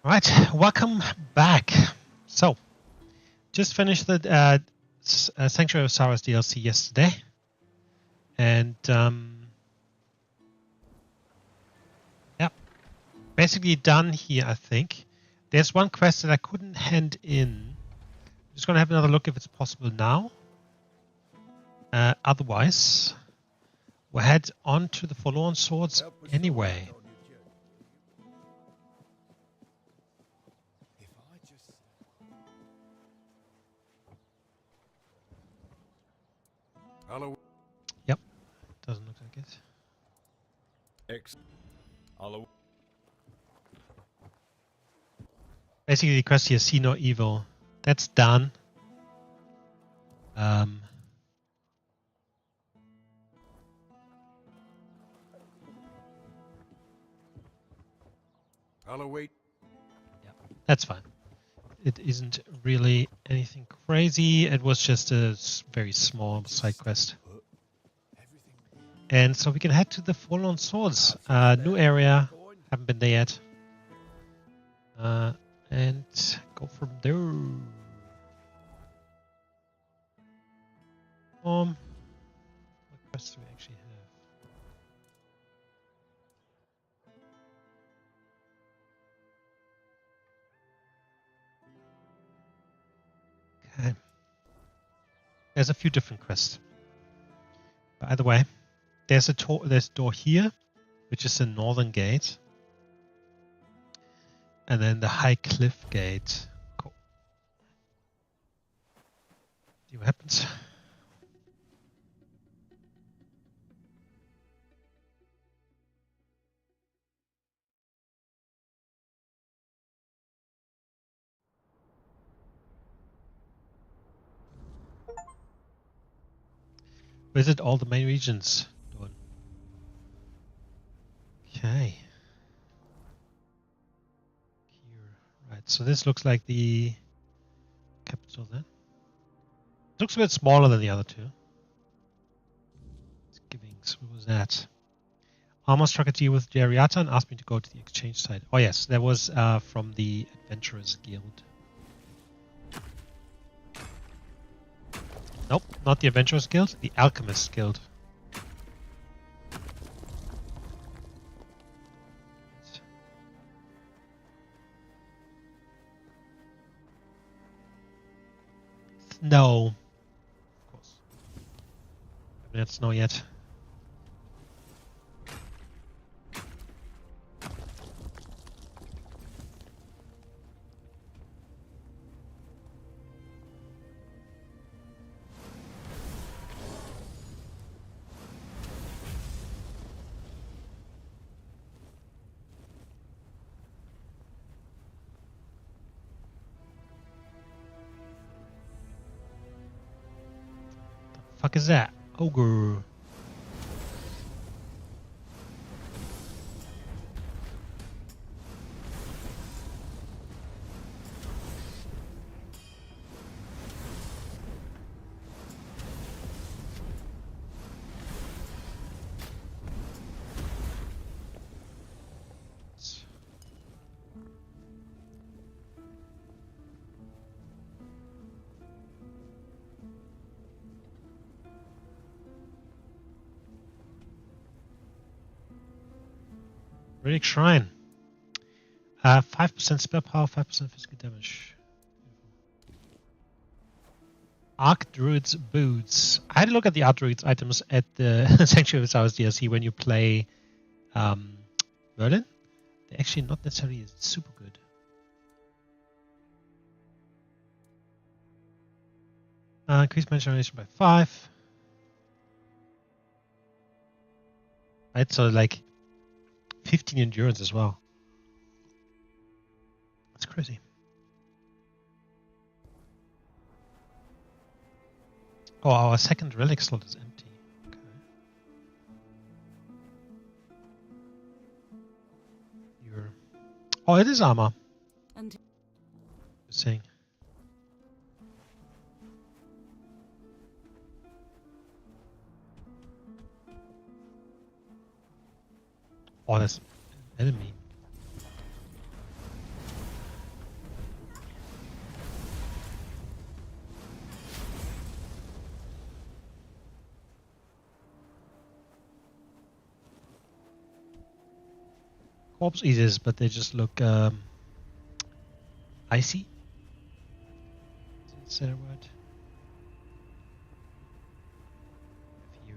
Right, welcome back. So, just finished the Sanctuary of Sorrows DLC yesterday, and yeah, basically done here. I think there's one quest that I couldn't hand in. I'm just gonna have another look if it's possible now. Otherwise, we'll head on to the Forlorn Swords anyway. Hello. Yep, doesn't look like it. Hello. Basically, the quest here, see no evil. That's done. Hello, wait. Yeah, that's fine. It isn't really anything crazy. It was just a very small side quest. And so we can head to the Forlorn Swords. New area. Haven't been there yet. And go from there. What quests do we actually have? Okay. There's a few different quests. By the way, there's a door here, which is the northern gate. And then the High Cliff Gate. Cool. See what happens. Visit all the main regions. Okay. Here. Right, so this looks like the capital then. It looks a bit smaller than the other two. Givings, what was that? Armor struck a deal with Jariata and asked me to go to the exchange site. Oh yes, that was from the Adventurers Guild. Nope, not the Adventurers Guild, the Alchemists Guild. Snow. Of course. I haven't had snow yet. The fuck is that? Ogre. Relic Shrine. 5% spell power, 5% physical damage. Arc Druid's Boots. I had a look at the Arc Druid's items at the Sanctuary of Sorrows DLC when you play Merlin. They're actually not necessarily super good. Increase magic generation by 5. Right, so like 15 endurance as well. That's crazy. Oh, our second relic slot is empty. Okay. Oh, it is armor. And Just saying. Oh, that's an enemy. corpse eaters, but they just look icy. Is that a word? Here.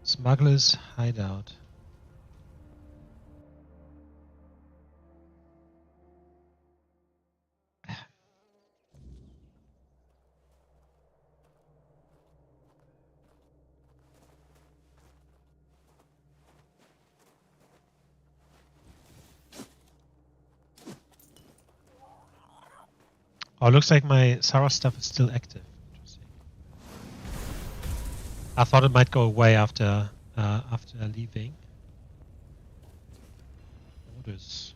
Smuggler's hideout. Oh, it looks like my Sarah stuff is still active. Interesting. I thought it might go away after leaving. Orders.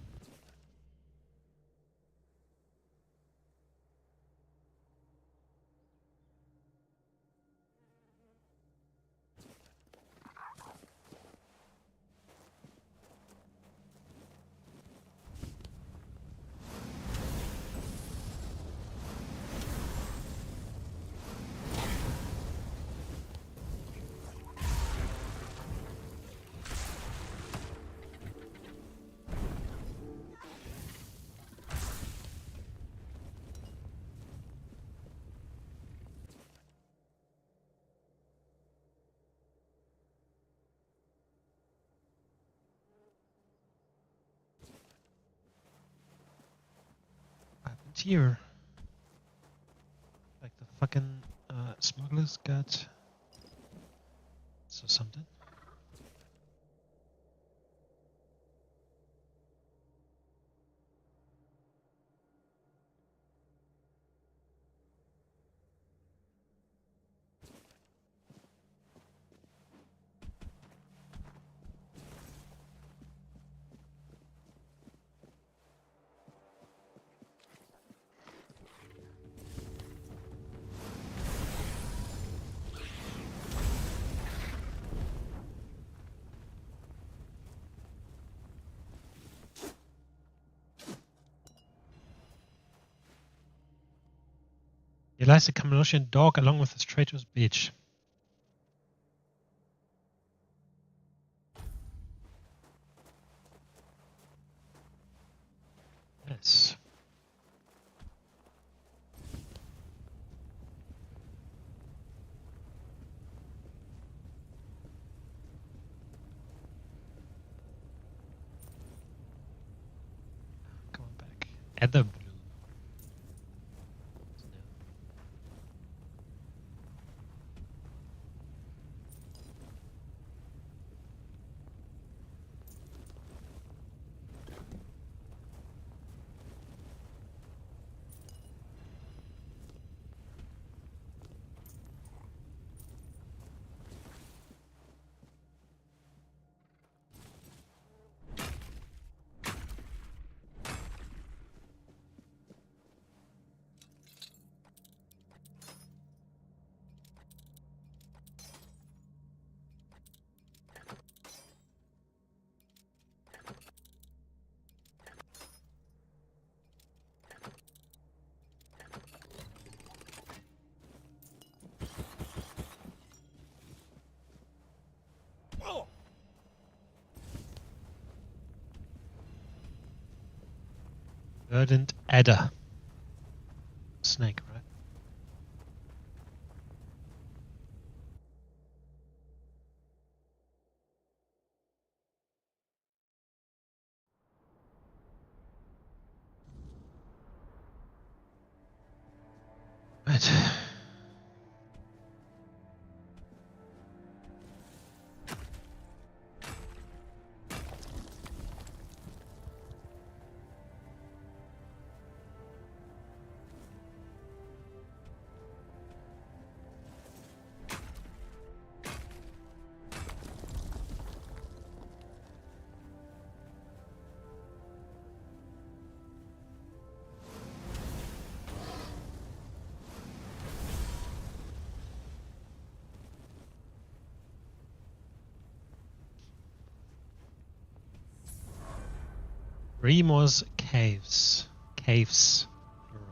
What happened here? Like the fucking smugglers got something. Here lies a Camelosian dog along with his traitorous bitch. Yes. Come on back. Ether blue. Verdant adder. Snake, right? Right. Remor's caves. Caves. Plural.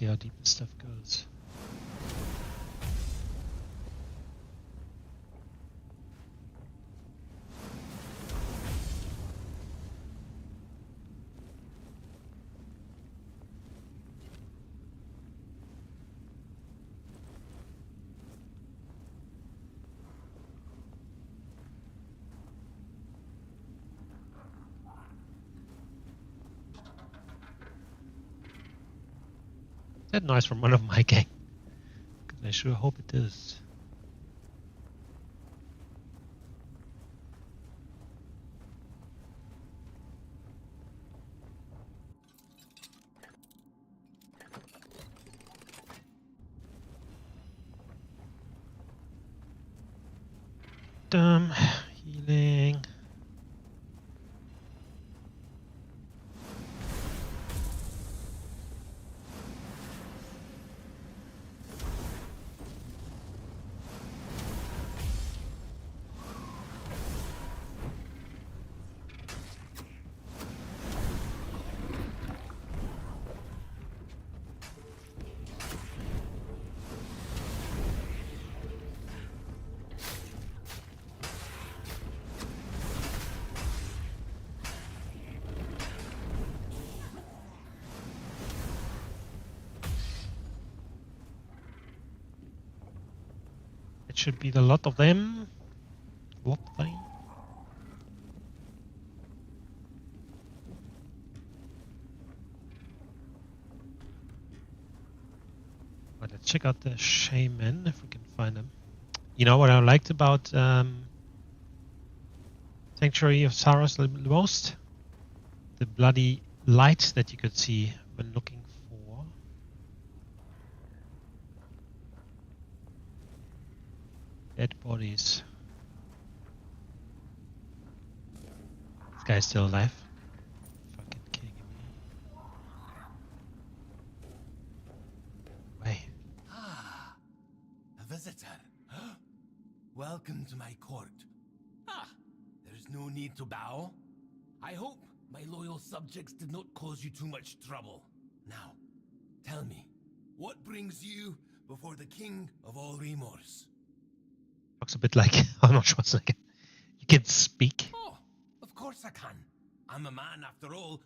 see how deep this stuff goes. That noise from one of my gang. I sure hope it is. Healing. It should be the lot of them. What thing? But let's check out the shaman if we can find them. You know what I liked about Sanctuary of Saros the most? The bloody light that you could see when looking for dead bodies. This guy's still alive. Fucking kidding me. Way. Ah, a visitor. Welcome to my court. Ah, there's no need to bow. I hope my loyal subjects did not cause you too much trouble. Now, tell me, what brings you before the king of all remorse? Looks a bit like Arnold Schwarzenegger. You can speak. Oh, of course I can. I'm a man after all.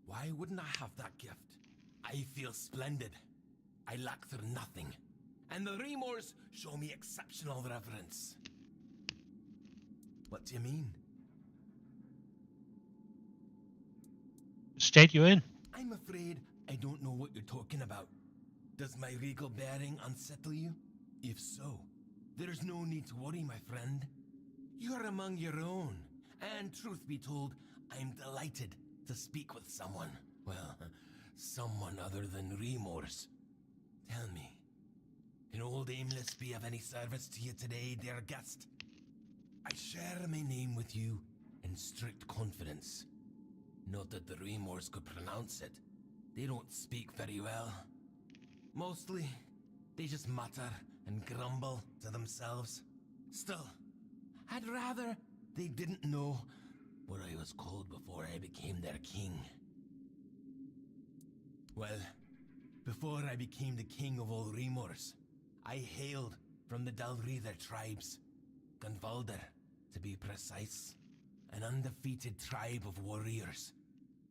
Why wouldn't I have that gift? I feel splendid. I lack for nothing. And the remorse show me exceptional reverence. What do you mean? State you in. I'm afraid I don't know what you're talking about. Does my regal bearing unsettle you? If so, there's no need to worry, my friend. You're among your own. And truth be told, I'm delighted to speak with someone. Well, someone other than remorse. Tell me, can old Aimless be of any service to you today, dear guest? I share my name with you in strict confidence. Not that the remorse could pronounce it. They don't speak very well. Mostly, they just mutter and grumble to themselves. Still, I'd rather they didn't know what I was called before I became their king. Well, before I became the king of all remorse, I hailed from the Dalreather tribes. Gunvalder, to be precise. An undefeated tribe of warriors.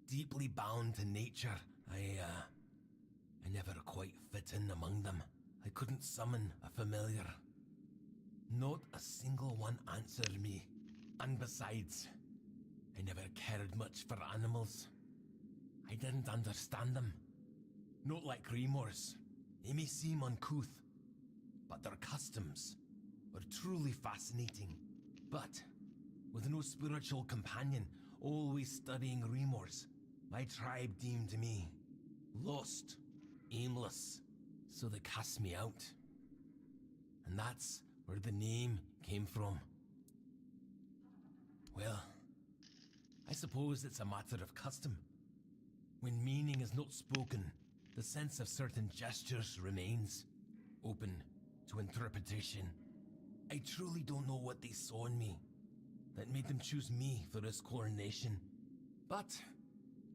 Deeply bound to nature. I never quite fit in among them. I couldn't summon a familiar. Not a single one answered me. And besides, I never cared much for animals. I didn't understand them. Not like remorse. They may seem uncouth, but their customs were truly fascinating. But with no spiritual companion, always studying remorse, my tribe deemed me lost, aimless, so they cast me out. And that's where the name came from. Well, I suppose it's a matter of custom. When meaning is not spoken, the sense of certain gestures remains, open to interpretation. I truly don't know what they saw in me that made them choose me for this coronation. But,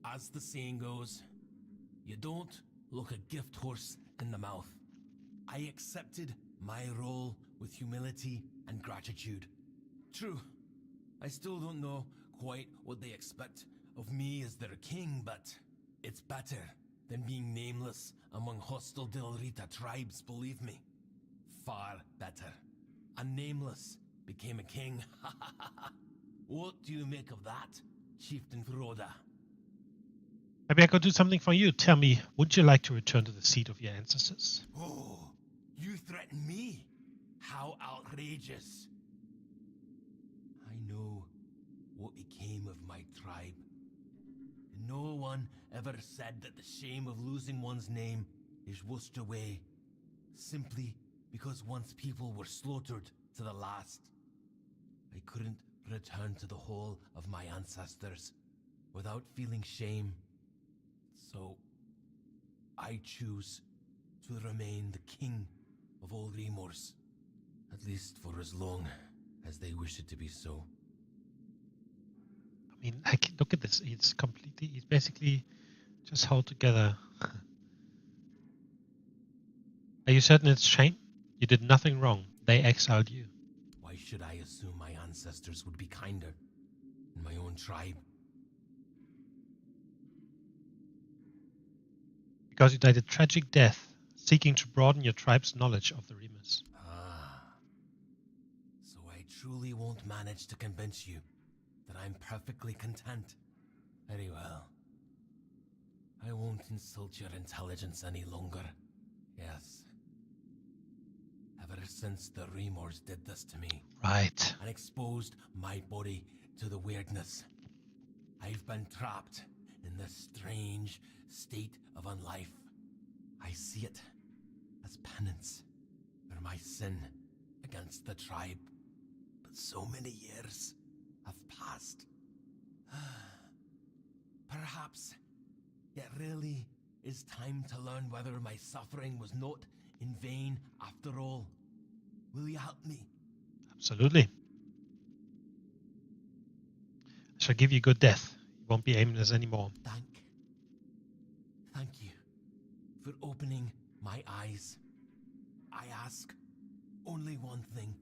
as the saying goes, you don't look a gift horse in the mouth. I accepted my role with humility and gratitude. True, I still don't know quite what they expect of me as their king, but it's better than being nameless among hostile Delrita tribes, believe me. Far better. A nameless became a king. What do you make of that, Chieftain Froda? Maybe I could do something for you. Tell me, would you like to return to the seat of your ancestors? Oh, you threaten me? How outrageous. I know what became of my tribe. No one ever said that the shame of losing one's name is washed away, simply because once people were slaughtered to the last. I couldn't return to the hall of my ancestors without feeling shame. So, I choose to remain the king of all Remors, at least for as long as they wish it to be so. I mean, look at this. He's basically just held together. Are you certain it's shame? You did nothing wrong. They exiled you. Why should I assume my ancestors would be kinder in my own tribe? Because you died a tragic death, seeking to broaden your tribe's knowledge of the Remus. Ah. So I truly won't manage to convince you that I'm perfectly content. Very well. I won't insult your intelligence any longer. Yes. Ever since the Remors did this to me. Right. And exposed my body to the weirdness, I've been trapped in this strange state of unlife. I see it as penance for my sin against the tribe. But so many years have passed. Perhaps it really is time to learn whether my suffering was not in vain after all. Will you help me? Absolutely. I shall give you good death. You won't be aimless anymore. Thank you for opening my eyes. I ask only one thing.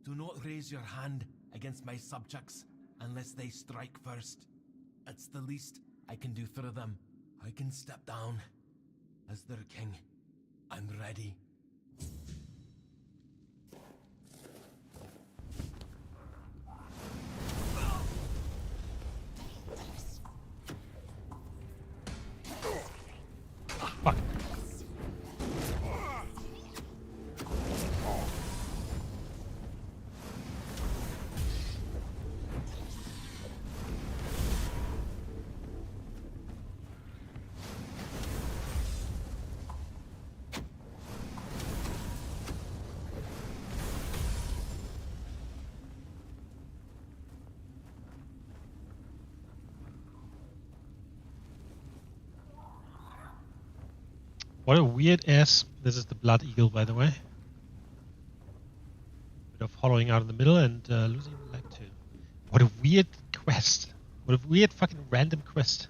Do not raise your hand against my subjects unless they strike first. It's the least I can do for them. I can step down as their king. I'm ready. Fuck. What a weird ass. This is the Blood Eagle, by the way. Bit of hollowing out in the middle and losing the leg too. What a weird quest. What a weird fucking random quest.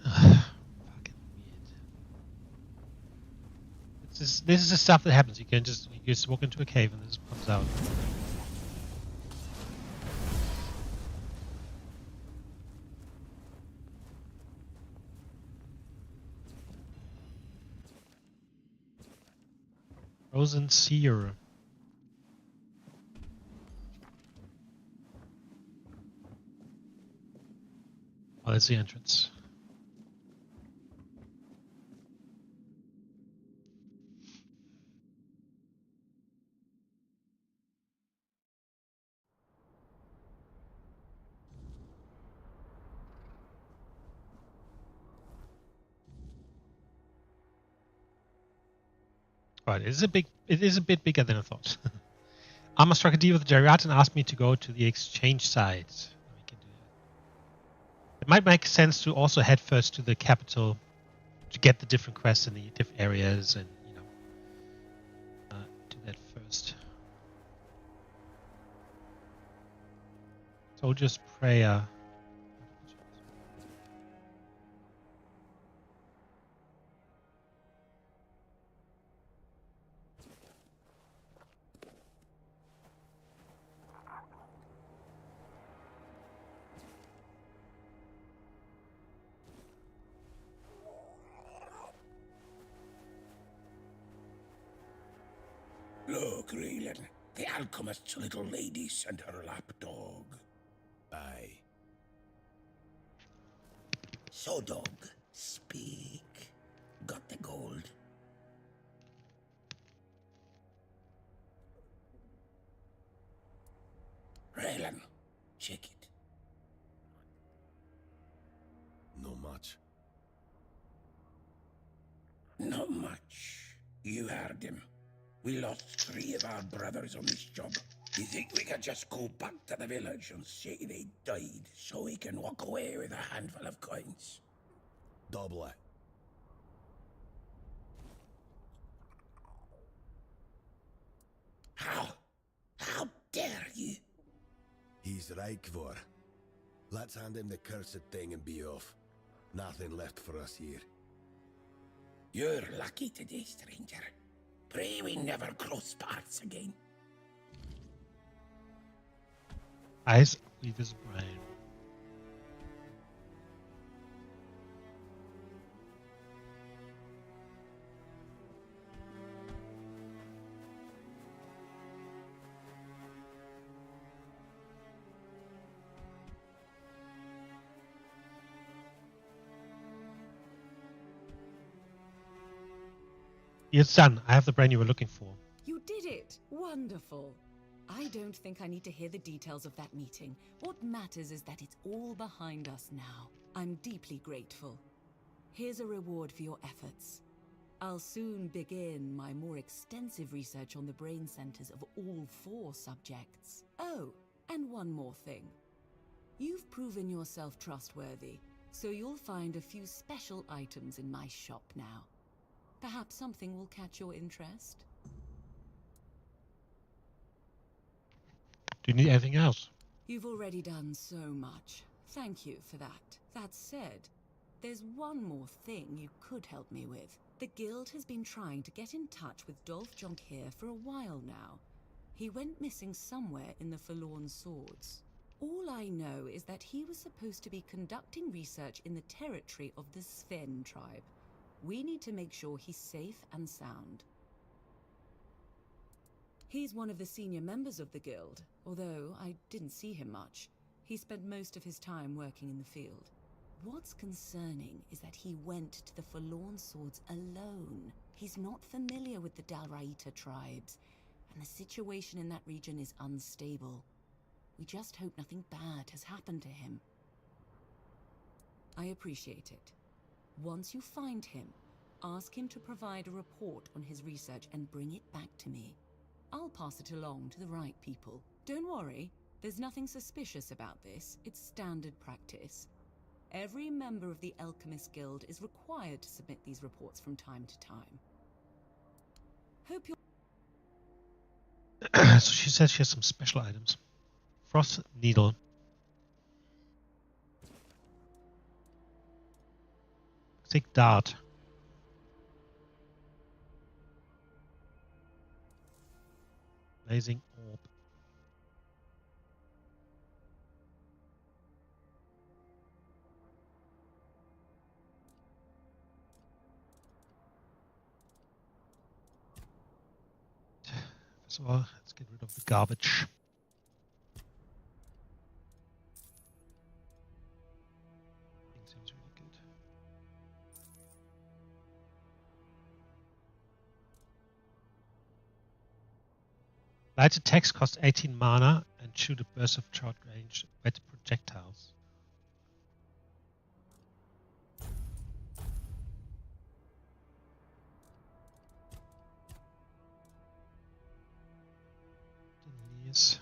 Fucking weird. This is the stuff that happens. You just walk into a cave and this comes out. Frozen Seer. Oh, that's the entrance. Right, it is a bit bigger than I thought. Armor struck a deal with Jariat and asked me to go to the exchange site. We can do that. It might make sense to also head first to the capital to get the different quests in the different areas and do that first. Soldier's Prayer. Look, Grail, the alchemist's little lady sent her lapdog. Aye. So, dog, speak. Got the gold? Raylan, check it. No much. Not much. You heard him. We lost 3 of our brothers on this job. You think we could just go back to the village and say they died so we can walk away with a handful of coins? Double it. How dare you? He's right, Kvor. Let's hand him the cursed thing and be off. Nothing left for us here. You're lucky today, stranger. Pray we never cross paths again. Eyes leave his brain. It's done. I have the brain you were looking for. You did it! Wonderful! I don't think I need to hear the details of that meeting. What matters is that it's all behind us now. I'm deeply grateful. Here's a reward for your efforts. I'll soon begin my more extensive research on the brain centers of all 4 subjects. Oh, and one more thing. You've proven yourself trustworthy, so you'll find a few special items in my shop now. Perhaps something will catch your interest? Do you need anything else? You've already done so much. Thank you for that. That said, there's one more thing you could help me with. The guild has been trying to get in touch with Dolph Jonkheer for a while now. He went missing somewhere in the Forlorn Swords. All I know is that he was supposed to be conducting research in the territory of the Sven tribe. We need to make sure he's safe and sound. He's one of the senior members of the guild, although I didn't see him much. He spent most of his time working in the field. What's concerning is that he went to the Forlorn Swords alone. He's not familiar with the Dalraita tribes, and the situation in that region is unstable. We just hope nothing bad has happened to him. I appreciate it. Once you find him, ask him to provide a report on his research and bring it back to me. I'll pass it along to the right people. Don't worry, there's nothing suspicious about this. It's standard practice. Every member of the Alchemist Guild is required to submit these reports from time to time. Hope you're... So she says she has some special items. Frost Needle. Take Dart. Blazing Orb. First of all, let's get rid of the garbage. Thing seems really good. Light attacks cost 18 mana and shoot a burst of short range wet projectiles. Yes.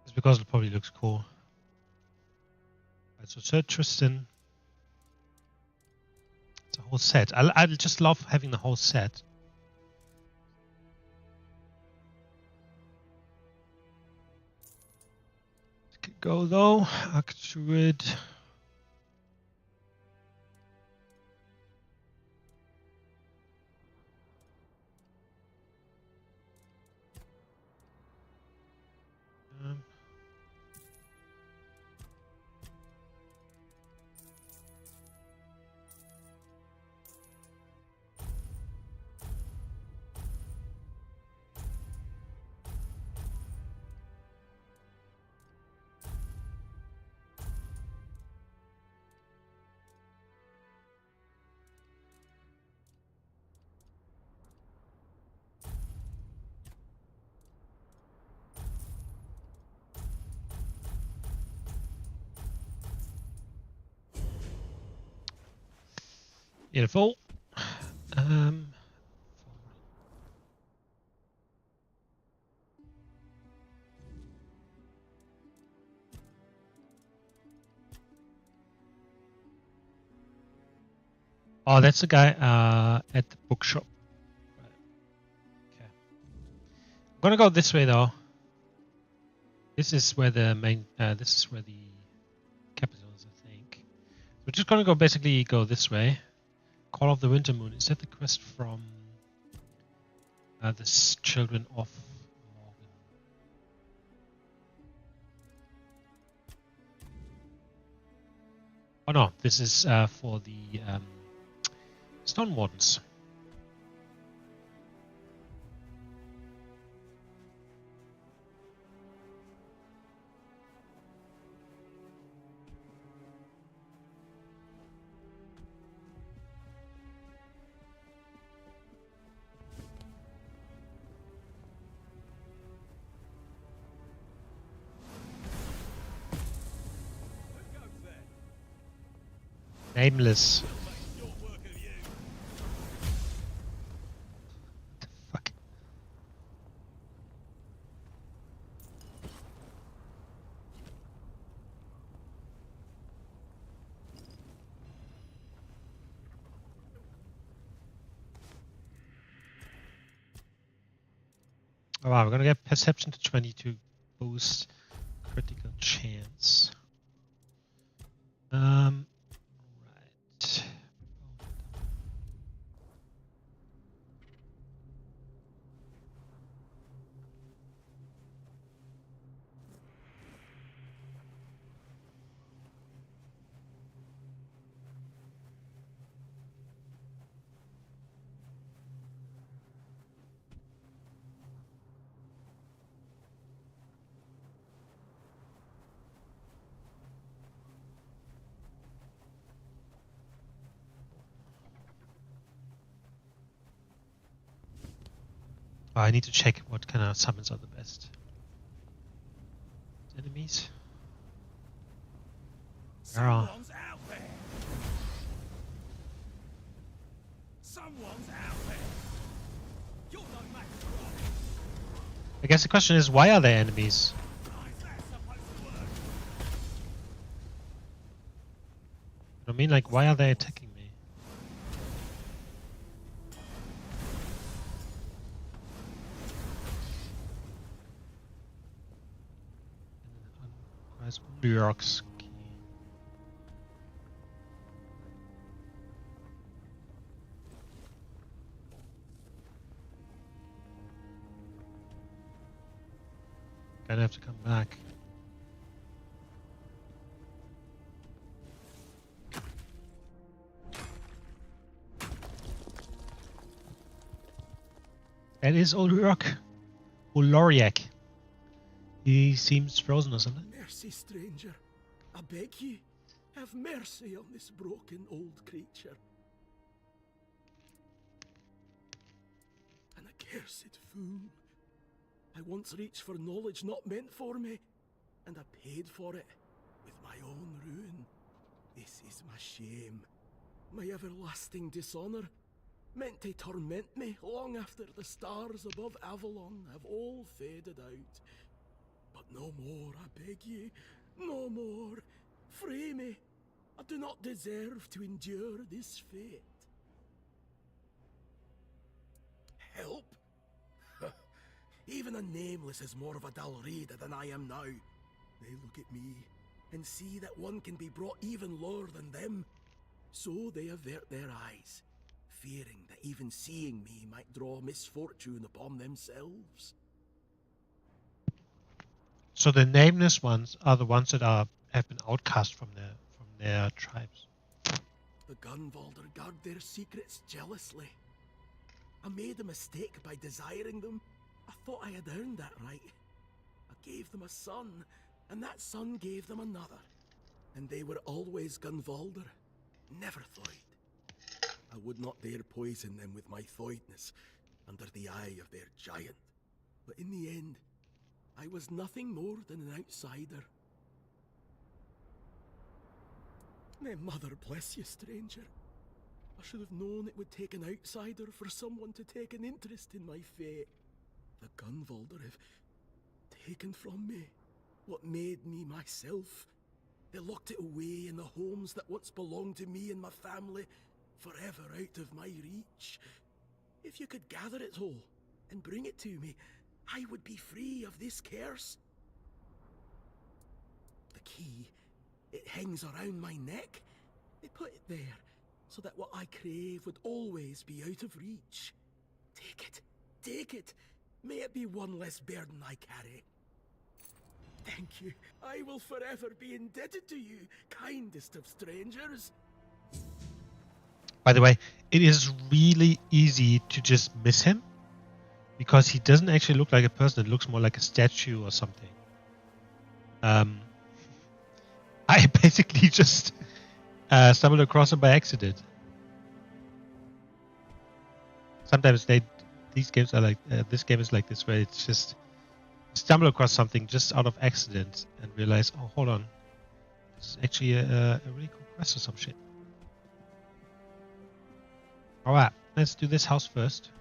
It's because it probably looks cool. Right, so Sir Tristan. It's a whole set. I just love having the whole set. Could go though. Archdruid. Beautiful. Oh, that's the guy at the bookshop. Right. Okay. I'm gonna go this way though. This is where the main. This is where the capital is, I think. We're just gonna basically go this way. Call of the Winter Moon. Is that the quest from the Children of Morgan? Oh no, this is for the Stone Wardens. Nameless. Fuck. Oh wow, we're gonna get perception to 20 to boost critical chance. Right. Oh, I need to check what kind of summons are the best. Enemies? Where are? Someone's out there. Someone's out there. You're no match for us. I guess the question is, why are there enemies? How's that supposed to work? I mean, like, why are they attacking me? Where's Urok's key? Gonna have to come back. That is Ulriok. Uloriak. He seems frozen or something. Mercy, stranger. I beg ye, have mercy on this broken old creature. An accursed fool. I once reached for knowledge not meant for me, and I paid for it with my own ruin. This is my shame, my everlasting dishonour, meant to torment me long after the stars above Avalon have all faded out. But no more, I beg ye. No more. Free me. I do not deserve to endure this fate. Help? Even a nameless is more of a dull reader than I am now. They look at me and see that one can be brought even lower than them. So they avert their eyes, fearing that even seeing me might draw misfortune upon themselves. So the nameless ones are the ones that have been outcast from their tribes. The Gunvalder guard their secrets jealously. I made a mistake by desiring them. I thought I had earned that right. I gave them a son, and that son gave them another. And they were always Gunvalder, never Thoid. I would not dare poison them with my Thoidness under the eye of their giant. But in the end, I was nothing more than an outsider. May mother bless you, stranger. I should have known it would take an outsider for someone to take an interest in my fate. The Gunvalder have taken from me what made me myself. They locked it away in the homes that once belonged to me and my family, forever out of my reach. If you could gather it all and bring it to me, I would be free of this curse. The key, it hangs around my neck. They put it there so that what I crave would always be out of reach. Take it, take it. May it be one less burden I carry. Thank you. I will forever be indebted to you, kindest of strangers. By the way, it is really easy to just miss him because he doesn't actually look like a person. It looks more like a statue or something. I basically just stumbled across him by accident. Sometimes these games are like this game is like this, where it's just stumble across something just out of accident and realize, oh, hold on, this is actually a really cool quest or some shit. All right, let's do this house first.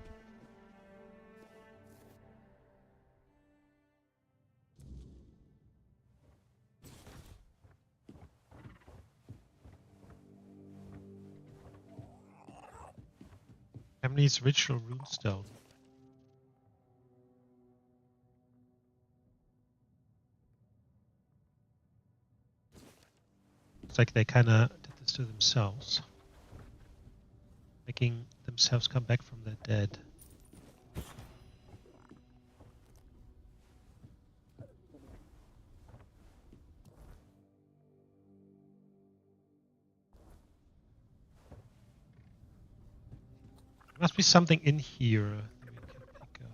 Family's ritual runestone. It's like they kind of did this to themselves, making themselves come back from the dead. There must be something in here that we can pick up.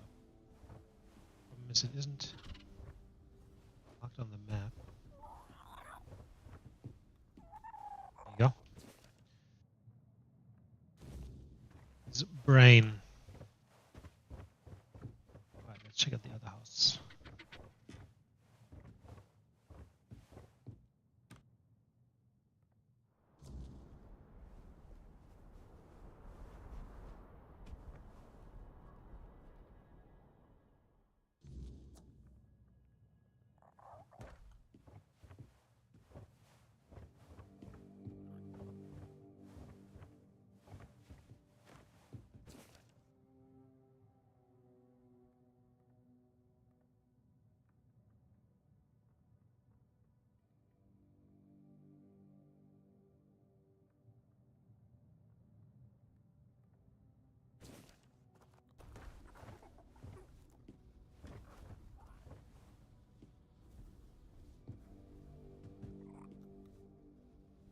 Problem is, it isn't marked on the map. There you go. It's brain. Alright, let's check out the other house.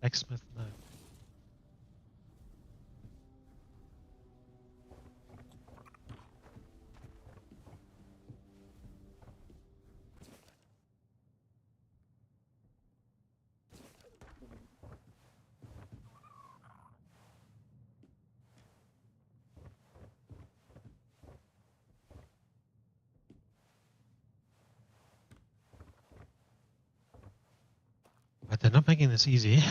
Blacksmith knife. But they're not making this easy.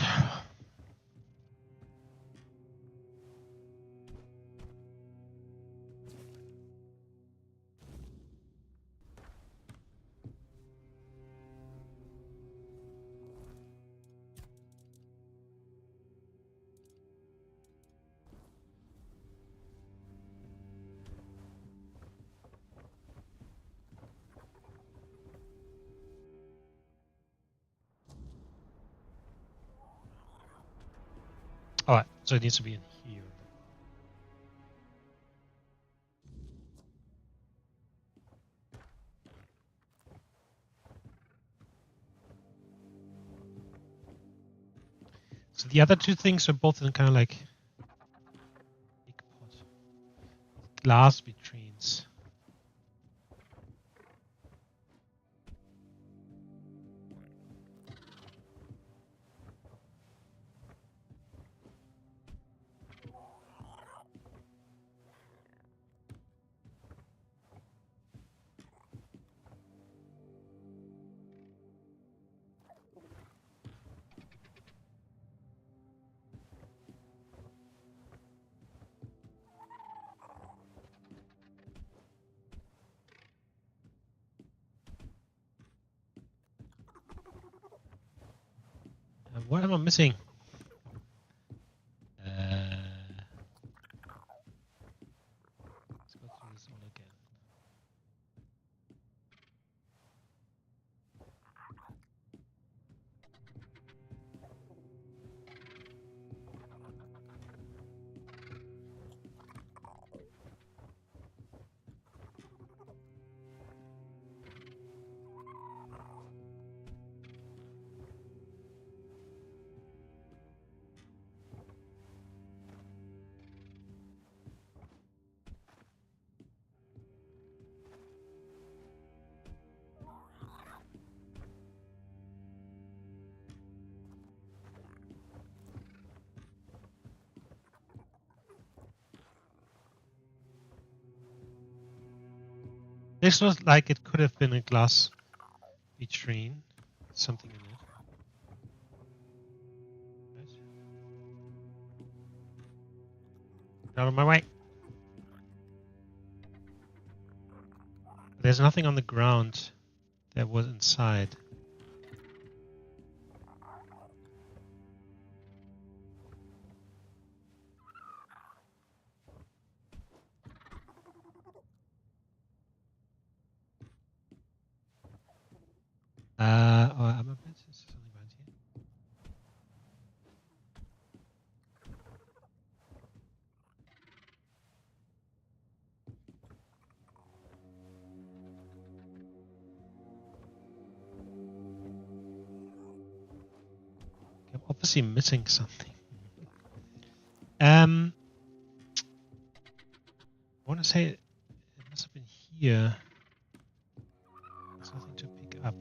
So it needs to be in here. So the other two things are both in kind of like big pot. Glass vitrines. What am I missing? Let's go through this all again. This looks like it could have been a glass vitrine. Something in it. Right. Out of my way. There's nothing on the ground that was inside. I'm a bit. Is something behind here? I'm obviously missing something. I want to say it must have been here. There's nothing to pick up.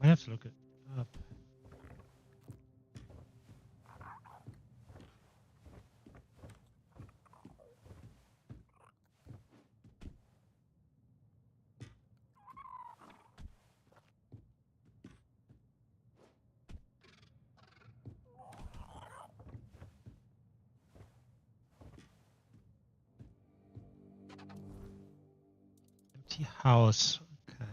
Might have to look it up. Empty house. Okay.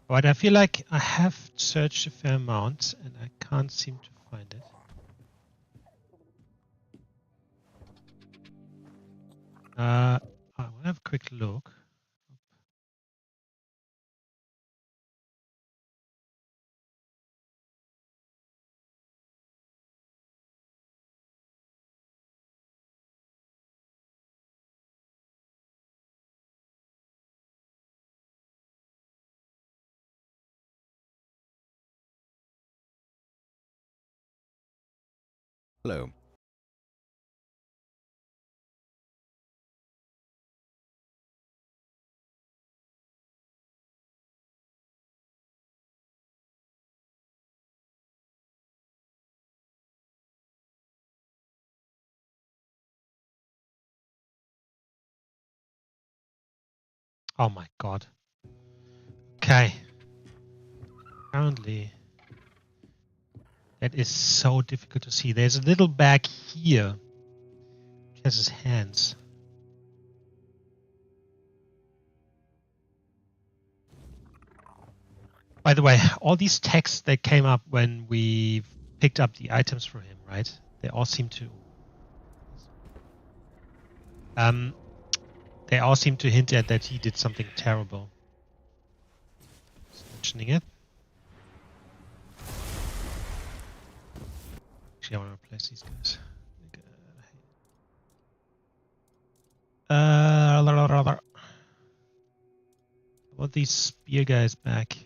But I feel like I have searched a fair amount and I can't seem to find it. I want to have a quick look. Hello. Oh my god. Okay. Apparently, that is so difficult to see. There's a little bag here, He has his hands. By the way, all these texts that came up when we picked up the items for him, right? They all seem to hint at that he did something terrible. Just mentioning it. Actually, I want to replace these guys. I want these spear guys back.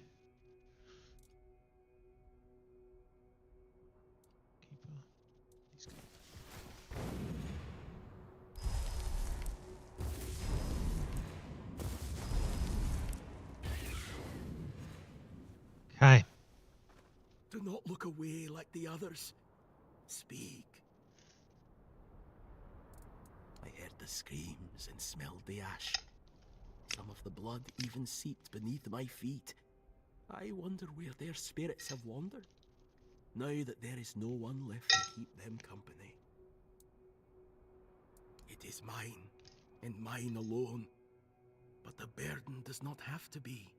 Okay. Do not look away like the others. Speak. I heard the screams and smelled the ash. Some of the blood even seeped beneath my feet. I wonder where their spirits have wandered, now that there is no one left to keep them company. It is mine, and mine alone. But the burden does not have to be.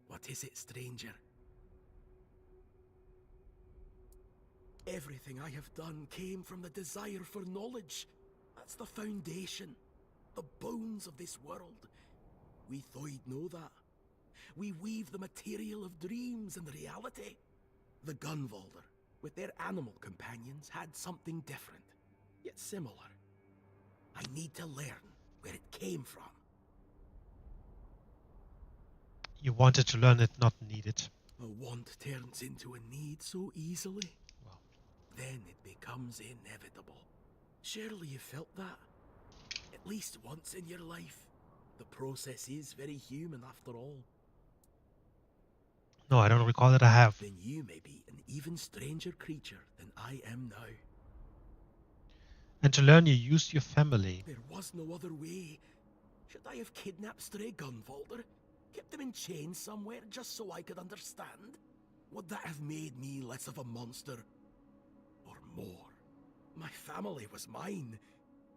What is it, stranger? Everything I have done came from the desire for knowledge. That's the foundation, the bones of this world. We Thoid know that. We weave the material of dreams and reality. The Gunvalder, with their animal companions, had something different, yet similar. I need to learn where it came from. You wanted to learn it, not need it. A want turns into a need so easily. Wow. Then it becomes inevitable. Surely you felt that? At least once in your life. The process is very human after all. No, I don't recall that I have. Then you may be an even stranger creature than I am now. And to learn you used your family. There was no other way. Should I have kidnapped stray Gunvalder? Kept them in chains somewhere just so I could understand? Would that have made me less of a monster? Or more? My family was mine,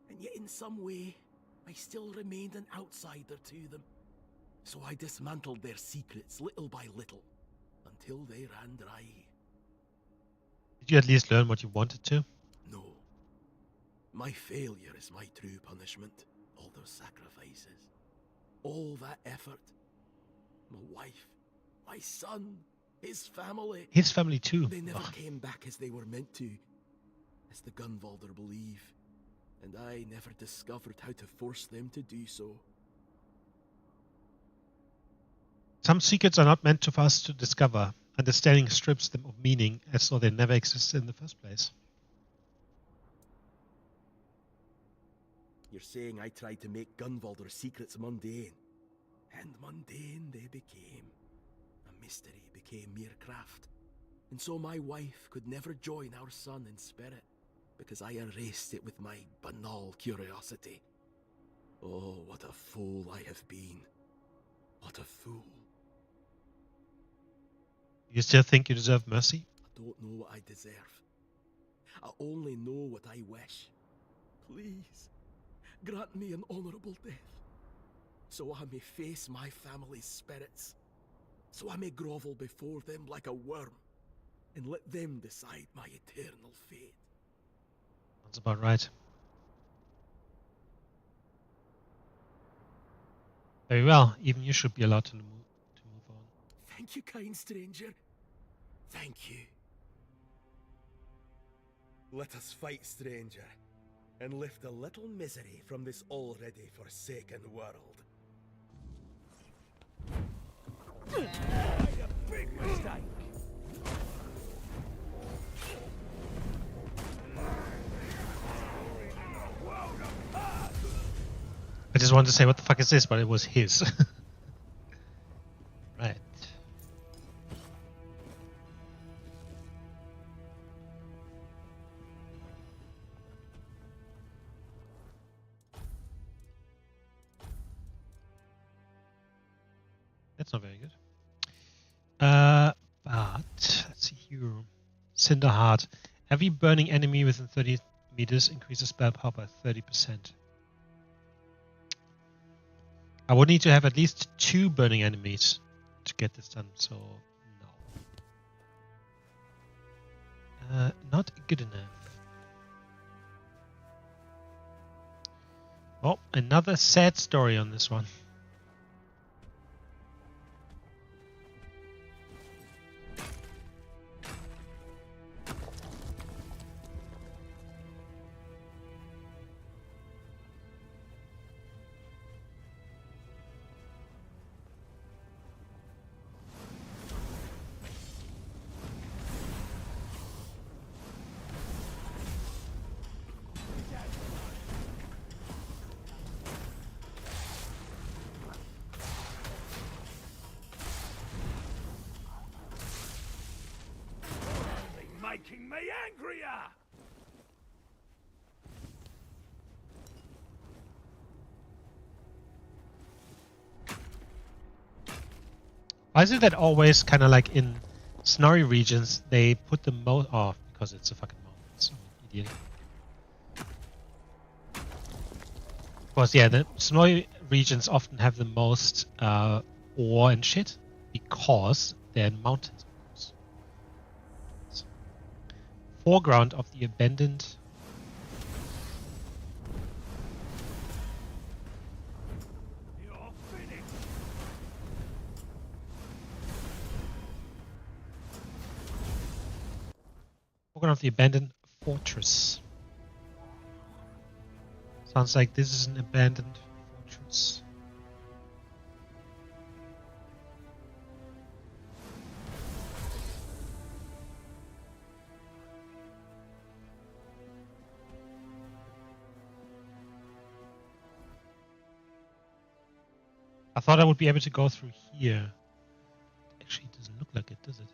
and yet in some way, I still remained an outsider to them. So I dismantled their secrets little by little, until they ran dry. Did you at least learn what you wanted to? No. My failure is my true punishment. All those sacrifices. All that effort. My wife. My son. His family. His family too. They never came back as they were meant to. As the Gunvalder believe. And I never discovered how to force them to do so. Some secrets are not meant for us to discover. Understanding strips them of meaning as though they never existed in the first place. You're saying I tried to make Gunvalder's secrets mundane. And mundane they became. A mystery became mere craft. And so my wife could never join our son in spirit, because I erased it with my banal curiosity. Oh, what a fool I have been. What a fool. You still think you deserve mercy? I don't know what I deserve. I only know what I wish. Please, grant me an honorable death, so I may face my family's spirits, so I may grovel before them like a worm, and let them decide my eternal fate. That's about right. Very well. Even you should be allowed to move on. Thank you, kind stranger. Thank you. Let us fight, stranger, and lift a little misery from this already forsaken world. A big mistake. I just wanted to say, what the fuck is this? But it was his. Right. That's not very good. But let's see here. Cinderheart. Every burning enemy within 30 meters increases spell power by 30%. I would need to have at least 2 burning enemies to get this done, so no. Not good enough. Well, another sad story on this one. Making me angrier! Why is it that always kind of like in snowy regions they put the most off because it's a fucking mountain? So idiot. Of course, yeah, the snowy regions often have the most ore and shit because they're mountains. Foreground of the abandoned. You're finished! Foreground of the abandoned fortress. Sounds like this is an abandoned fortress. I thought I would be able to go through here. Actually, it doesn't look like it, does it?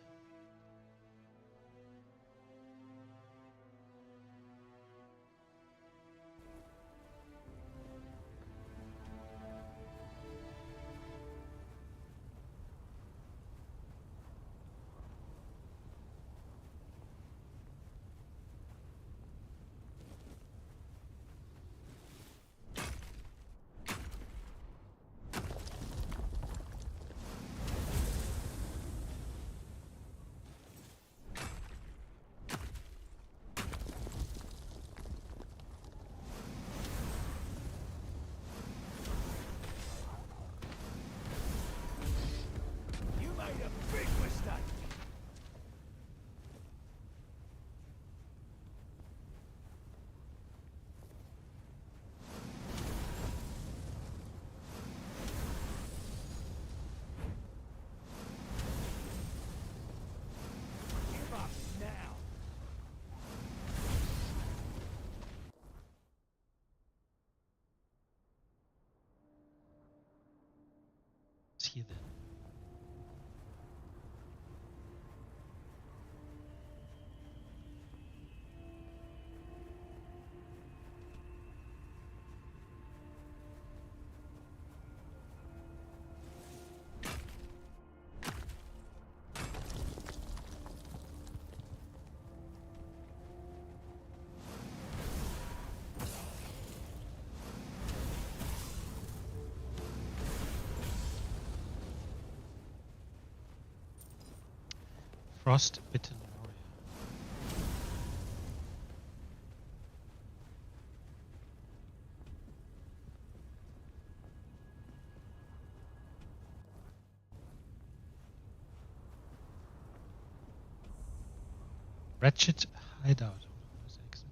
You made a big mistake! Give up now! It's here then. Frost-bitten warrior. Wretched hideout. What is the exit?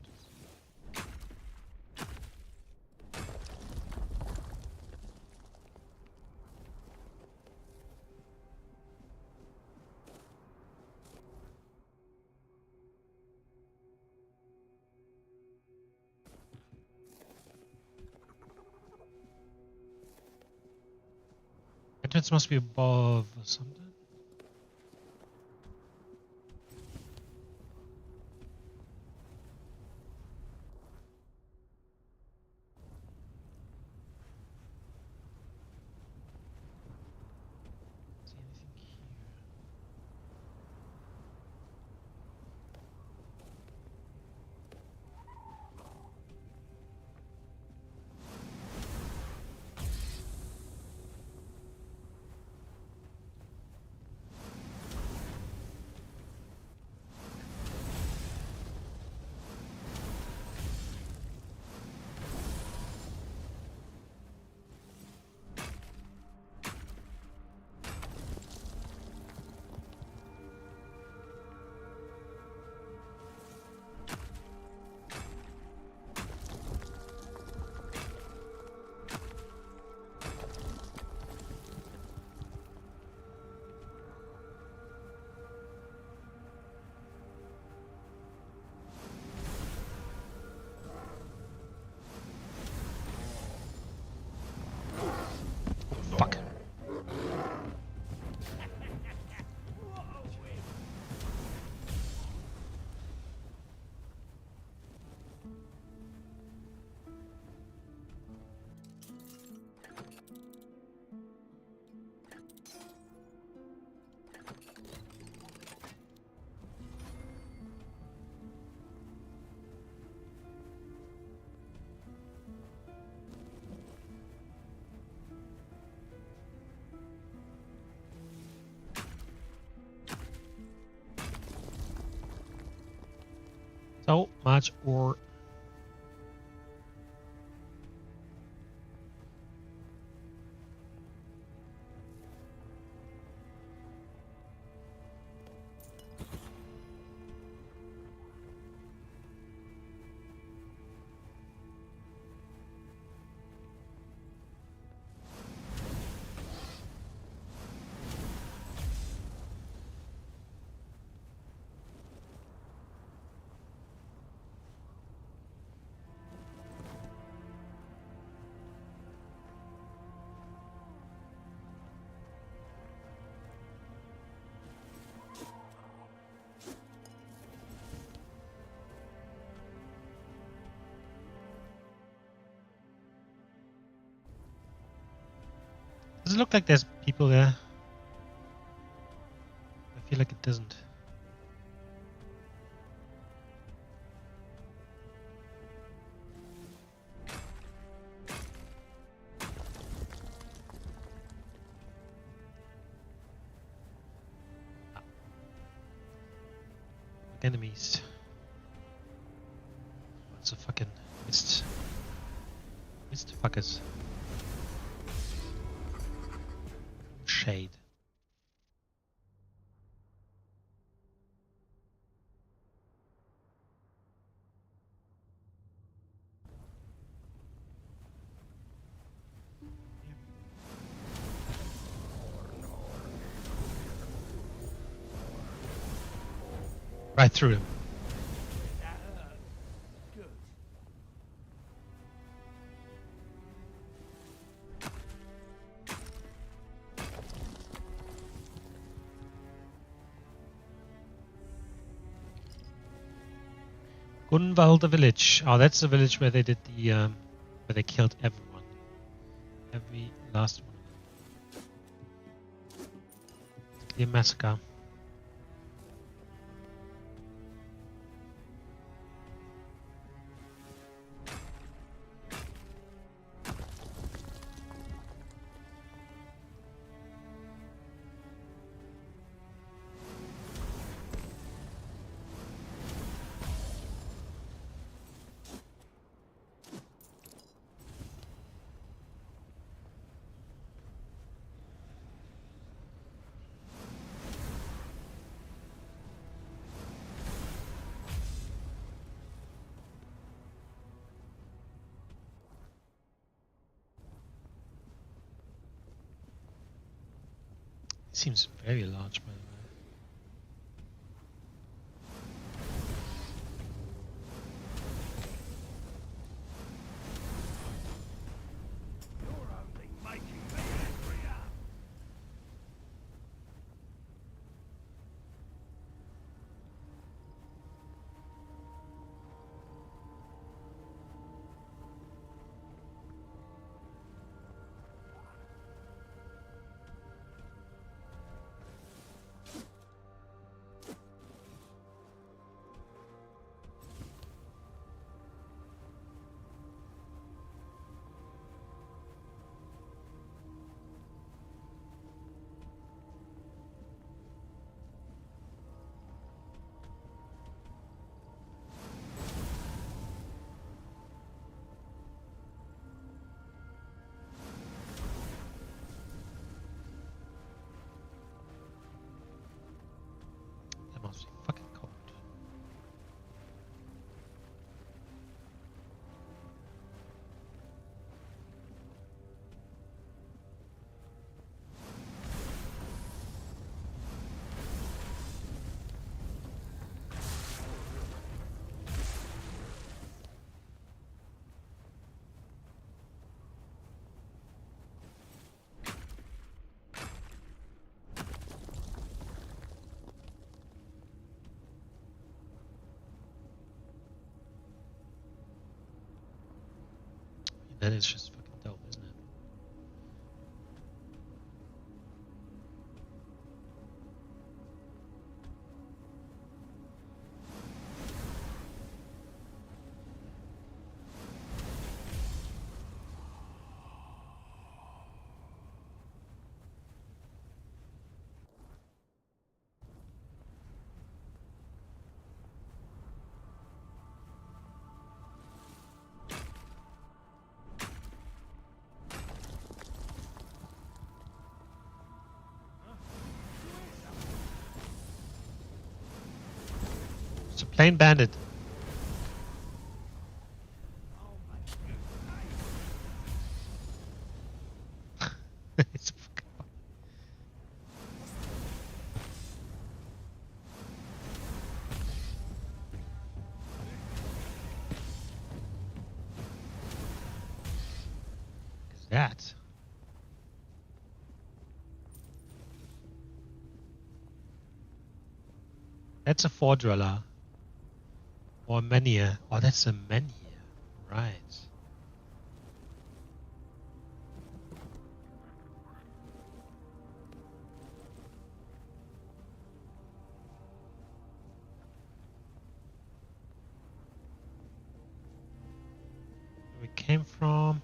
Entrance must be above or something. See anything here? So much ore. Does it look like there's people there? I feel like it doesn't. Enemies. What's the fucking mist? Mist fuckers. Shade. Right through him. Good. Gunvalda village. Oh, that's the village where they did the where they killed everyone. Every last one of them. The massacre. Seems very large, by the way. You're only making me angrier. That must be fucking cold. That is just fucking dope, isn't it? It's a plain bandit. It's that? That's a four dweller. Or a menhir. Oh, that's a menhir. Right. Where we came from.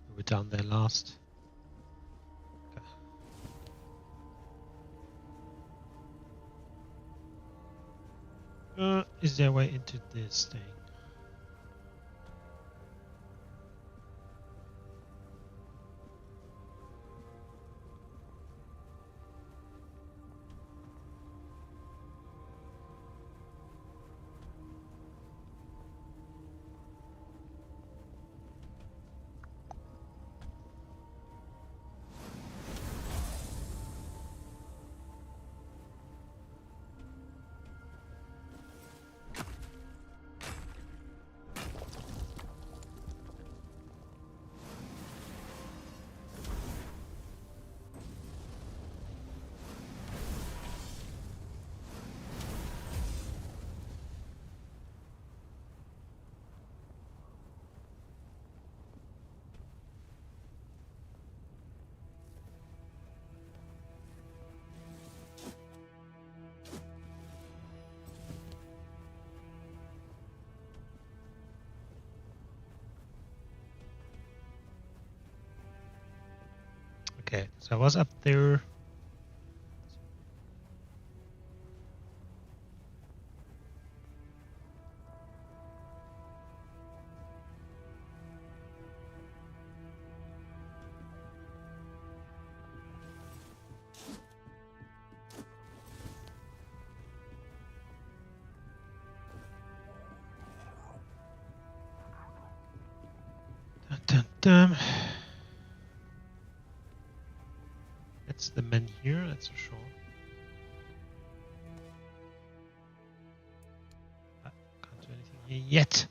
We were down there last. Okay. Is there a way into this thing? Okay, so I was up there. Dun, dun, dun. That's the men here, that's for sure. Can't do anything here yet.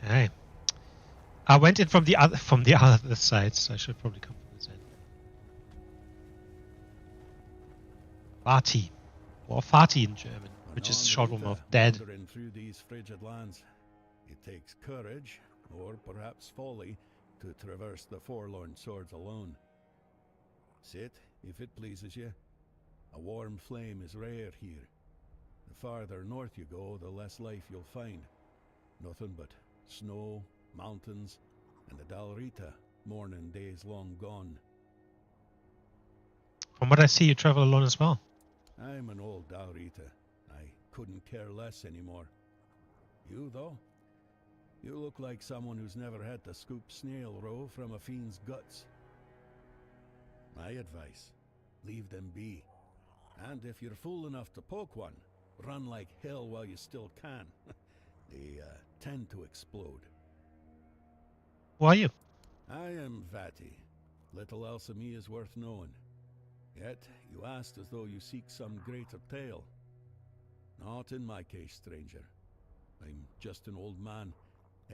Okay. I went in from the other side, so I should probably come from this end. Vati, or Fati in German, which is short form of dead. Wandering through these frigid lands, it takes courage, or perhaps folly, to traverse the forlorn swords alone. Sit, if it pleases you. A warm flame is rare here. The farther north you go, the less life you'll find. Nothing but snow, mountains, and the Dalrita, mourning days long gone. From what I see, you travel alone as well. I'm an old Dalrita. I couldn't care less anymore. You, though? You look like someone who's never had to scoop snail roe from a fiend's guts. My advice, leave them be. And if you're fool enough to poke one, run like hell while you still can. They tend to explode. Who are you? I am Vati. Little else of me is worth knowing. Yet you asked as though you seek some greater tale. Not in my case, stranger. I'm just an old man,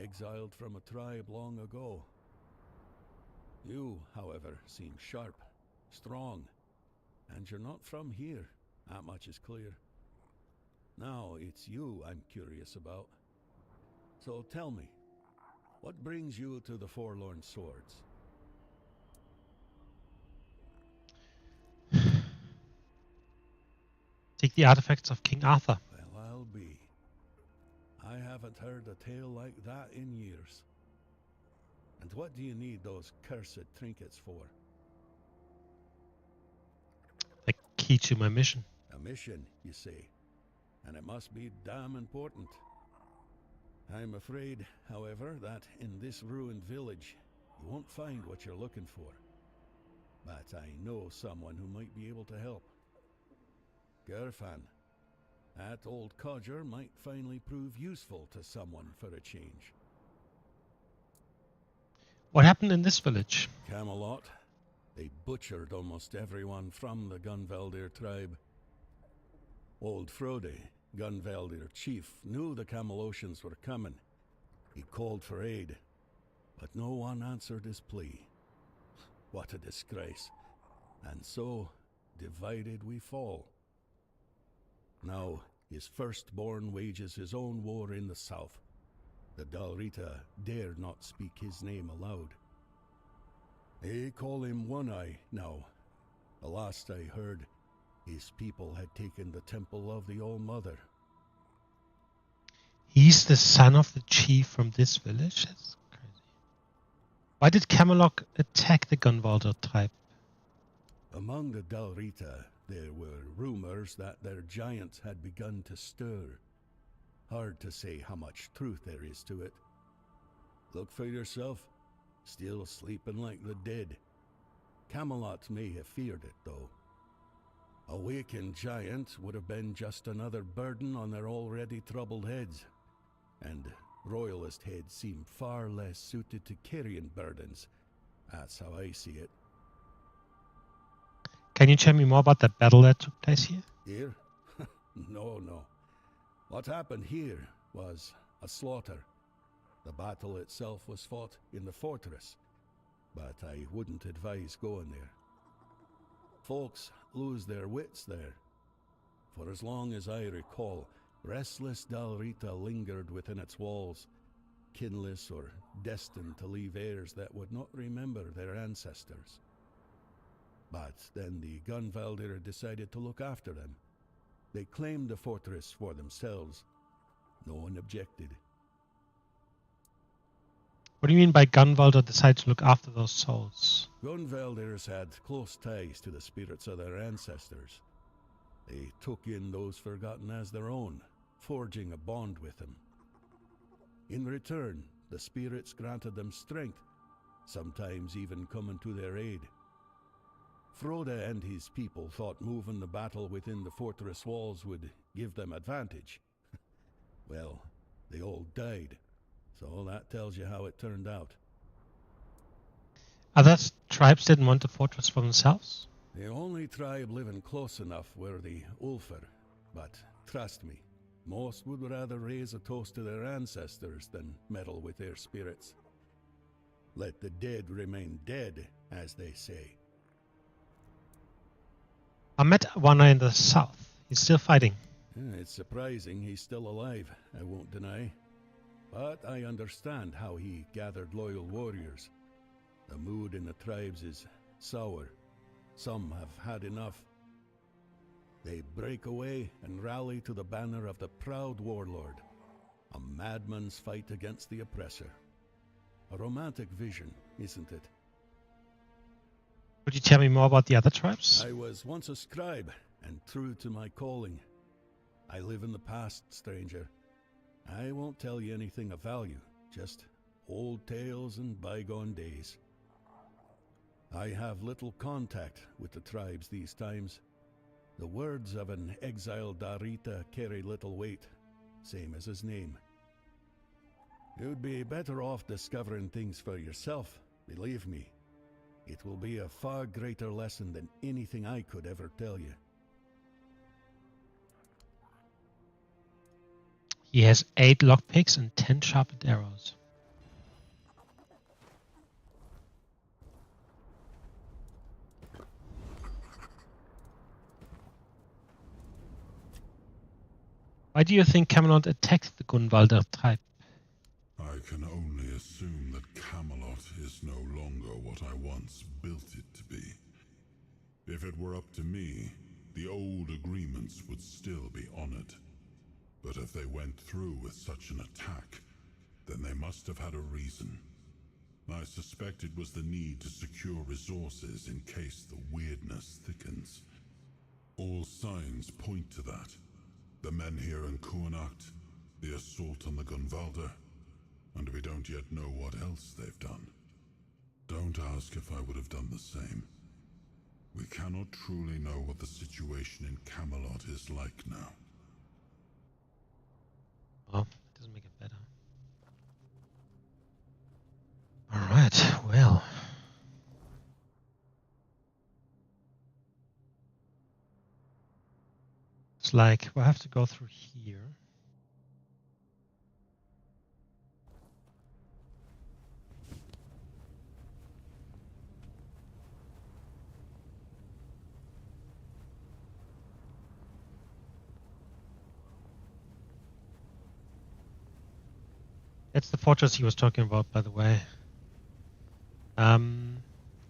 exiled from a tribe long ago. You, however, seem sharp, strong, and you're not from here. That much is clear. Now it's you I'm curious about. So tell me, what brings you to the Forlorn Swords? Take the artifacts of King Arthur. Well, I'll be. I haven't heard a tale like that in years. And what do you need those cursed trinkets for? The key to my mission. A mission, you say? And it must be damn important. I'm afraid, however, that in this ruined village, you won't find what you're looking for. But I know someone who might be able to help. Gerfan. That old codger might finally prove useful to someone for a change. What happened in this village? Camelot. They butchered almost everyone from the Gunvaldir tribe. Old Frode, Gunvaldir chief, knew the Camelosians were coming. He called for aid, but no one answered his plea. What a disgrace. And so, divided we fall. Now, his firstborn wages his own war in the south. The Dalrita dared not speak his name aloud. They call him One-Eye now. The last I heard, his people had taken the temple of the All-Mother. He's the son of the chief from this village? That's crazy. Why did Camelot attack the Gunvaldir tribe? Among the Dalrita, there were rumors that their giants had begun to stir. Hard to say how much truth there is to it. Look for yourself. Still sleeping like the dead. Camelot may have feared it, though. A wakened giant would have been just another burden on their already troubled heads. And royalist heads seem far less suited to carrying burdens. That's how I see it. Can you tell me more about the battle that took place here? Here? No. What happened here was a slaughter. The battle itself was fought in the fortress, but I wouldn't advise going there. Folks lose their wits there. For as long as I recall, restless Dalrita lingered within its walls, kinless or destined to leave heirs that would not remember their ancestors. But then the Gunvaldir decided to look after them. They claimed the fortress for themselves. No one objected. What do you mean by Gunvaldir decided to look after those souls? Gunvaldirs had close ties to the spirits of their ancestors. They took in those forgotten as their own, forging a bond with them. In return, the spirits granted them strength, sometimes even coming to their aid. Frode and his people thought moving the battle within the fortress walls would give them advantage. Well, they all died, so that tells you how it turned out. Other tribes didn't want the fortress for themselves? The only tribe living close enough were the Ulfar, but trust me, most would rather raise a toast to their ancestors than meddle with their spirits. Let the dead remain dead, as they say. I met one in the south. He's still fighting. It's surprising he's still alive, I won't deny. But I understand how he gathered loyal warriors. The mood in the tribes is sour. Some have had enough. They break away and rally to the banner of the proud warlord. A madman's fight against the oppressor. A romantic vision, isn't it? Could you tell me more about the other tribes? I was once a scribe, and true to my calling. I live in the past, stranger. I won't tell you anything of value, just old tales and bygone days. I have little contact with the tribes these times. The words of an exiled Darita carry little weight, same as his name. You'd be better off discovering things for yourself, believe me. It will be a far greater lesson than anything I could ever tell you. He has 8 lockpicks and 10 sharpened arrows. Why do you think Camelot attacked the Gunvalder tribe? I can only assume that Camelot is no longer what I once built it to be. If it were up to me, the old agreements would still be honored. But if they went through with such an attack, then they must have had a reason. I suspect it was the need to secure resources in case the weirdness thickens. All signs point to that. The men here in Kuanacht, the assault on the Gunvalder, and we don't yet know what else they've done. Don't ask if I would have done the same. We cannot truly know what the situation in Camelot is like now. Oh, it doesn't make it better. Alright, well. It's like we'll have to go through here. That's the fortress he was talking about, by the way.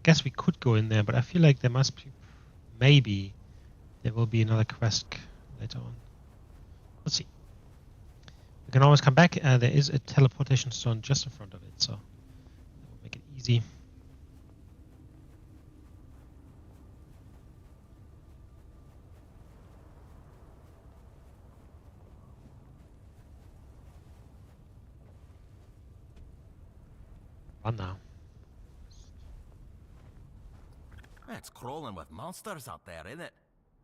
Guess we could go in there, but I feel like there must be, maybe there will be another quest later on. Let's see. We can always come back. There is a teleportation stone just in front of it, so that will make it easy. Run now. It's crawling with monsters out there, isn't it?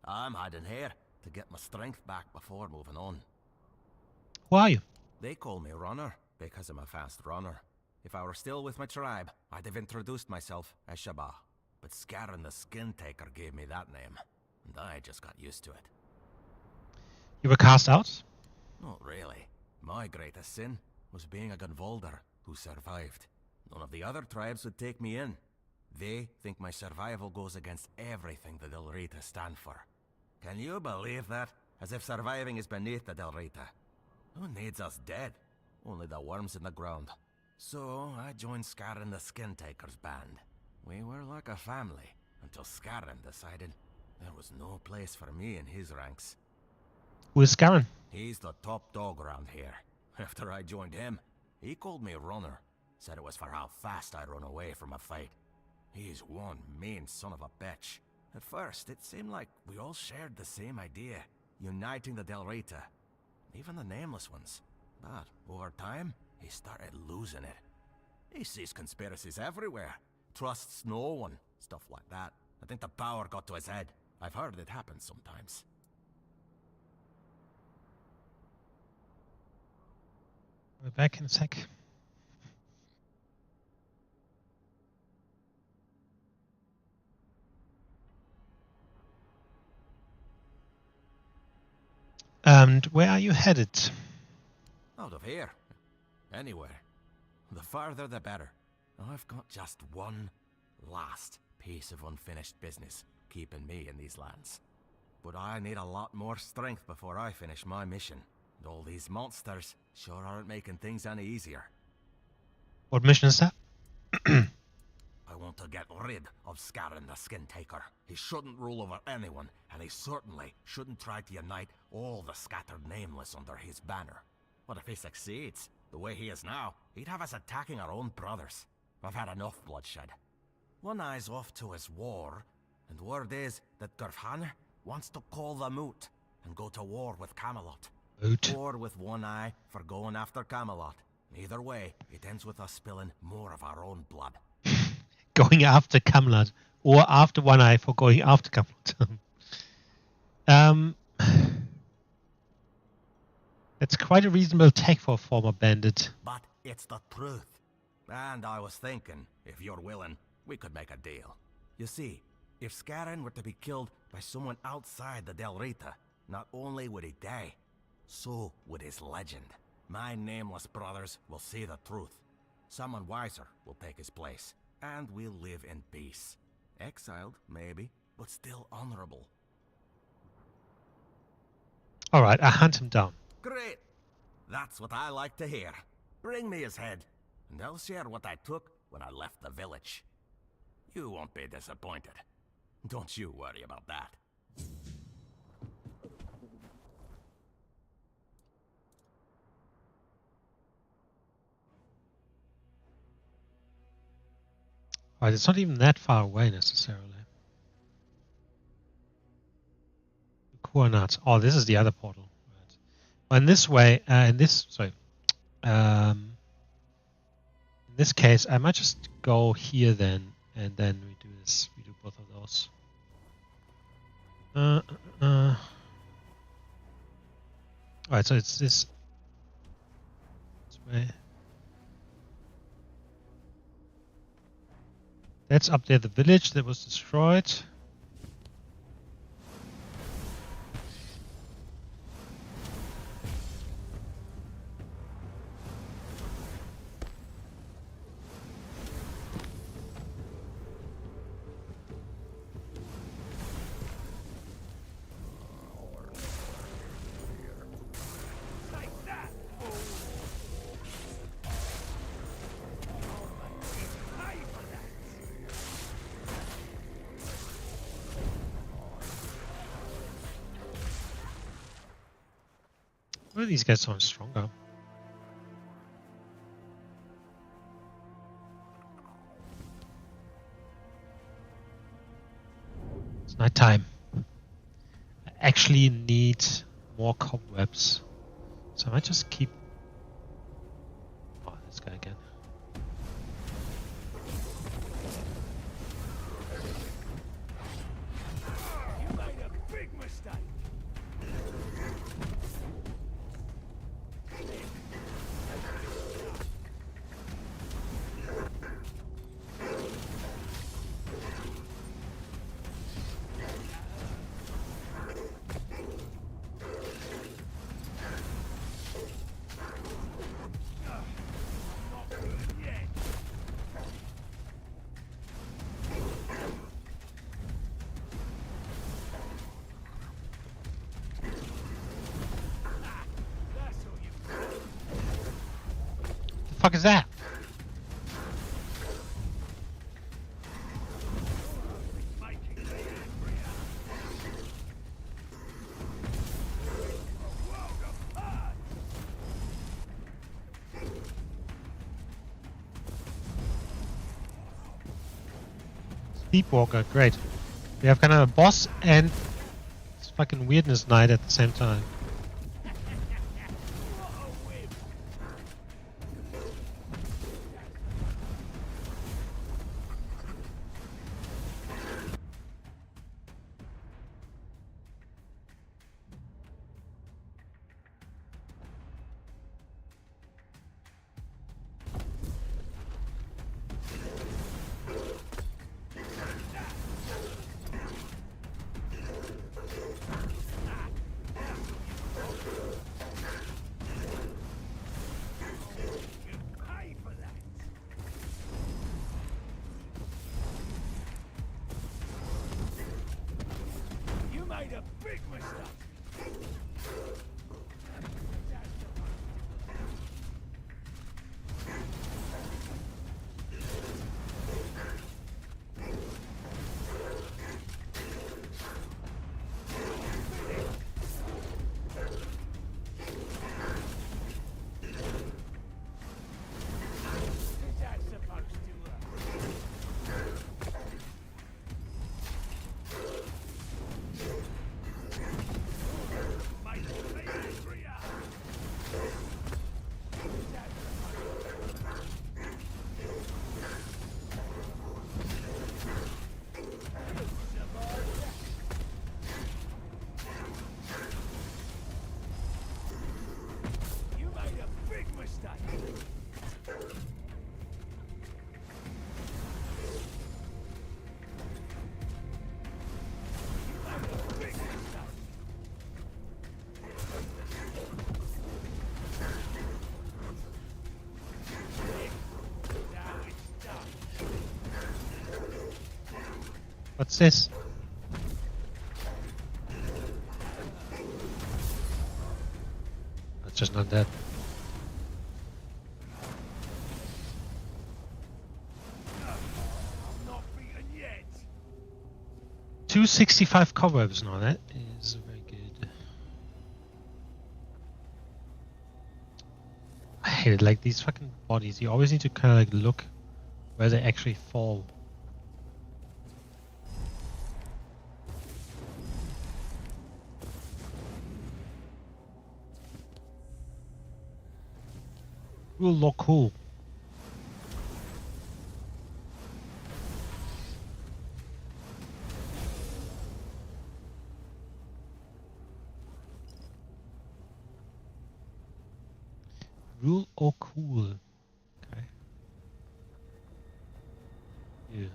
I'm hiding here to get my strength back before moving on. Who are you? They call me Runner because I'm a fast runner. If I were still with my tribe, I'd have introduced myself as Shabba. But Scarin the Skin Taker gave me that name, and I just got used to it. You were cast out? Not really. My greatest sin was being a Gunvalder who survived. None of the other tribes would take me in. They think my survival goes against everything the Delrita stand for. Can you believe that? As if surviving is beneath the Delrita. Who needs us dead? Only the worms in the ground. So I joined Scarin the Skin Taker's band. We were like a family, until Scarin decided there was no place for me in his ranks. Who is Scarin? He's the top dog around here. After I joined him, he called me Runner. Said it was for how fast I run away from a fight. He's one mean son of a bitch. At first, it seemed like we all shared the same idea, uniting the Delrita, even the Nameless ones. But over time, he started losing it. He sees conspiracies everywhere, trusts no one, stuff like that. I think the power got to his head. I've heard it happen sometimes. We're back in a sec. And where are you headed? Out of here. Anywhere. The farther the better. I've got just one last piece of unfinished business keeping me in these lands. but I need a lot more strength before I finish my mission. And all these monsters sure aren't making things any easier. What mission is that? I want to get rid of Scarron the Skin Taker. He shouldn't rule over anyone, and he certainly shouldn't try to unite all the scattered nameless under his banner. But if he succeeds, the way he is now, he'd have us attacking our own brothers. I've had enough bloodshed. One Eye's off to his war, and word is that Gurfhanr wants to call the moot and go to war with Camelot. Moot. Or with One Eye for going after Camelot. Either way, it ends with us spilling more of our own blood. Going after Camelot, or after One Eye for going after Camelot. That's quite a reasonable take for a former bandit. But it's the truth. And I was thinking, if you're willing, we could make a deal. You see, if Scarron were to be killed by someone outside the Del Rita, not only would he die, so would his legend. My nameless brothers will see the truth. Someone wiser will take his place, and we'll live in peace. Exiled, maybe, but still honorable. Alright, I hunt him down. Great! That's what I like to hear. Bring me his head, and I'll share what I took when I left the village. You won't be disappointed. Don't you worry about that. Alright, it's not even that far away necessarily. Coordinates. Oh, this is the other portal. Right. Well, in this way, in this case, I might just go here then, and then we do this. We do both of those. Alright, so it's this way. That's up there, the village that was destroyed. Well, these guys sound stronger. It's nighttime. I actually need more cobwebs. So I might just keep... Oh, this guy again. You made a big mistake. The fuck is that? Sleepwalker, great. We have kind of a boss and it's fucking weirdness night at the same time. a big mistake. What's this? That's just not that. I'm not beaten yet. 265 cobwebs now, that is very good. I hate it, like these fucking bodies, you always need to kind of like look where they actually fall. Will look cool. Rule or cool? Okay. Yeah.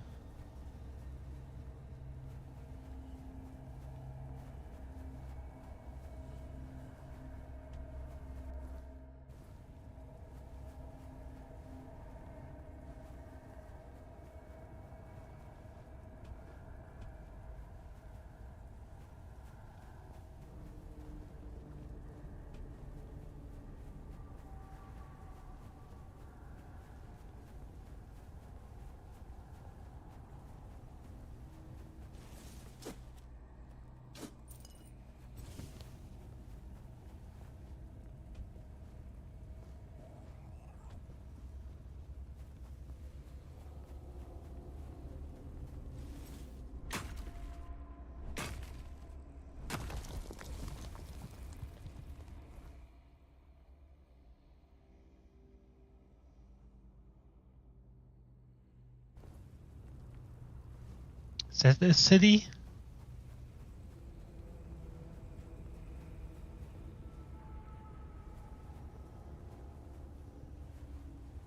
Is that the city?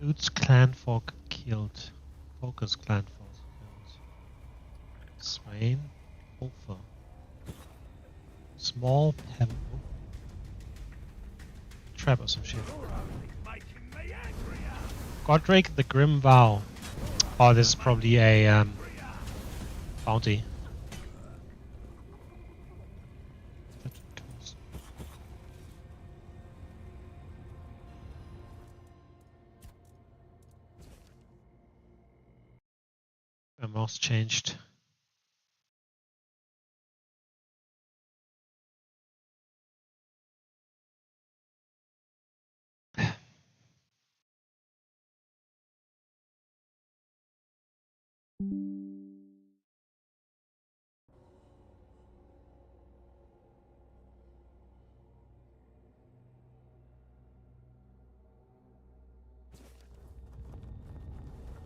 Boots clan folk killed. Focus clan folk killed. Swain. Ulfa. Small pebble. Trap or some shit. Godric the Grim Vow. Oh, this is probably a bounty. My mouse changed.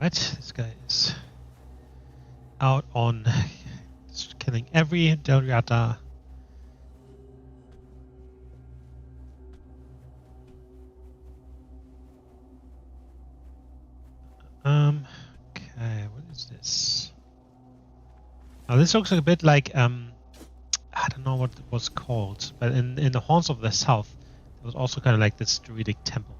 Right, this guy is out on just killing every Delriata. Okay, what is this? Now this looks a bit like I don't know what it was called, but in the Horns of the South, there was also kind of like this druidic temple.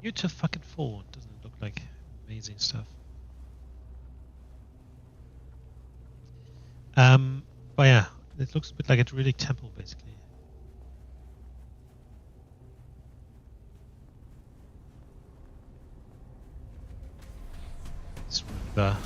You're too fucking full. It doesn't look like amazing stuff. But yeah, it looks a bit like a druidic temple, basically. This river.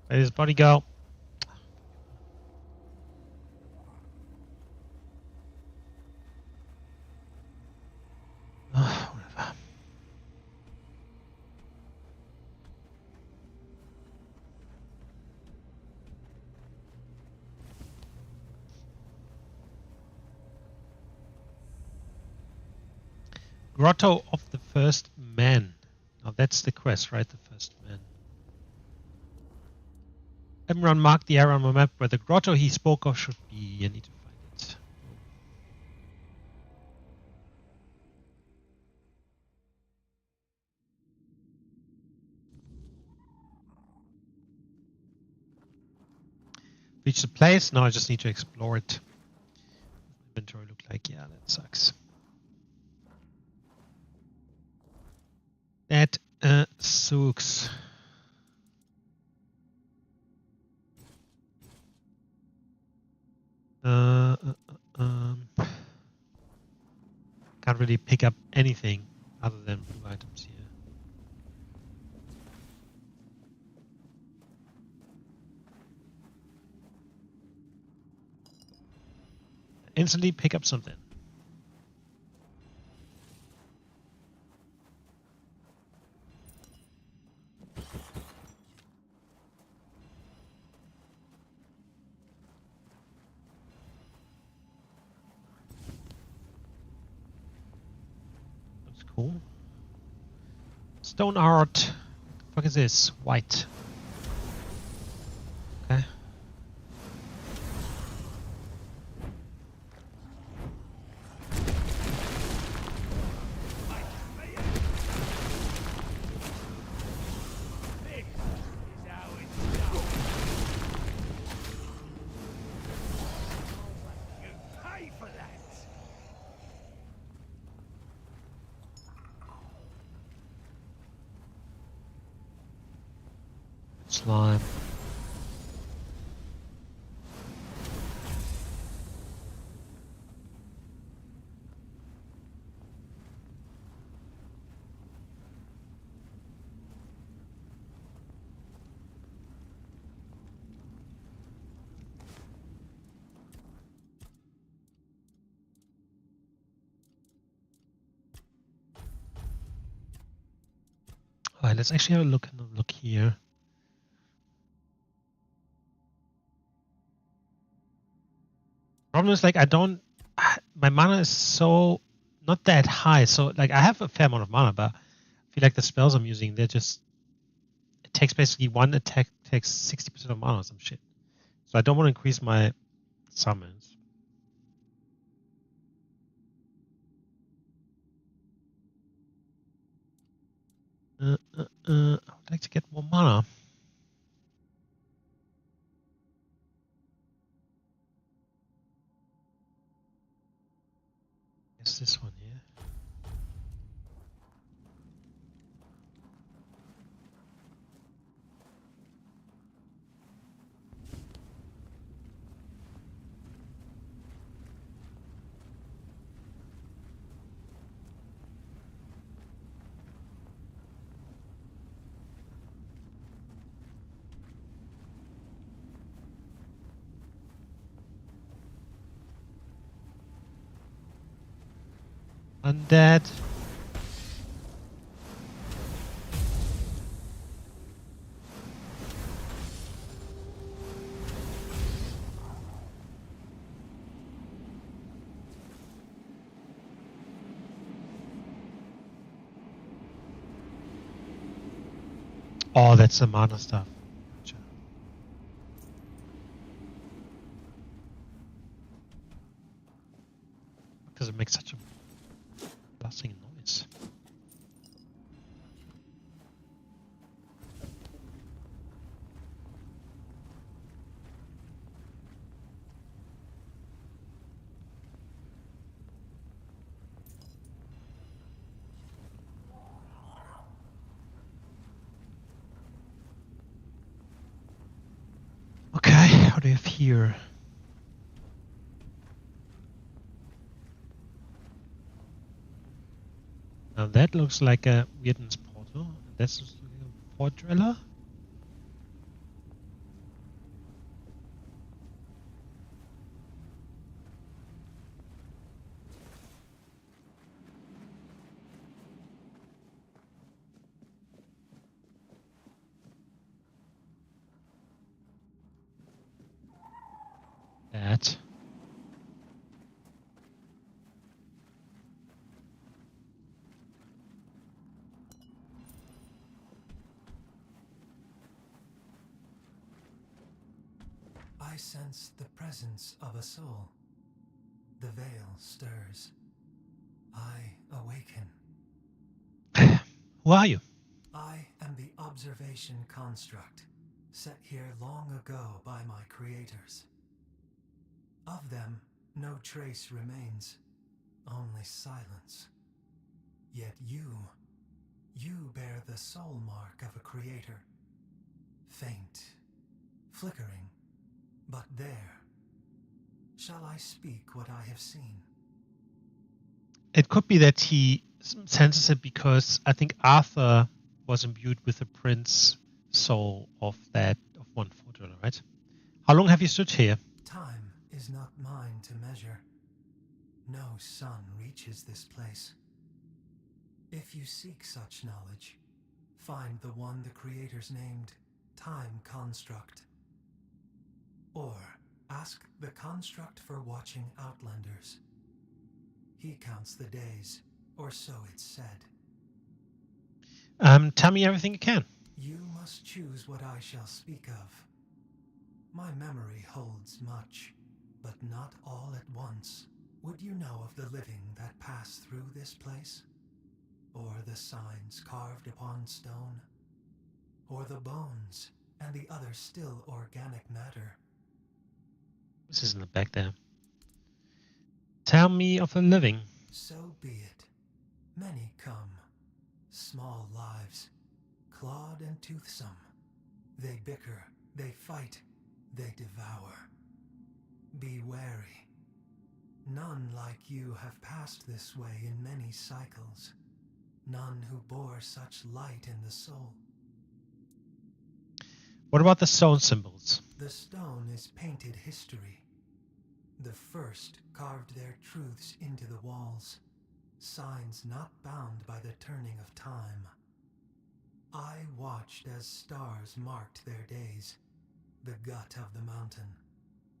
Where does his body go? Whatever. Grotto of the First Man. Now that's the quest, right? The First Man. Emron marked the area on my map where the grotto he spoke of should be. I need to find it. Reach the place. Now I just need to explore it. Inventory look like, yeah, that sucks. That sucks. Can't really pick up anything other than blue items here. Instantly pick up something. Looks cool. Stone art. What the fuck is this? White. Okay. Slime. Alright, let's actually have a look here. Problem is, like, my mana is so not that high, so like I have a fair amount of mana, but I feel like the spells I'm using, it takes basically one attack takes 60% of mana or some shit. So I don't want to increase my summons. I would like to get more mana. It's this one here. Undead. Oh, that's the mana stuff. Gotcha. Because it makes such a blasting noise. Okay, what do we have here? Now that looks like a weirdness portal. And that's just like a port driller. That. I sense the presence of a soul. The veil stirs. I awaken. Who are you? I am the observation construct, set here long ago by my creators. Of them, no trace remains, only silence. Yet you bear the soul mark of a creator. Faint, flickering, but there. Shall I speak what I have seen? It could be that he senses it because I think Arthur was imbued with the prince soul of one port driller, right? How long have you stood here? Time is not mine to measure. No sun reaches this place. If you seek such knowledge, find the one the creators named Time Construct. Or ask the construct for watching Outlanders. He counts the days, or so it's said. Tell me everything you can. You must choose what I shall speak of. My memory holds much, but not all at once. Would you know of the living that pass through this place? Or the signs carved upon stone? Or the bones and the other still organic matter? This is in the back there. Tell me of the living. So be it. Many come. Small lives, clawed and toothsome. They bicker, they fight, they devour. Be wary. None like you have passed this way in many cycles. None who bore such light in the soul. What about the stone symbols? The stone is painted history. The first carved their truths into the walls, signs not bound by the turning of time. I watched as stars marked their days, the gut of the mountain,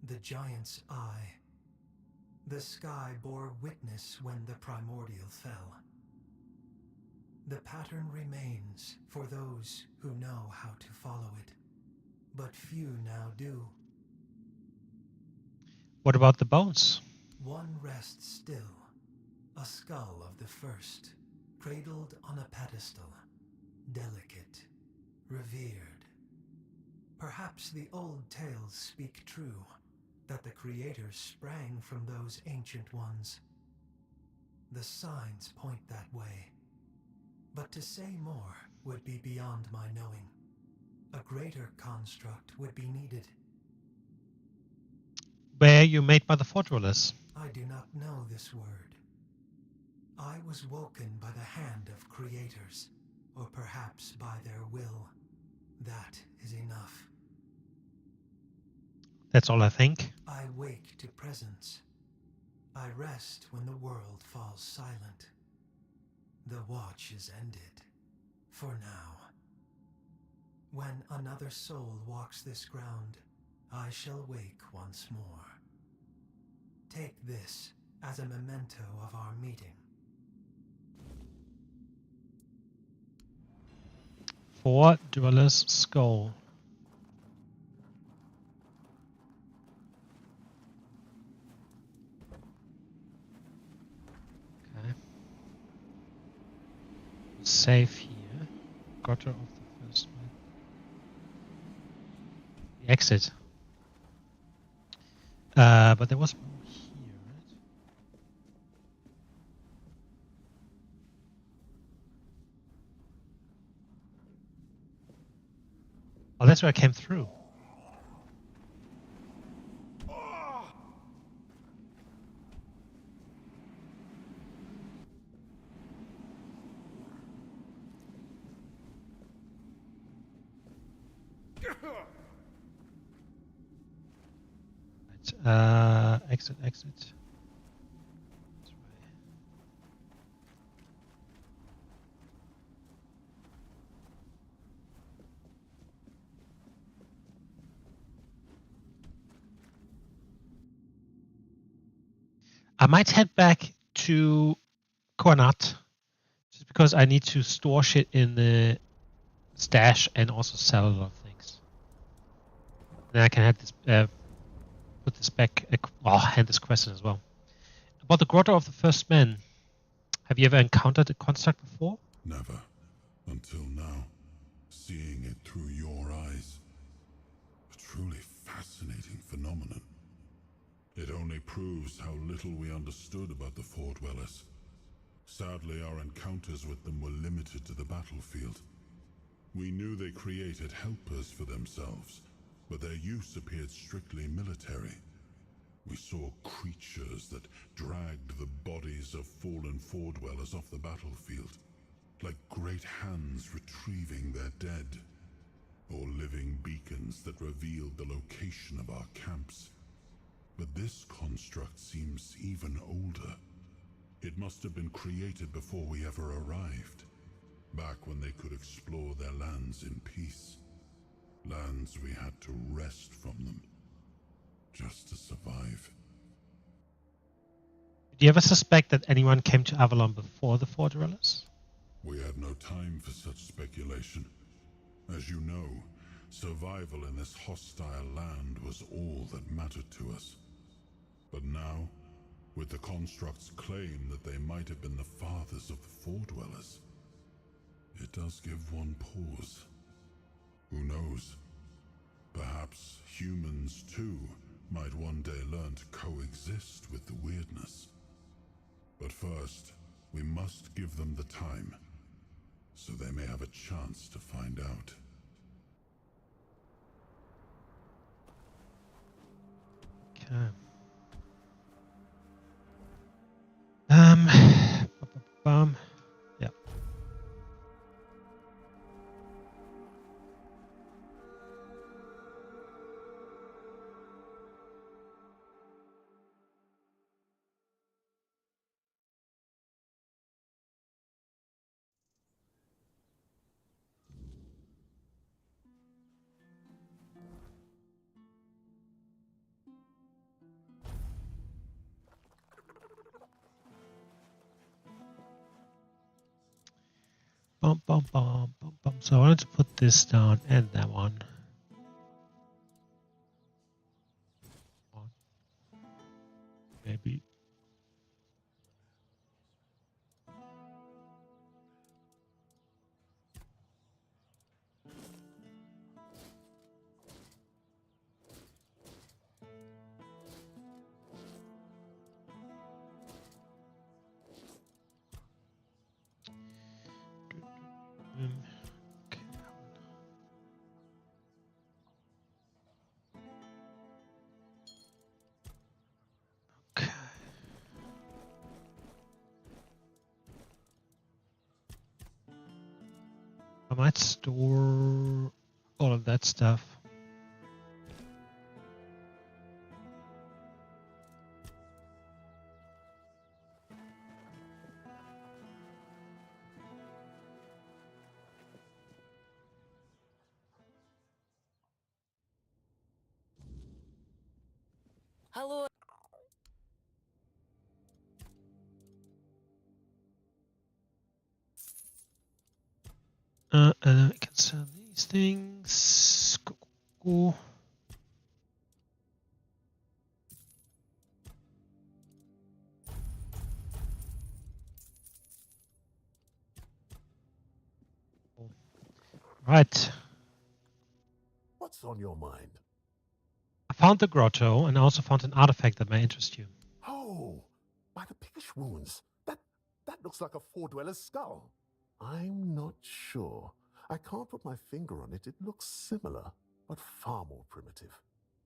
the giant's eye. The sky bore witness when the primordial fell. The pattern remains for those who know how to follow it, but few now do. What about the bones? One rests still, a skull of the first, cradled on a pedestal, delicate, revered. Perhaps the old tales speak true, that the creators sprang from those ancient ones. The signs point that way. But to say more would be beyond my knowing. A greater construct would be needed. Were you made by the fort dwellers? I do not know this word. I was woken by the hand of creators, or perhaps by their will. That is enough. That's all I think. I wake to presence. I rest when the world falls silent. The watch is ended, for now. When another soul walks this ground, I shall wake once more. Take this as a memento of our meeting. For Dweller's Skull. Okay. Save here. Gutter of the first man. The exit. But there was more here, right? Oh, that's where I came through. Right. Exit. This way. I might head back to Kornat, just because I need to store shit in the stash and also sell a lot of things. Then I can have this, put this back, hand this question as well. About the Grotto of the First Men, have you ever encountered a construct before? Never. Until now. Seeing it through your eyes. A truly fascinating phenomenon. It only proves how little we understood about the Four Dwellers. Sadly, our encounters with them were limited to the battlefield. We knew they created helpers for themselves, but their use appeared strictly military. We saw creatures that dragged the bodies of fallen Four Dwellers off the battlefield, like great hands retrieving their dead, or living beacons that revealed the location of our camps. But this construct seems even older. It must have been created before we ever arrived, back when they could explore their lands in peace. Lands we had to wrest from them, just to survive. Do you ever suspect that anyone came to Avalon before the Four Dwellers? We had no time for such speculation. As you know, survival in this hostile land was all that mattered to us. But now, with the construct's claim that they might have been the fathers of the Four Dwellers, it does give one pause. Who knows? Perhaps humans too might one day learn to coexist with the weirdness. But first, we must give them the time, so they may have a chance to find out. Okay. Yeah. So I wanted to put this down and that one. Maybe. Okay. Okay. I might store all of that stuff. Hello. I can sell these things. Go. Right. What's on your mind? I found the grotto, and I also found an artifact that may interest you. Oh, by the piggish wounds. That looks like a four-dweller's skull. I'm not sure. I can't put my finger on it. It looks similar, but far more primitive.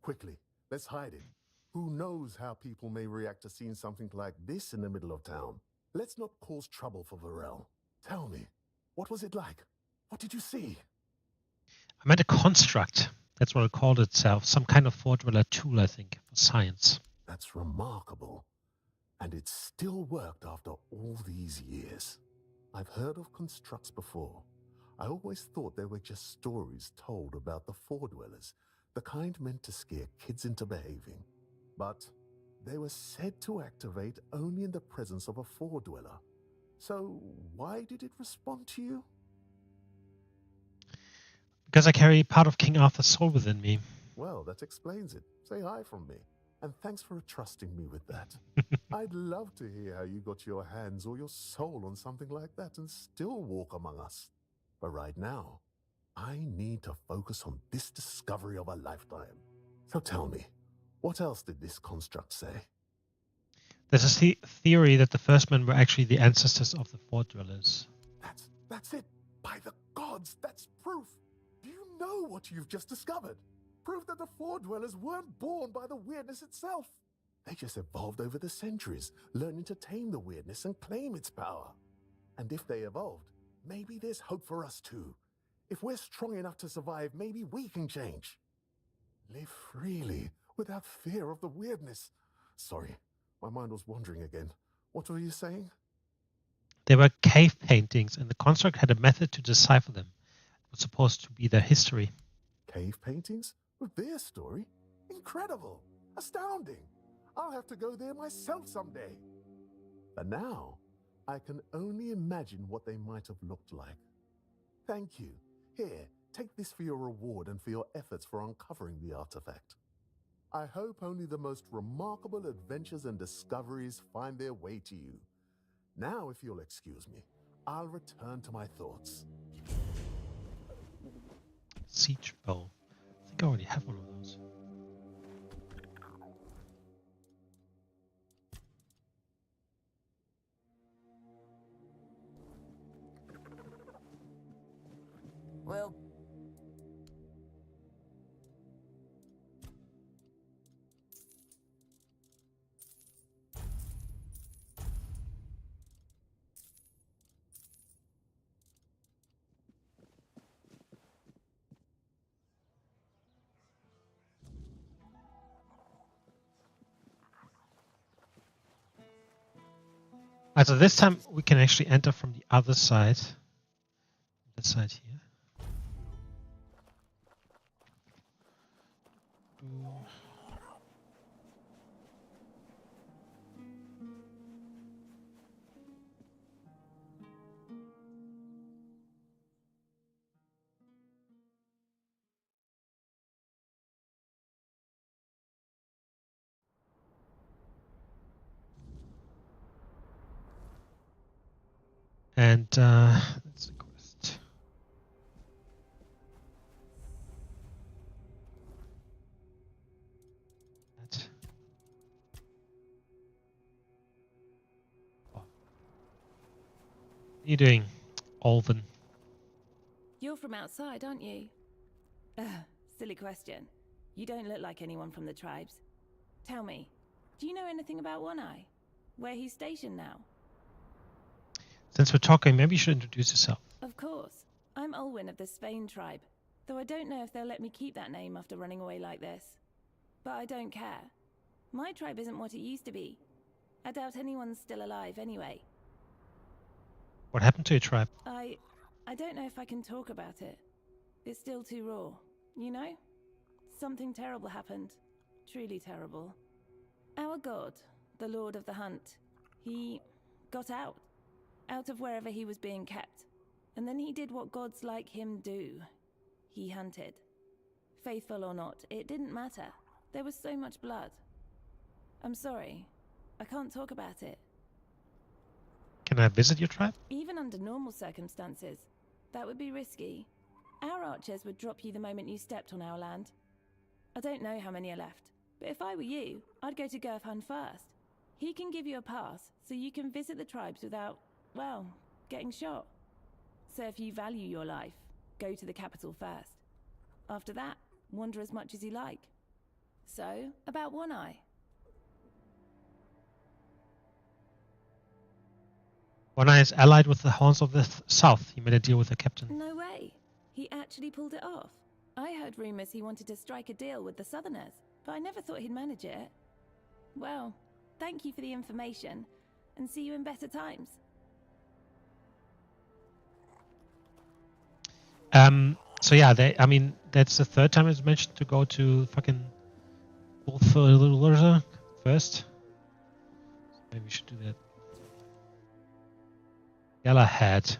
Quickly, let's hide it. Who knows how people may react to seeing something like this in the middle of town? Let's not cause trouble for Varel. Tell me, what was it like? What did you see? I meant a construct. That's what it called itself. Some kind of four-dweller tool, I think, for science. That's remarkable. And it still worked after all these years. I've heard of constructs before. I always thought they were just stories told about the four-dwellers, the kind meant to scare kids into behaving. But they were said to activate only in the presence of a four-dweller. So why did it respond to you? Because I carry part of King Arthur's soul within me. Well, that explains it. Say hi from me. And thanks for trusting me with that. I'd love to hear how you got your hands or your soul on something like that and still walk among us. But right now, I need to focus on this discovery of a lifetime. So tell me, what else did this construct say? There's a theory that the first men were actually the ancestors of the Four Dwellers. That's it. By the gods, that's proof. Do you know what you've just discovered? Proof that the Four Dwellers weren't born by the weirdness itself. They just evolved over the centuries, learning to tame the weirdness and claim its power. And if they evolved, maybe there's hope for us too. If we're strong enough to survive, maybe we can change. Live freely, without fear of the weirdness. Sorry, my mind was wandering again. What were you saying? They were cave paintings, and the construct had a method to decipher them. It was supposed to be their history. Cave paintings? With their story? Incredible! Astounding! I'll have to go there myself someday. But now, I can only imagine what they might have looked like. Thank you. Here, take this for your reward and for your efforts for uncovering the artifact. I hope only the most remarkable adventures and discoveries find their way to you. Now, if you'll excuse me, I'll return to my thoughts. Siege bow. I think I already have one of those. Well, So this time we can actually enter from the other side. This side here. And that's the quest. That. Oh. What are you doing, Alvin? you're from outside, aren't you? Silly question. You don't look like anyone from the tribes. Tell me, do you know anything about One Eye? Where he's stationed now? Since we're talking, maybe you should introduce yourself. Of course. I'm Olwyn of the Spain tribe, though I don't know if they'll let me keep that name after running away like this. But I don't care. My tribe isn't what it used to be. I doubt anyone's still alive anyway. What happened to your tribe? I don't know if I can talk about it. It's still too raw, you know? Something terrible happened. Truly terrible. Our god, the Lord of the Hunt, he got out of wherever he was being kept. And then he did what gods like him do. He hunted. Faithful or not, it didn't matter. There was so much blood. I'm sorry. I can't talk about it. Can I visit your tribe? Even under normal circumstances, that would be risky. Our archers would drop you the moment you stepped on our land. I don't know how many are left, but if I were you, I'd go to Gurfhan first. He can give you a pass, so you can visit the tribes without, well, getting shot. So if you value your life, go to the capital first. After that, wander as much as you like. So, about One Eye. One Eye is allied with the Horns of the South. He made a deal with the captain. No way. He actually pulled it off. I heard rumors he wanted to strike a deal with the Southerners, but I never thought he'd manage it. Well, thank you for the information, and see you in better times. So yeah, that's the third time it's mentioned to go to fucking Ulfurlurza first. Maybe we should do that. Galahad.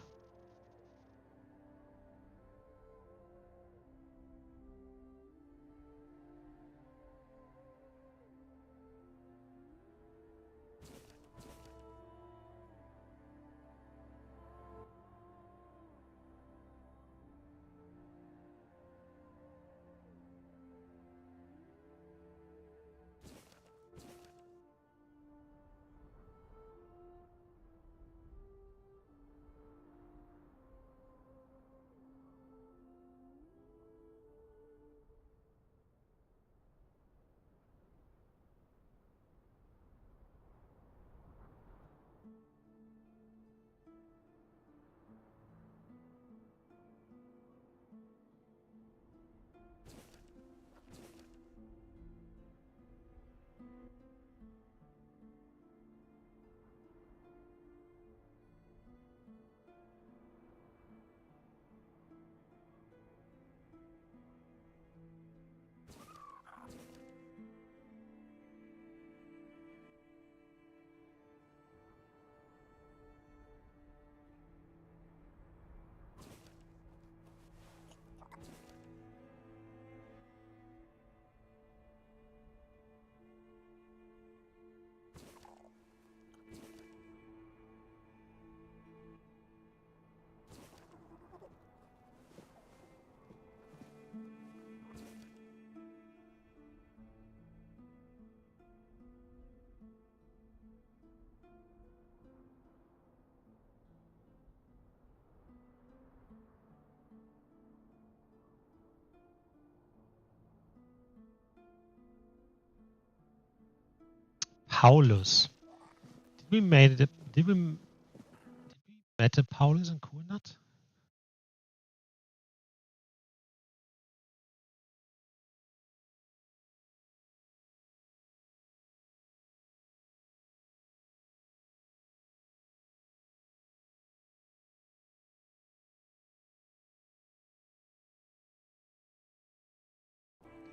Paulus. Did we met a Paulus in Kulnat?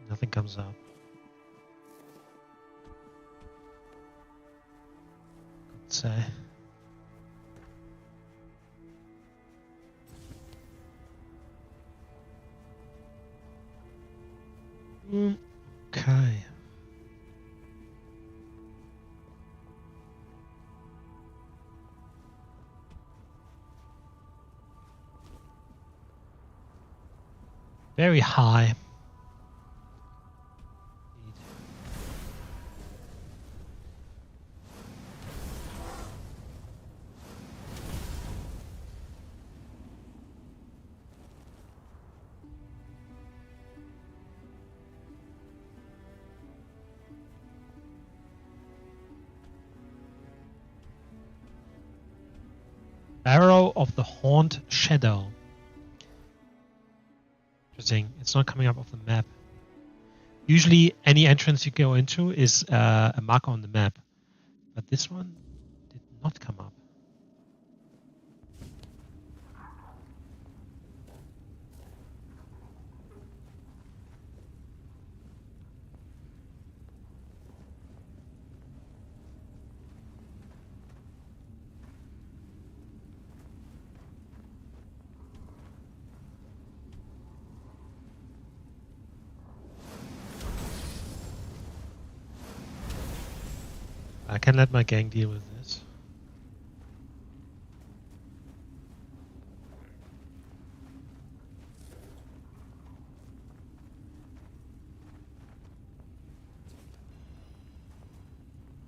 Nothing comes up. Could say. Okay. Very high. Barrow of the Haunt Shadow. Interesting. It's not coming up off the map. Usually any entrance you go into is a marker on the map. But this one did not come up. I can let my gang deal with this.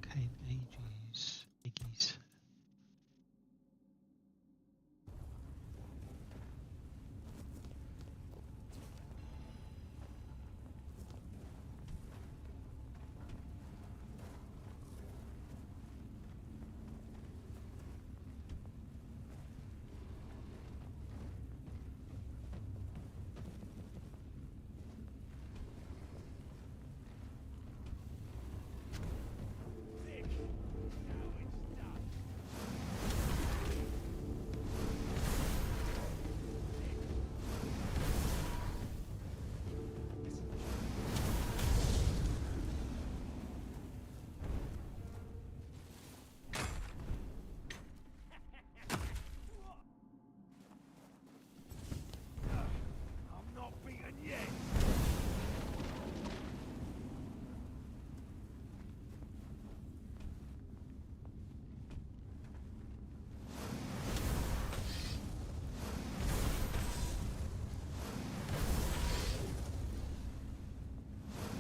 Okay, ages. Iggies.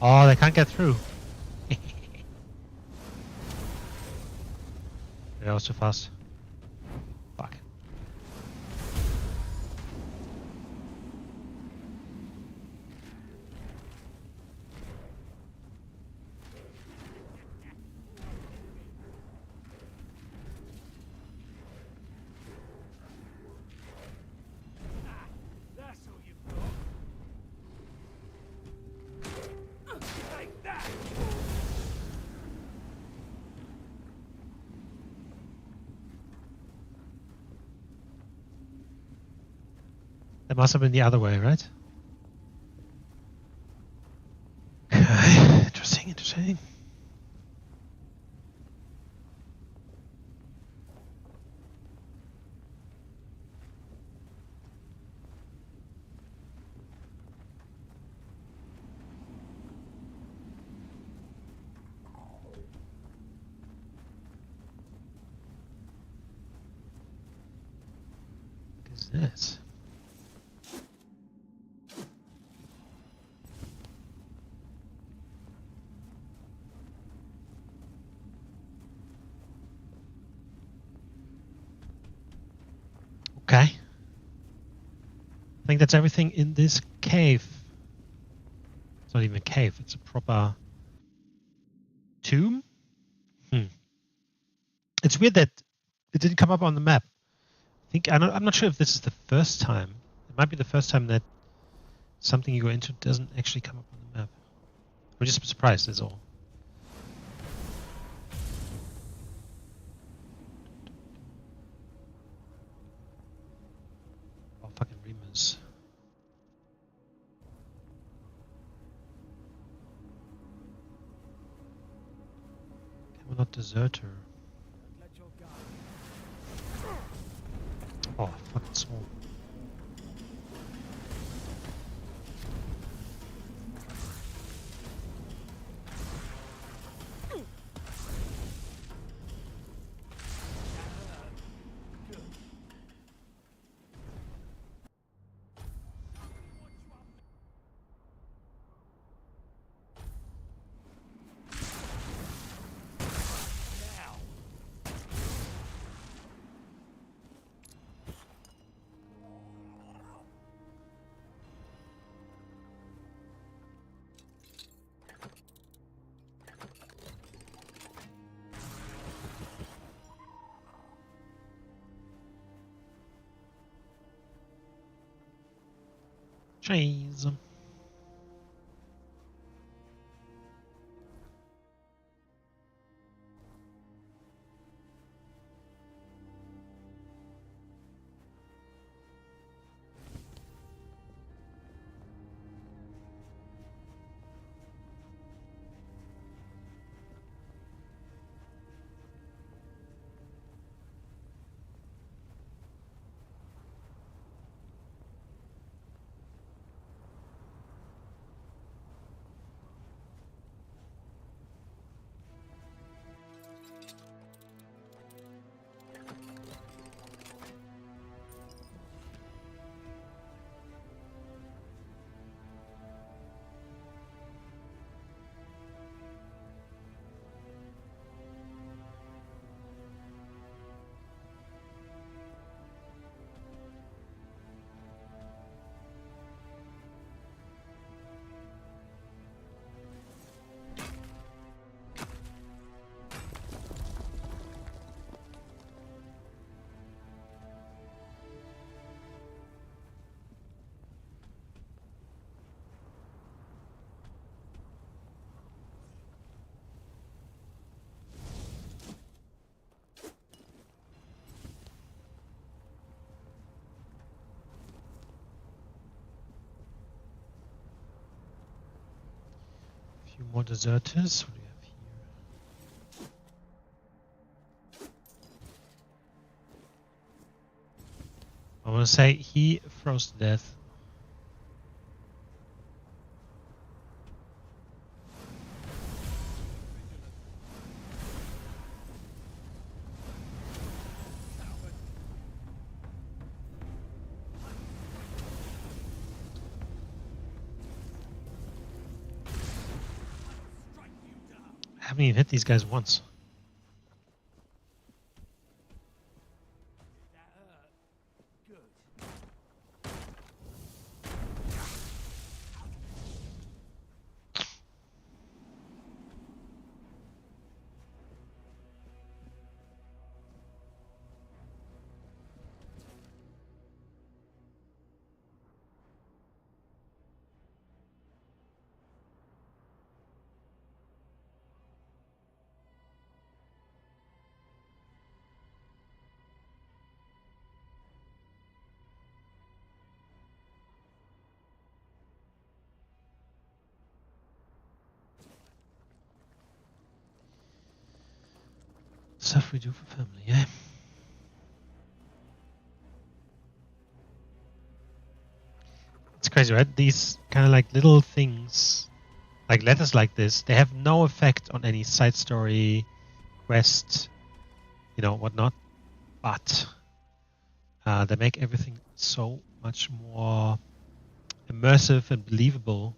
Oh, they can't get through. That was too fast. Fuck. That must have been the other way, right? Okay, interesting, interesting. What is this? Okay. I think that's everything in this cave. It's not even a cave, it's a proper tomb? It's weird that it didn't come up on the map. I'm not sure if this is the first time. It might be the first time that something you go into doesn't actually come up on the map. I'm just surprised, that's all. Oh, fucking Remus. Camelot Deserter. Oh, fucking small. Jeez. few more deserters. What do we have here? I want to say he froze to death. I haven't even hit these guys once. Stuff we do for family, yeah. It's crazy, right? These kind of like little things, like letters like this, they have no effect on any side story, quest, whatnot. But they make everything so much more immersive and believable,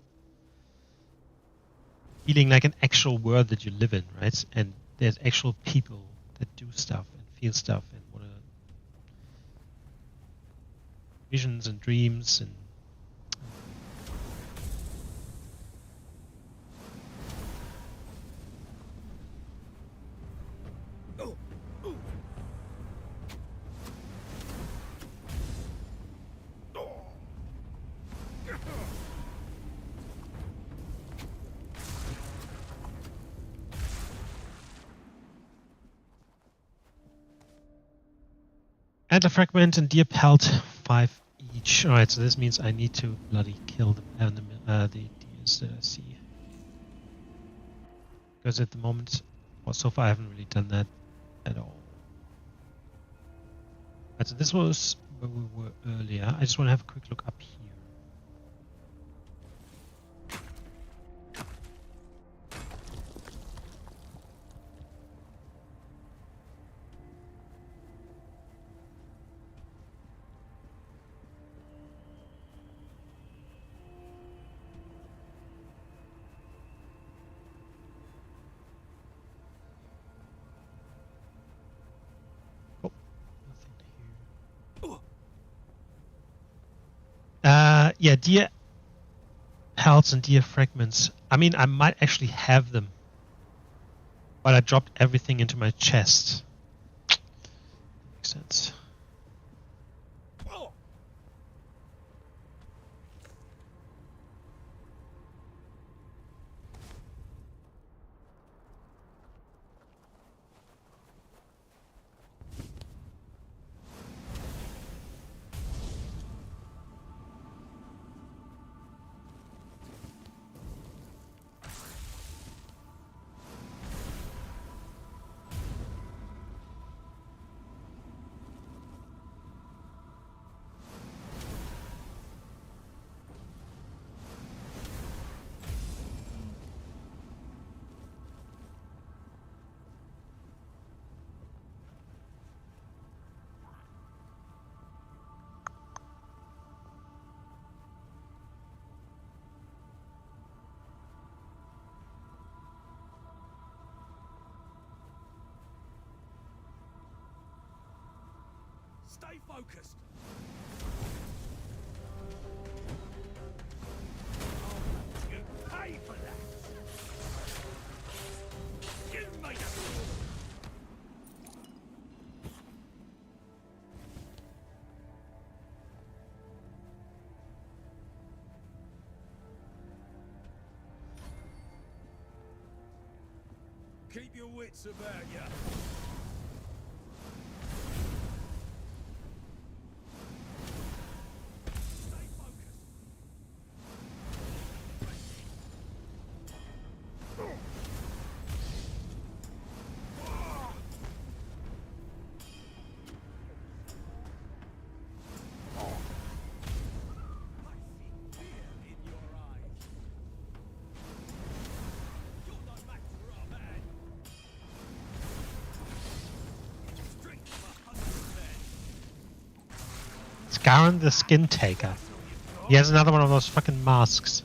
feeling like an actual world that you live in, right? And there's actual people that do stuff and feel stuff and want to visions and dreams and Antler fragment and deer pelt 5 each. Alright, so this means I need to bloody kill the deers that I see. Because at the moment, well, so far I haven't really done that at all. Right, so this was where we were earlier. I just want to have a quick look up here. Yeah, deer pelts and deer fragments. I mean, I might actually have them, but I dropped everything into my chest. Makes sense. Stay focused. You pay for that. You made it. Keep your wits about you. Garen the Skin Taker. He has another one of those fucking masks.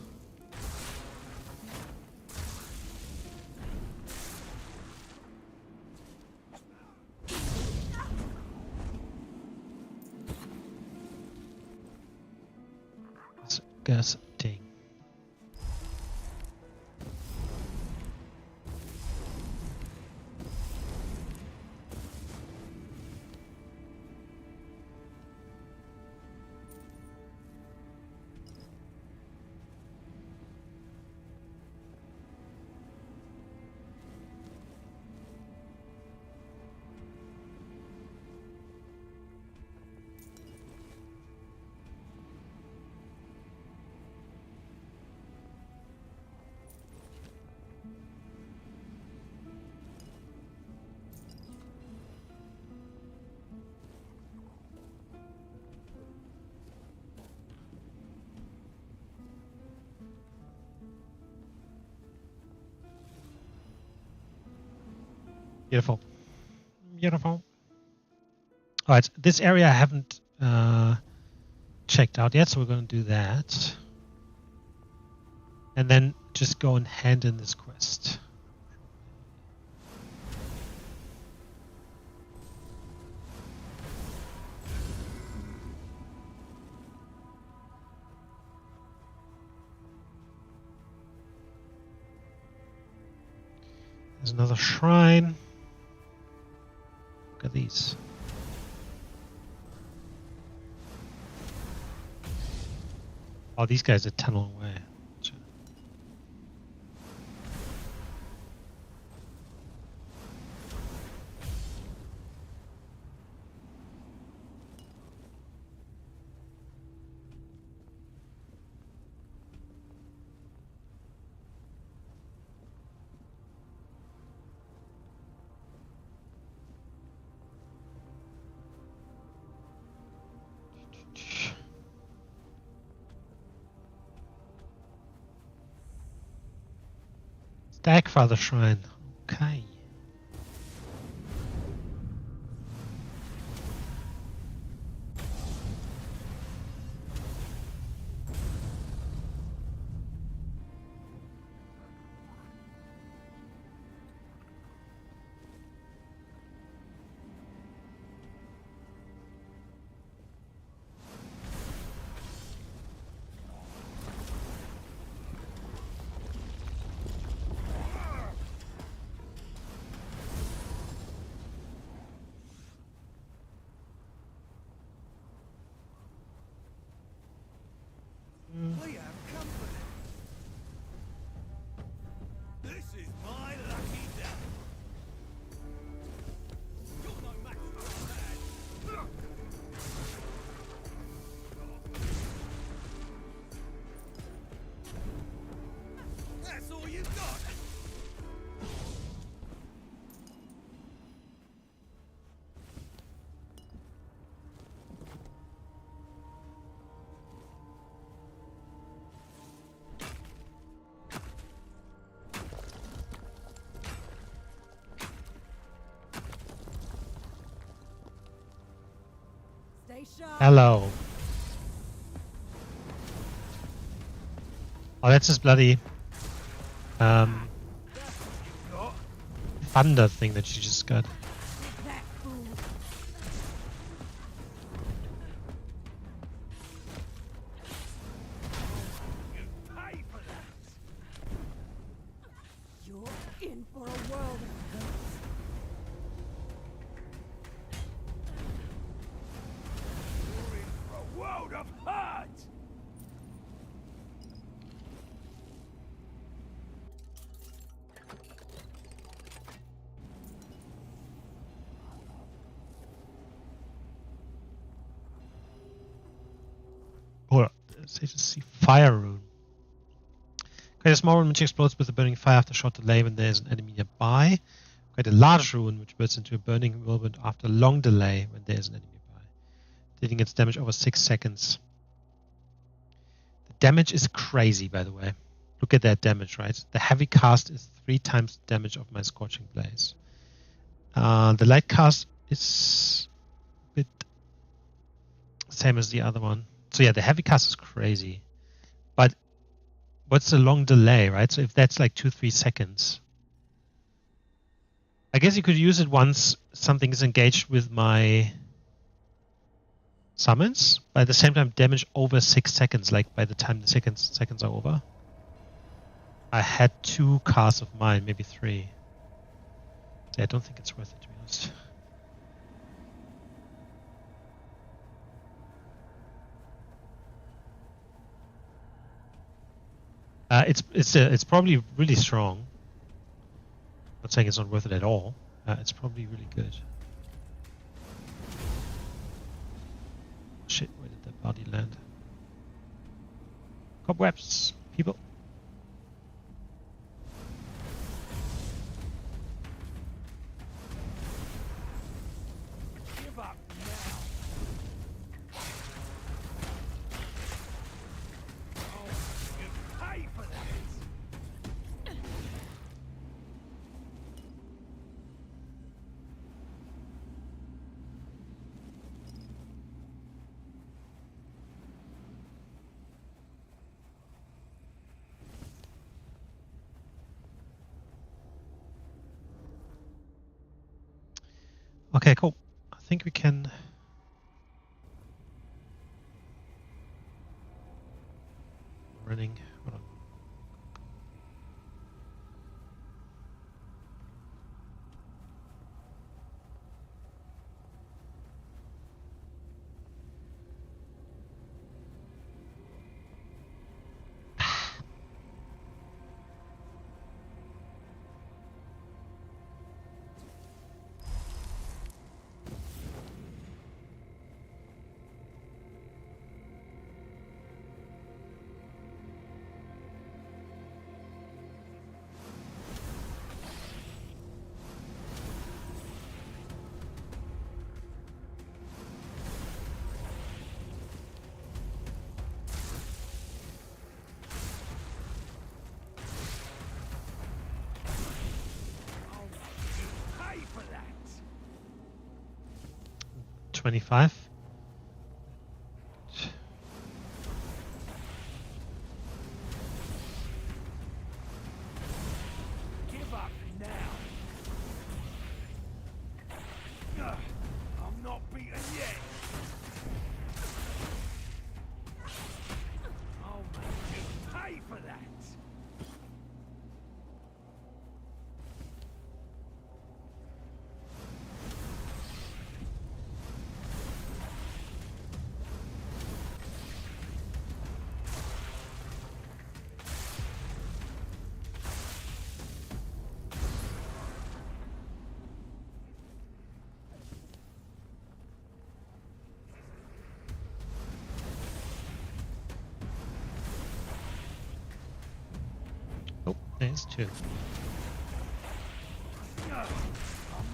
Disgusting. Beautiful. Beautiful. Alright, this area I haven't checked out yet, so we're going to do that. And then just go and hand in this quest. There's another shrine. Look at these. Oh, these guys are tunneling away. Stagfather Shrine. Okay. We have company. This is my lucky day. You're no match for a man. That's all you got. Hello. Oh, that's this bloody thunder thing that you just got. You're in for a world of hurt. You're in for a world of hurt. Oh, see fire rune. Create a small rune which explodes with a burning fire after a short delay when there is an enemy nearby. Create a large rune which bursts into a burning whirlwind after a long delay when there is an enemy nearby, dealing its damage over 6 seconds. The damage is crazy, by the way. Look at that damage, right? The heavy cast is 3 times the damage of my Scorching Blaze. The light cast is a bit Same as the other one. So yeah, the heavy cast is crazy. But what's the long delay, right? So if that's like 2-3 seconds, I guess you could use it once something is engaged with my summons, but at the same time damage over 6 seconds, like by the time the seconds are over. I had 2 casts of mine, maybe 3. So I don't think it's worth it, to be honest. It's probably really strong. Not saying it's not worth it at all. It's probably really good. Shit, where did that body land? Cobwebs, people. Give up now. Oh, you pay for that. Okay, cool. I think we can. Running. Hold on. Pay for that. 25. Give up now. I'm not beaten yet. I'll make you pay for that. Oh, there's 2. I'm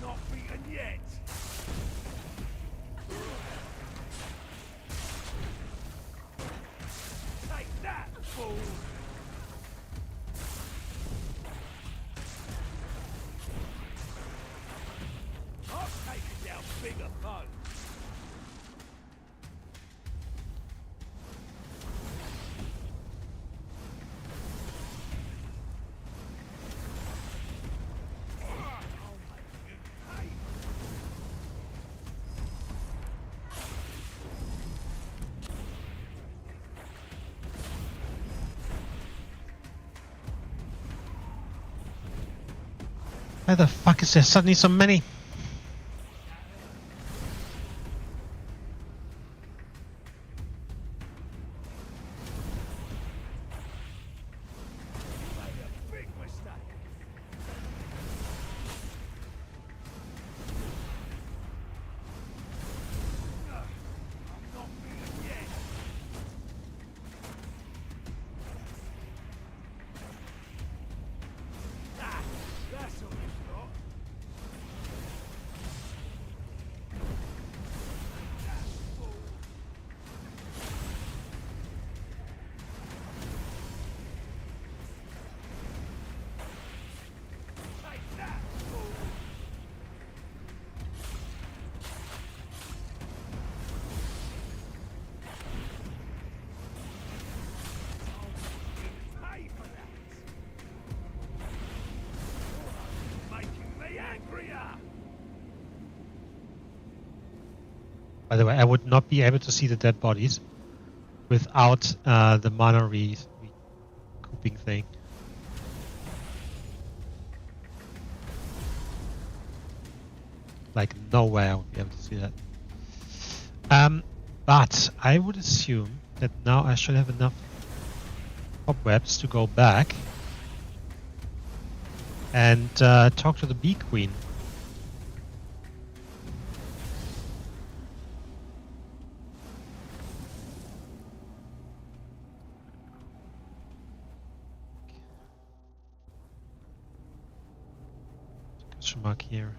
not beaten yet. Take that, fool. I've taken down bigger foes. Why the fuck is there suddenly so many? Big mistake. I'm not beaten yet. That's all you've got. By the way, I would not be able to see the dead bodies without the mana recouping thing. Like, no way I would be able to see that. But I would assume that now I should have enough cobwebs to go back and talk to the Bee Queen. Question mark here.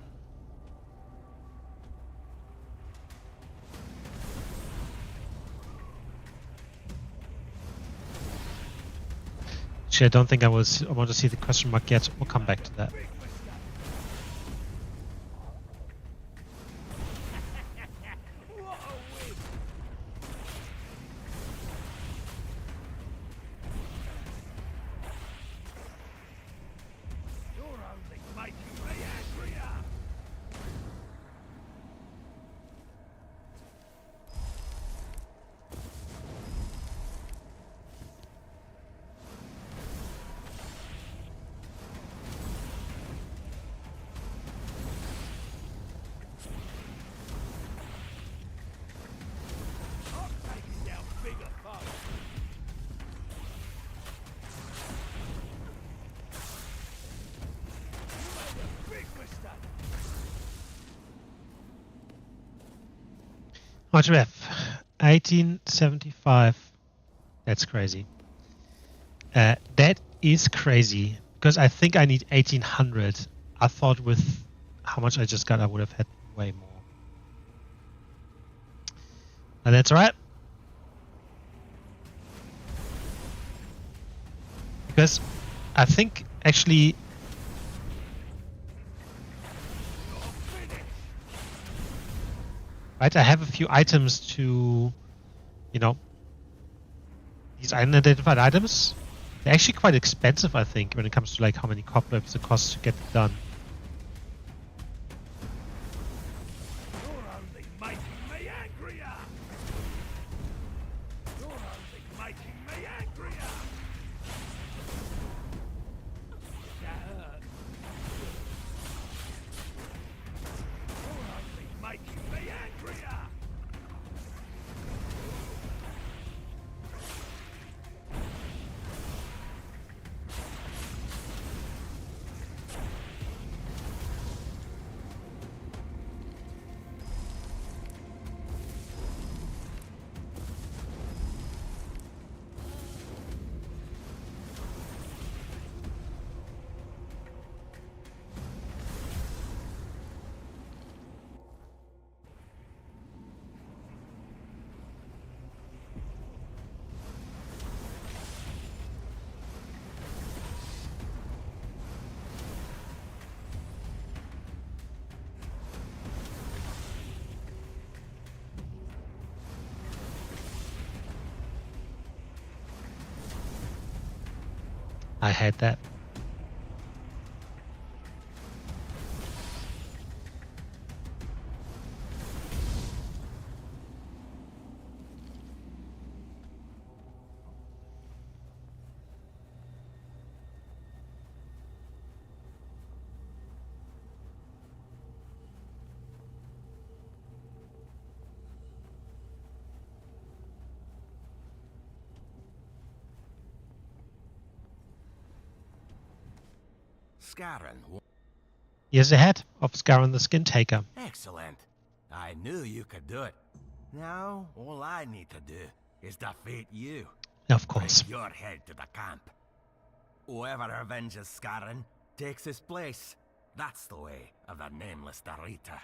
Actually, I don't think I want to see the question mark yet. We'll come back to that. How much ref? 1875. That's crazy. That is crazy because I think I need 1800. I thought with how much I just got, I would have had way more. And that's alright. Because I think actually right, I have a few items to, you know, these unidentified items. They're actually quite expensive, I think, when it comes to like how many cobwebs it costs to get it done. I had that. Scarron. Here's the head of Scarron the Skin Taker. Excellent. I knew you could do it. Now, all I need to do is defeat you. Of course. Bring your head to the camp. Whoever avenges Scarron takes his place. That's the way of the nameless Darita.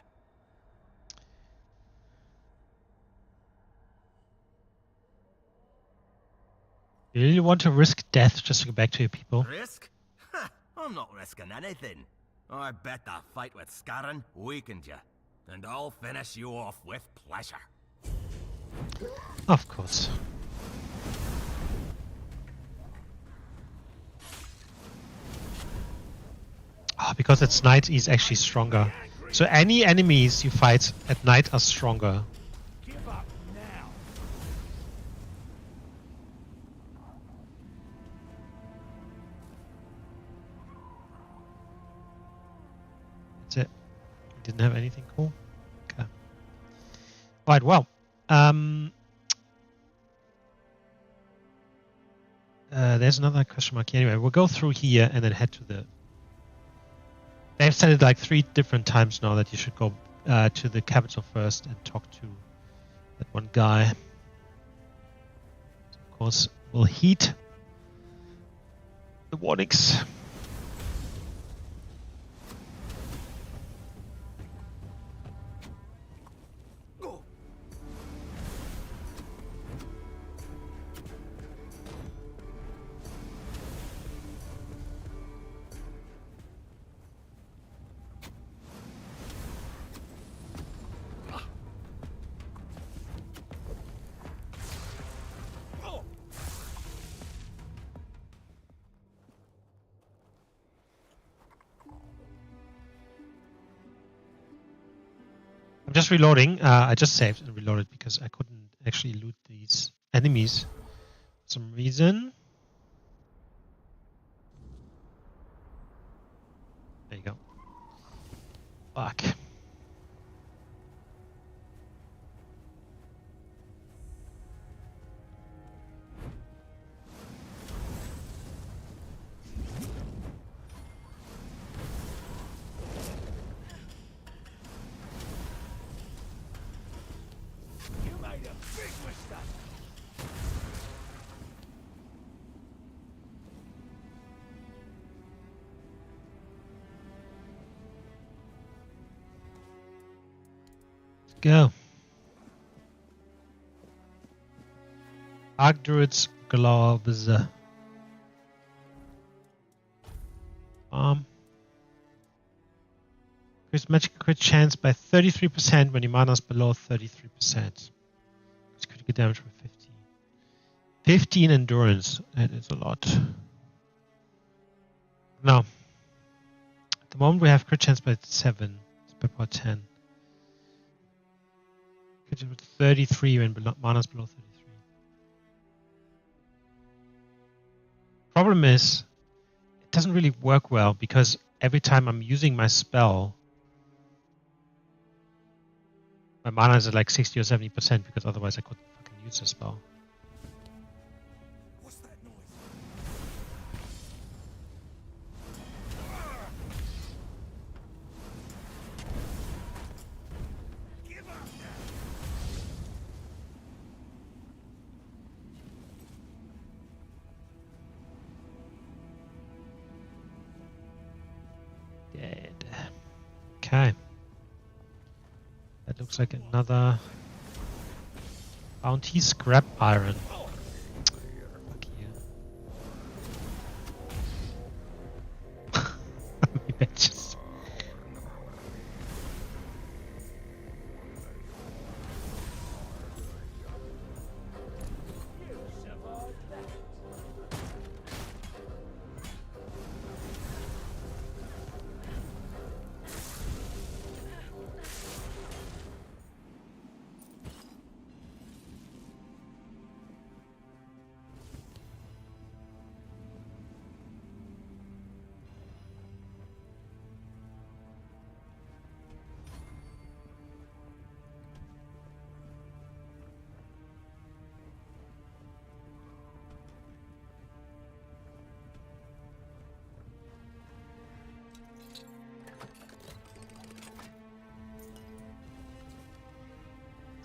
You really want to risk death just to go back to your people? Risk? Ha! I'm not risking anything. I bet that fight with Scarron weakened you. And I'll finish you off with pleasure. Of course. Because it's night, he's actually stronger. So any enemies you fight at night are stronger. Give up now. That's it. We didn't have anything cool. Okay. Alright, well. There's another question mark here. Anyway, we'll go through here and then head to the... They've said it like 3 different times now that you should go to the capital first and talk to that one guy. So of course, we'll heed the warnings. I'm just reloading. I just saved and reloaded because I couldn't actually loot these enemies for some reason. There you go. Fuck. Go. Archdruid's gloves. Increase magic crit chance by 33% when your mana is below 33%. It's critical damage for 15. 15 endurance. That is a lot. Now, at the moment we have crit chance by 7. It's by power 10. 33 when mana is below 33. Problem is, it doesn't really work well because every time I'm using my spell, my mana is at like 60 or 70% because otherwise I couldn't fucking use the spell. What's that noise? Give up now. Dead. Okay. That looks like another bounty scrap iron. Fuck you. Maybe I just...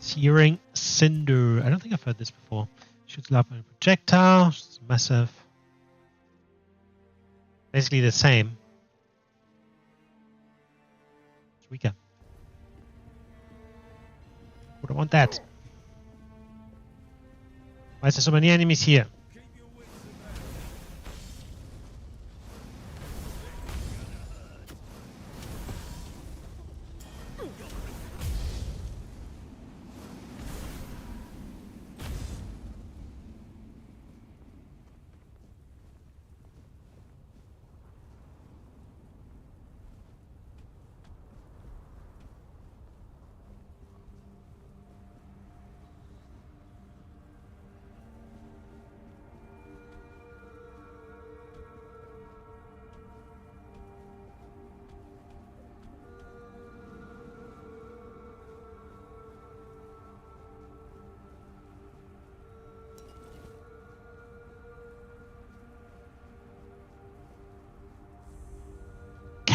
Searing Cinder. I don't think I've heard this before. Shoots lava and projectile. It's massive. Basically the same. It's weaker. Would I want that? Why is there so many enemies here?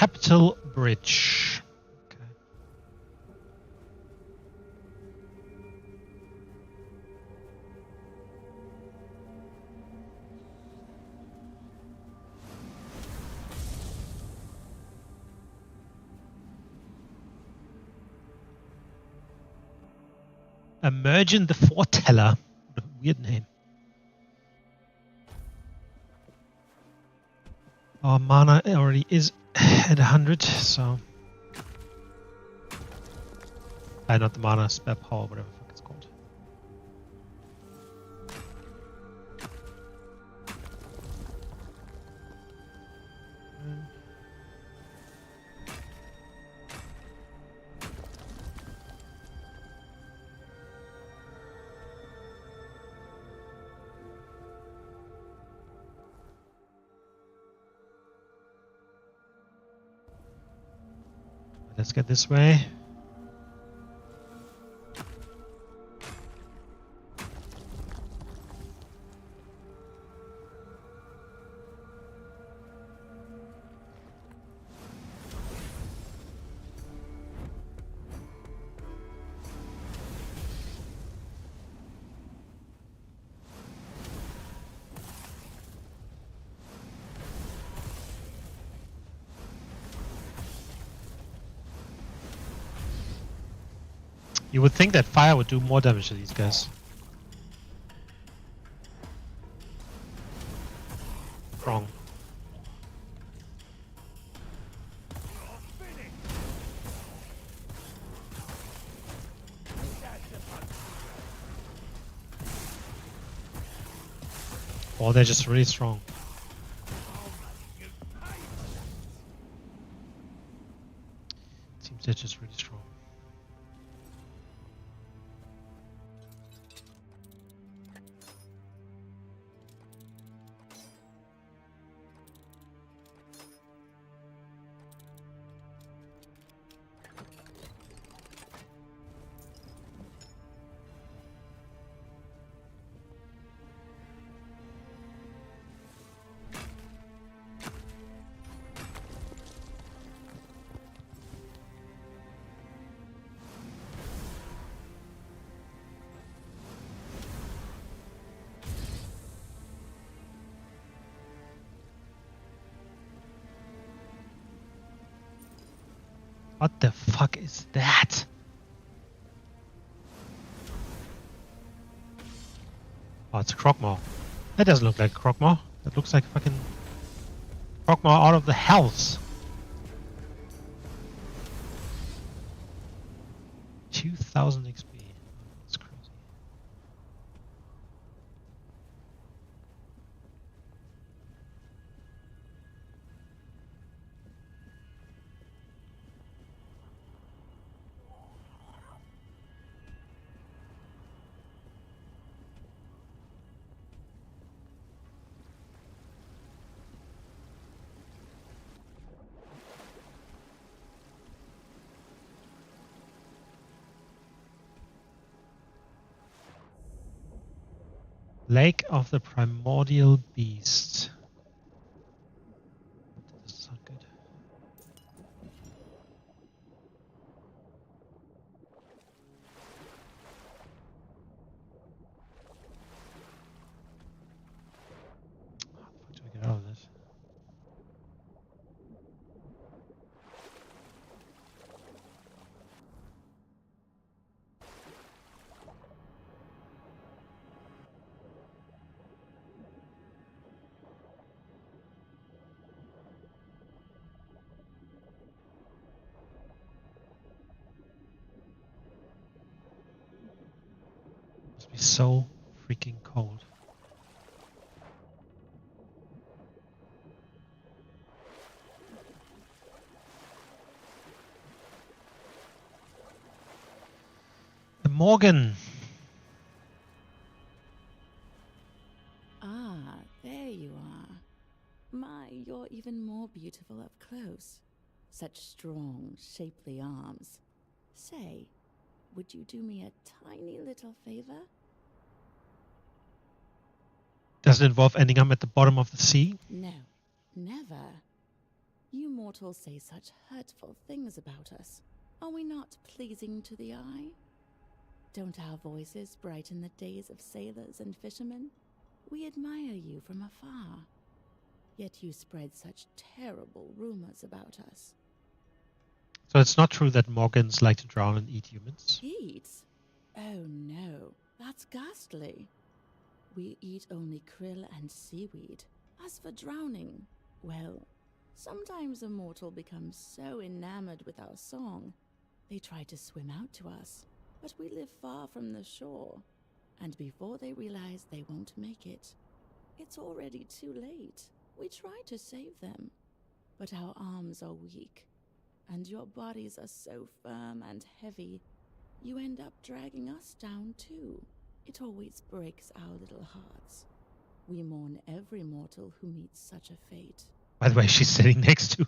Capital Bridge. Okay. Emergent the Foreteller. What a weird name. Our mana already is at 100, so... not the mana, spare power, whatever the fuck it's called. Let's get this way. You would think that fire would do more damage to these guys. Wrong. Oh, they're just really strong. Seems they're just really strong. What the fuck is that? Oh, it's a Krogmaw. That doesn't look like a Krogmaw. That looks like fucking Krogmaw out of the hells. 2000 XP. That's crazy. Lake of the Primordial Beast. That doesn't sound good. How the fuck do we get out of this? Must be so freaking cold. The Morgan. Ah, there you are. My, you're even more beautiful up close. Such strong, shapely arms. Say, would you do me a tiny little favor? Does it involve ending up at the bottom of the sea? No, never. You mortals say such hurtful things about us. Are we not pleasing to the eye? Don't our voices brighten the days of sailors and fishermen? We admire you from afar. Yet you spread such terrible rumors about us. So it's not true that Morgans like to drown and eat humans? Eat? Oh no, that's ghastly. We eat only krill and seaweed. As for drowning, well, sometimes a mortal becomes so enamored with our song, they try to swim out to us, but we live far from the shore, and before they realize they won't make it, it's already too late. We try to save them, but our arms are weak, and your bodies are so firm and heavy, you end up dragging us down too. It always breaks our little hearts. We mourn every mortal who meets such a fate. By the way, she's sitting next to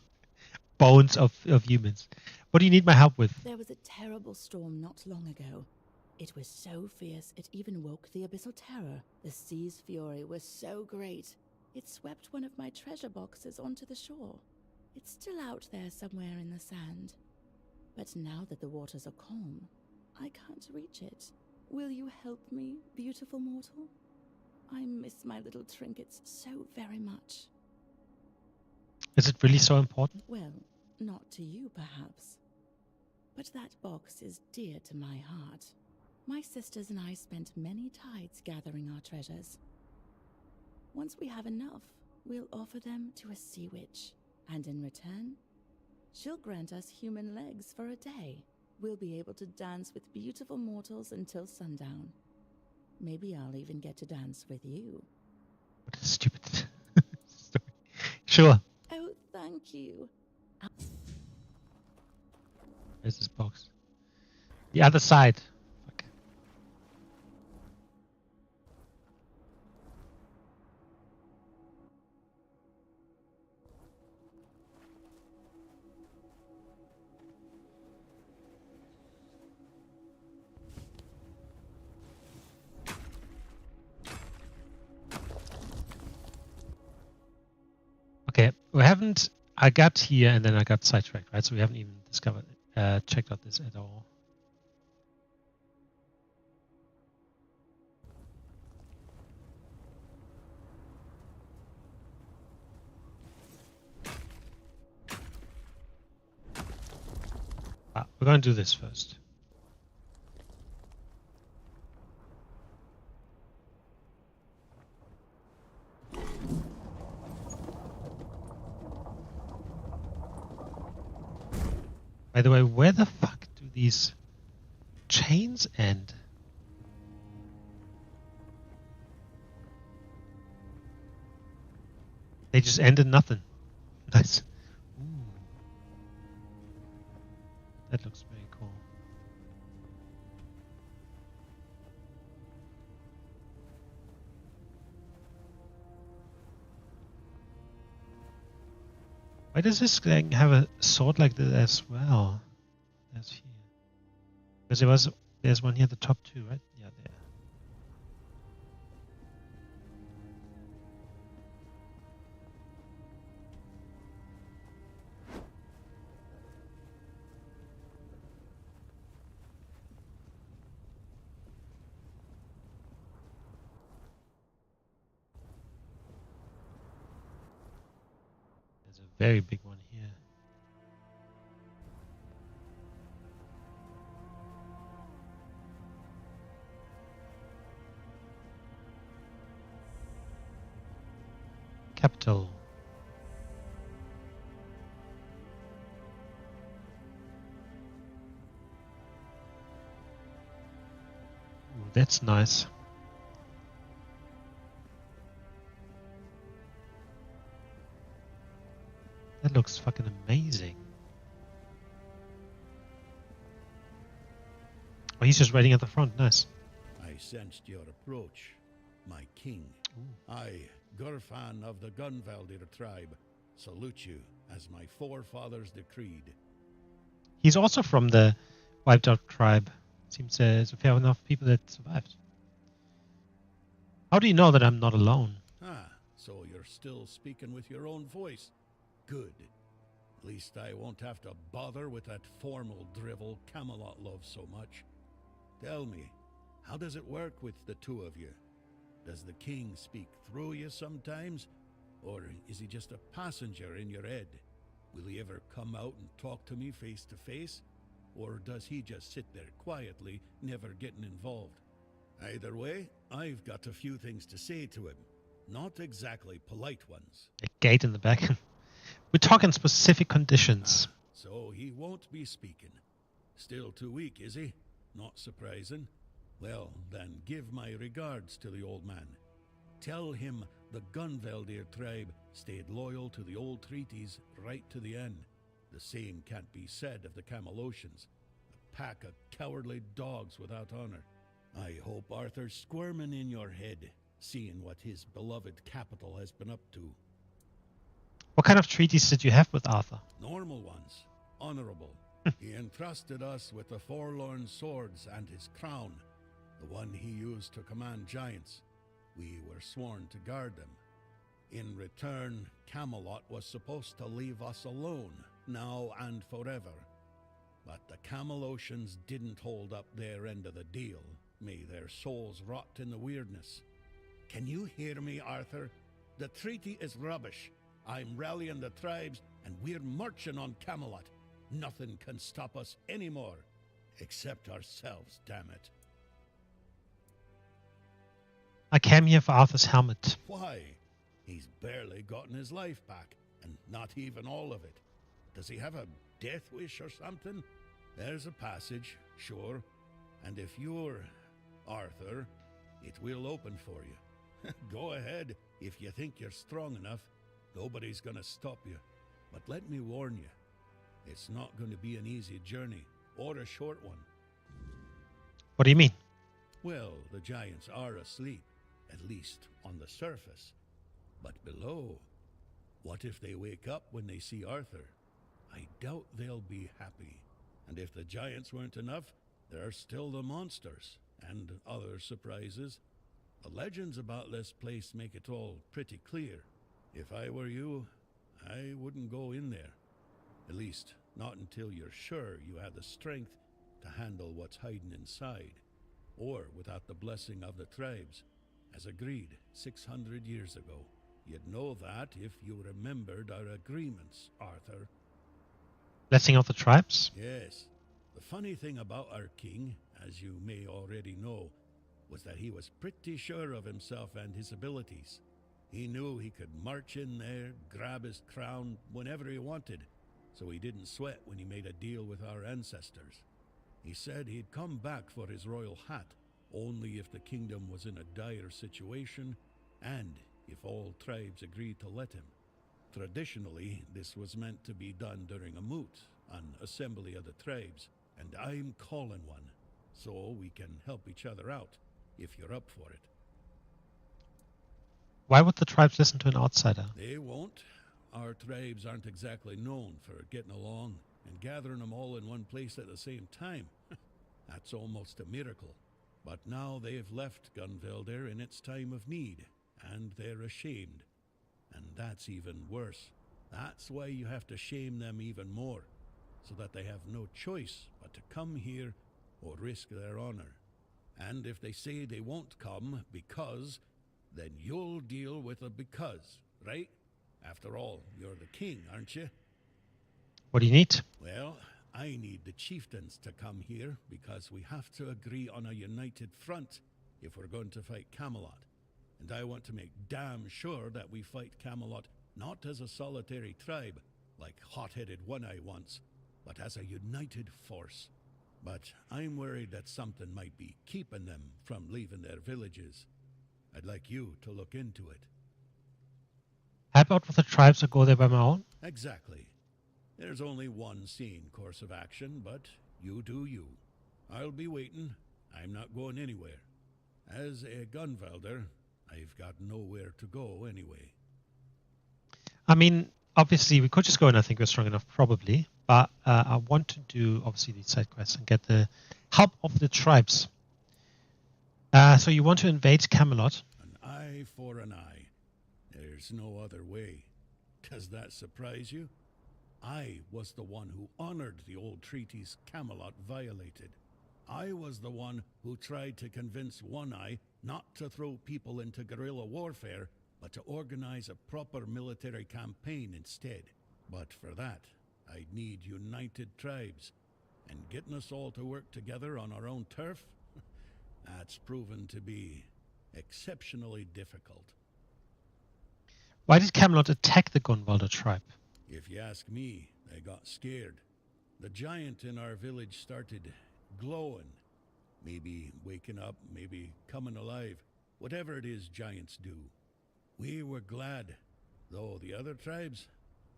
bones of humans. What do you need my help with? There was a terrible storm not long ago. It was so fierce it even woke the abyssal terror. The sea's fury was so great, it swept one of my treasure boxes onto the shore. It's still out there somewhere in the sand. But now that the waters are calm, I can't reach it. Will you help me, beautiful mortal? I miss my little trinkets so very much. Is it really so important? Well, not to you, perhaps. But that box is dear to my heart. My sisters and I spent many tides gathering our treasures. Once we have enough, we'll offer them to a sea witch. And in return, she'll grant us human legs for a day. We'll be able to dance with beautiful mortals until sundown. Maybe I'll even get to dance with you. What a stupid story. Sure. Oh, thank you. Where's this box? The other side. Fuck. Okay, we haven't. I got here and then I got sidetracked, right? So we haven't even discovered, checked out this at all. We're going to do this first. By the way, where the fuck do these chains end? They just end in nothing. Nice. Ooh. That looks very cool. Why does this thing have a sword like this as well? That's here. Because there's one here at the top too, right? Yeah, there. There's a very big one here. Capital. Ooh, that's nice. That looks fucking amazing. Oh, he's just waiting at the front. Nice. I sensed your approach, my king. Ooh. I, Gurfan of the Gunvaldir tribe, salute you as my forefathers decreed. He's also from the wiped out tribe. Seems there's a fair enough people that survived. How do you know that I'm not alone? Ah, so you're still speaking with your own voice. Good. At least I won't have to bother with that formal drivel Camelot loves so much. Tell me, how does it work with the two of you? Does the king speak through you sometimes? Or is he just a passenger in your head? Will he ever come out and talk to me face to face? Or does he just sit there quietly, never getting involved? Either way, I've got a few things to say to him. Not exactly polite ones. A gate in the back. We're talking specific conditions. So he won't be speaking. Still too weak, is he? Not surprising. Well, then give my regards to the old man. Tell him the Gunveldir tribe stayed loyal to the old treaties right to the end. The same can't be said of the Camelocians, a pack of cowardly dogs without honor. I hope Arthur's squirming in your head, seeing what his beloved capital has been up to. What kind of treaties did you have with Arthur? Normal ones. Honorable. He entrusted us with the forlorn swords and his crown, the one he used to command giants. We were sworn to guard them. In return, Camelot was supposed to leave us alone, now and forever. But the Camelocians didn't hold up their end of the deal. May their souls rot in the weirdness. Can you hear me, Arthur? The treaty is rubbish. I'm rallying the tribes, and we're marching on Camelot. Nothing can stop us anymore. Except ourselves, damn it. I came here for Arthur's helmet. Why? He's barely gotten his life back, and not even all of it. Does he have a death wish or something? There's a passage, sure. And if you're Arthur, it will open for you. Go ahead if you think you're strong enough. Nobody's gonna stop you. But let me warn you, it's not going to be an easy journey, or a short one. What do you mean? Well, the giants are asleep, at least on the surface. But below, what if they wake up when they see Arthur? I doubt they'll be happy. And if the giants weren't enough, there are still the monsters, and other surprises. The legends about this place make it all pretty clear. If I were you, I wouldn't go in there. At least, not until you're sure you have the strength to handle what's hiding inside. Or without the blessing of the tribes, as agreed 600 years ago. You'd know that if you remembered our agreements, Arthur. Blessing of the tribes? Yes. The funny thing about our king, as you may already know, was that he was pretty sure of himself and his abilities. He knew he could march in there, grab his crown whenever he wanted, so he didn't sweat when he made a deal with our ancestors. He said he'd come back for his royal hat, only if the kingdom was in a dire situation, and if all tribes agreed to let him. Traditionally, this was meant to be done during a moot, an assembly of the tribes, and I'm calling one, so we can help each other out, if you're up for it. Why would the tribes listen to an outsider? They won't. Our tribes aren't exactly known for getting along, and gathering them all in one place at the same time. That's almost a miracle. But now they've left Gunveldir in its time of need, and they're ashamed. And that's even worse. That's why you have to shame them even more, so that they have no choice but to come here or risk their honor. And if they say they won't come because, then you'll deal with a because, right? After all, you're the king, aren't you? What do you need? Well, I need the chieftains to come here because we have to agree on a united front if we're going to fight Camelot. And I want to make damn sure that we fight Camelot not as a solitary tribe, like hot-headed One-Eye once, but as a united force. But I'm worried that something might be keeping them from leaving their villages. I'd like you to look into it. Help out with the tribes or go there by my own? Exactly. There's only one sane course of action, but you do you. I'll be waiting. I'm not going anywhere. As a Gunveldir, I've got nowhere to go anyway. I mean, obviously, we could just go and I think we're strong enough, probably. But I want to do, obviously, these side quests and get the help of the tribes. So you want to invade Camelot? An eye for an eye. There's no other way. Does that surprise you? I was the one who honored the old treaties Camelot violated. I was the one who tried to convince One Eye not to throw people into guerrilla warfare, but to organize a proper military campaign instead. But for that, I'd need united tribes. And getting us all to work together on our own turf? That's proven to be exceptionally difficult. Why did Camelot attack the Gunvalder tribe? If you ask me, they got scared. The giant in our village started glowing. Maybe waking up, maybe coming alive. Whatever it is giants do. We were glad, though the other tribes,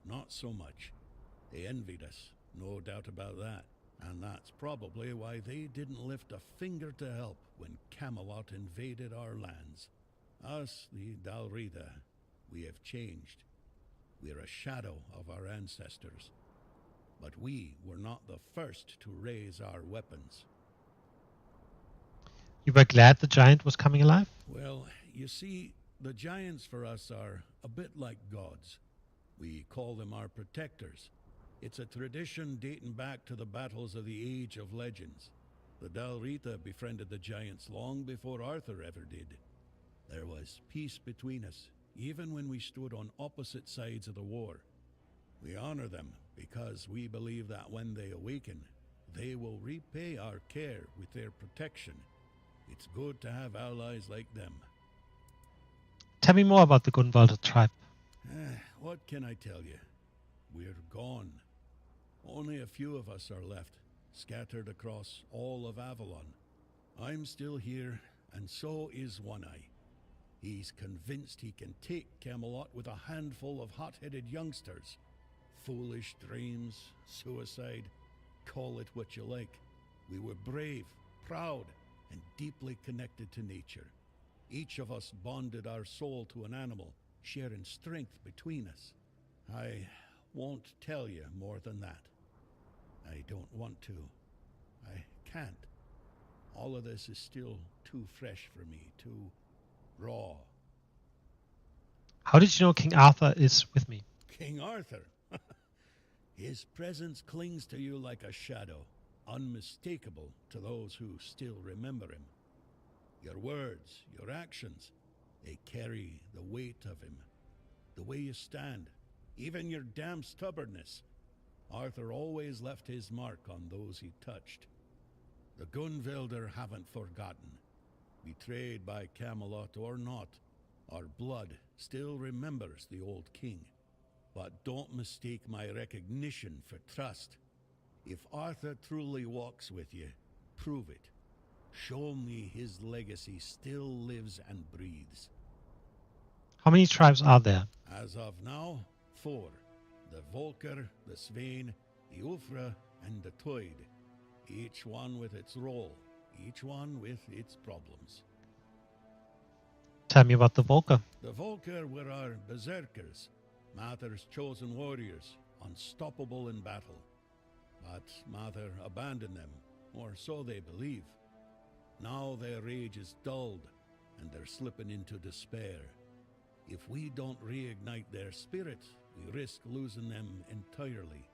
not so much. They envied us, no doubt about that. And that's probably why they didn't lift a finger to help when Camelot invaded our lands. Us, the Dalrida, we have changed. We're a shadow of our ancestors. But we were not the first to raise our weapons. You were glad the giant was coming alive? Well, you see, the giants for us are a bit like gods. We call them our protectors. It's a tradition dating back to the battles of the Age of Legends. The Dalrita befriended the giants long before Arthur ever did. There was peace between us, even when we stood on opposite sides of the war. We honor them because we believe that when they awaken, they will repay our care with their protection. It's good to have allies like them. Tell me more about the Gunvalder tribe. What can I tell you? We're gone. Only a few of us are left, scattered across all of Avalon. I'm still here, and so is One Eye. He's convinced he can take Camelot with a handful of hot-headed youngsters. Foolish dreams, suicide, call it what you like. We were brave, proud, and deeply connected to nature. Each of us bonded our soul to an animal, sharing strength between us. I won't tell you more than that. I don't want to. I can't. All of this is still too fresh for me, too raw. How did you know King Arthur is with me? King Arthur? His presence clings to you like a shadow, unmistakable to those who still remember him. Your words, your actions, they carry the weight of him. The way you stand, even your damn stubbornness. Arthur always left his mark on those he touched. The Gunvalder haven't forgotten. Betrayed by Camelot or not, our blood still remembers the old king. But don't mistake my recognition for trust. If Arthur truly walks with you, prove it. Show me his legacy still lives and breathes. How many tribes are there? As of now, 4. The Volker, the Svein, the Ulfra, and the Toid. Each one with its role, each one with its problems. Tell me about the Volker. The Volker were our berserkers, Mather's chosen warriors, unstoppable in battle. But Mather abandoned them, or so they believe. Now their rage is dulled, and they're slipping into despair. If we don't reignite their spirit, we risk losing them entirely.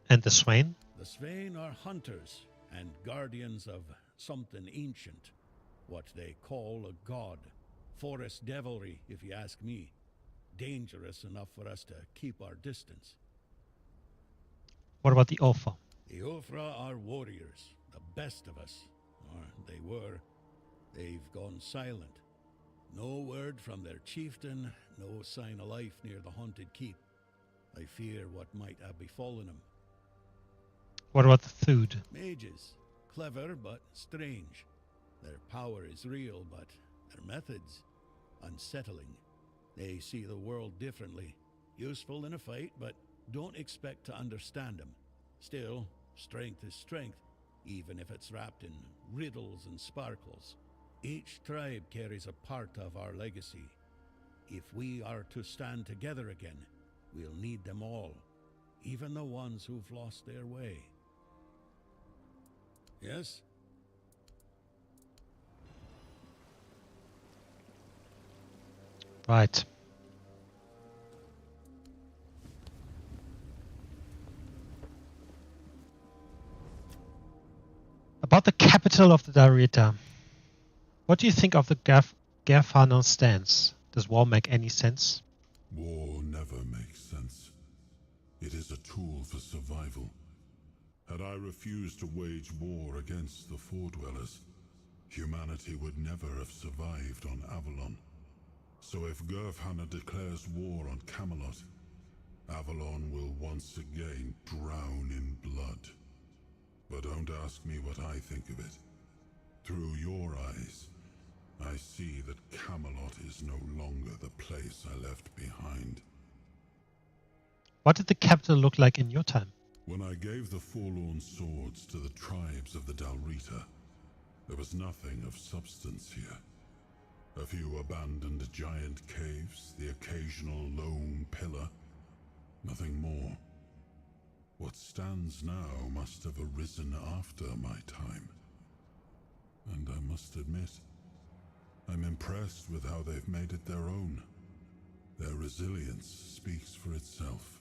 And the Swain? The Svein are hunters and guardians of something ancient, what they call a god. Forest devilry, if you ask me. Dangerous enough for us to keep our distance. What about the Ulfa? The Ulfra are warriors, the best of us. Or they were. They've gone silent. No word from their chieftain, no sign of life near the haunted keep. I fear what might have befallen them. What about the Thud? Mages. Clever, but strange. Their power is real, but their methods, unsettling. They see the world differently. Useful in a fight, but don't expect to understand them. Still, strength is strength, even if it's wrapped in riddles and sparkles. Each tribe carries a part of our legacy. If we are to stand together again, we'll need them all, even the ones who've lost their way. Yes? Right. About the capital of the Darita. What do you think of the Garfano stance? Does war make any sense? War never makes sense. It is a tool for survival. Had I refused to wage war against the Four-Dwellers, humanity would never have survived on Avalon. So if Gerfhanna declares war on Camelot, Avalon will once again drown in blood. But don't ask me what I think of it. Through your eyes, I see that Camelot is no longer the place I left behind. What did the capital look like in your time? When I gave the forlorn swords to the tribes of the Dalrita, there was nothing of substance here. A few abandoned giant caves, the occasional lone pillar. Nothing more. What stands now must have arisen after my time. And I must admit, I'm impressed with how they've made it their own. Their resilience speaks for itself.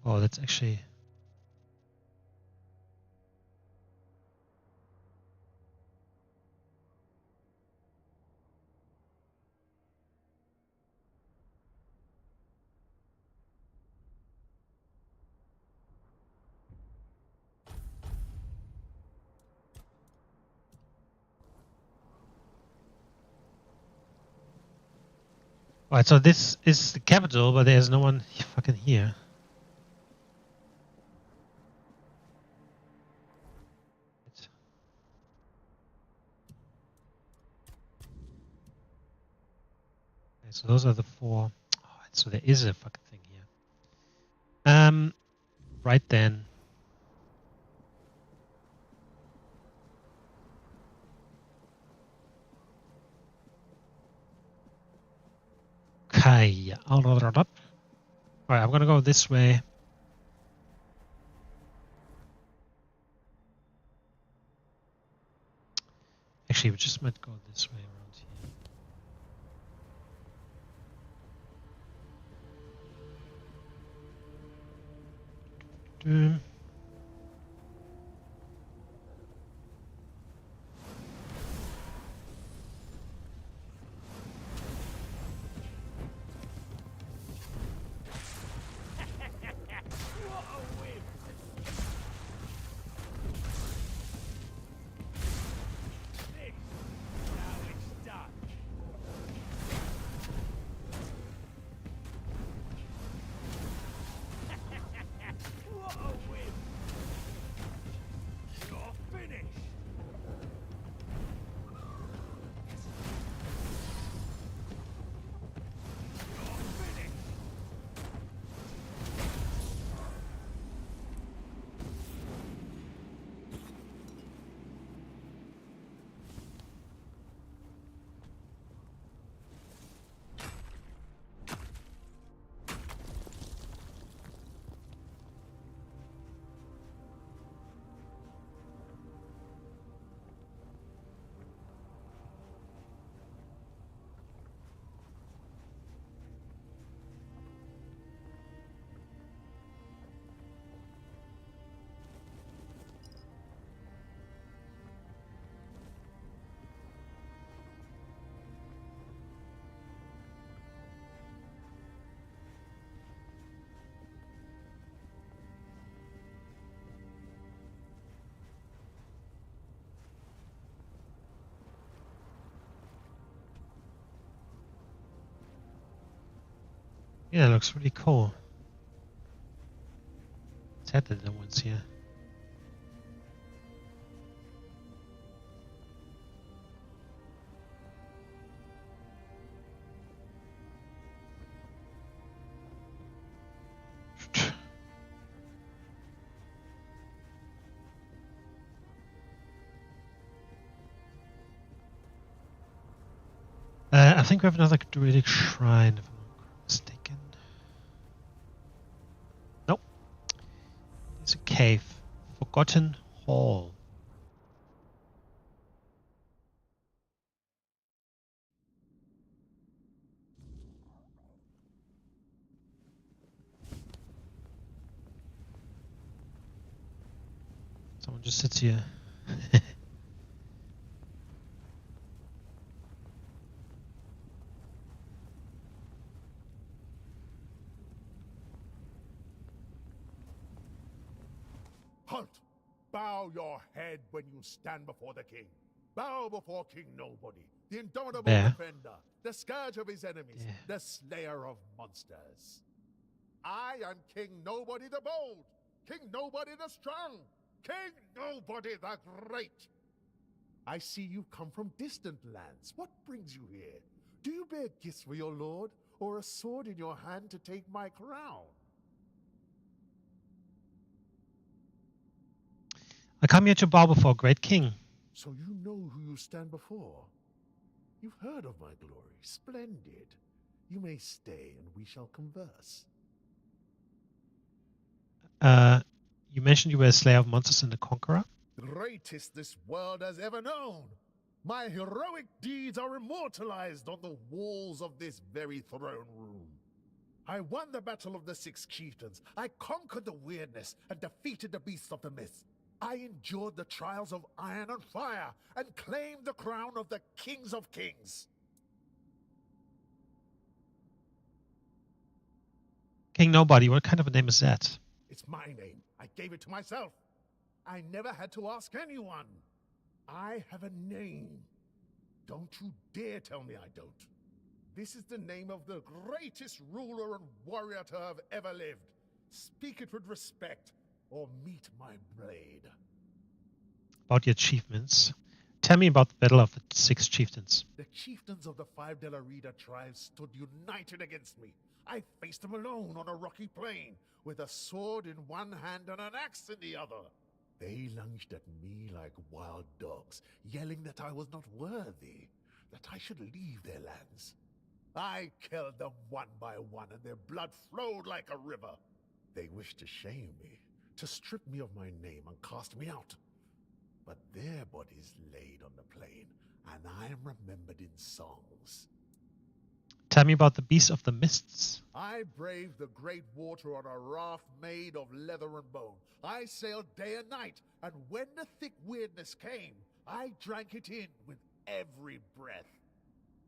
Oh, that's actually... Alright, so this is the capital, but there's no one fucking here. Okay, so those are the four. Alright, so there is a fucking thing here. Right then. Okay. Alright, I'm gonna go this way. Actually, we just might go this way around here. Yeah, it looks really cool. Sad that no one's here. I think we have another druidic shrine, if I'm not mistaken. Nope. It's a cave. Forgotten Hall. Someone just sits here. Halt! Bow your head when you stand before the king. Bow before King Nobody, the indomitable Bear. defender, the scourge of his enemies, Yeah. the slayer of monsters. I am King Nobody the Bold, King Nobody the Strong, King Nobody the Great. I see you've come from distant lands. What brings you here? Do you bear gifts for your lord, or a sword in your hand to take my crown? I come here to bow before great king. So you know who you stand before. You've heard of my glory. Splendid. You may stay and we shall converse. You mentioned you were a slayer of monsters and the conqueror. Greatest this world has ever known. My heroic deeds are immortalized on the walls of this very throne room. I won the battle of the 6 chieftains. I conquered the weirdness and defeated the beasts of the myth. I endured the trials of iron and fire and claimed the crown of the kings of kings. King Nobody, what kind of a name is that? It's my name. I gave it to myself. I never had to ask anyone. I have a name. Don't you dare tell me I don't. This is the name of the greatest ruler and warrior to have ever lived. Speak it with respect, or meet my blade. About your achievements. Tell me about the Battle of the 6 Chieftains. The chieftains of the 5 De La Rida tribes stood united against me. I faced them alone on a rocky plain, with a sword in one hand and an axe in the other. They lunged at me like wild dogs, yelling that I was not worthy, that I should leave their lands. I killed them one by one, and their blood flowed like a river. They wished to shame me, to strip me of my name and cast me out. But their bodies laid on the plain, and I am remembered in songs. Tell me about the Beast of the Mists. I braved the great water on a raft made of leather and bone. I sailed day and night, and when the thick weirdness came, I drank it in with every breath.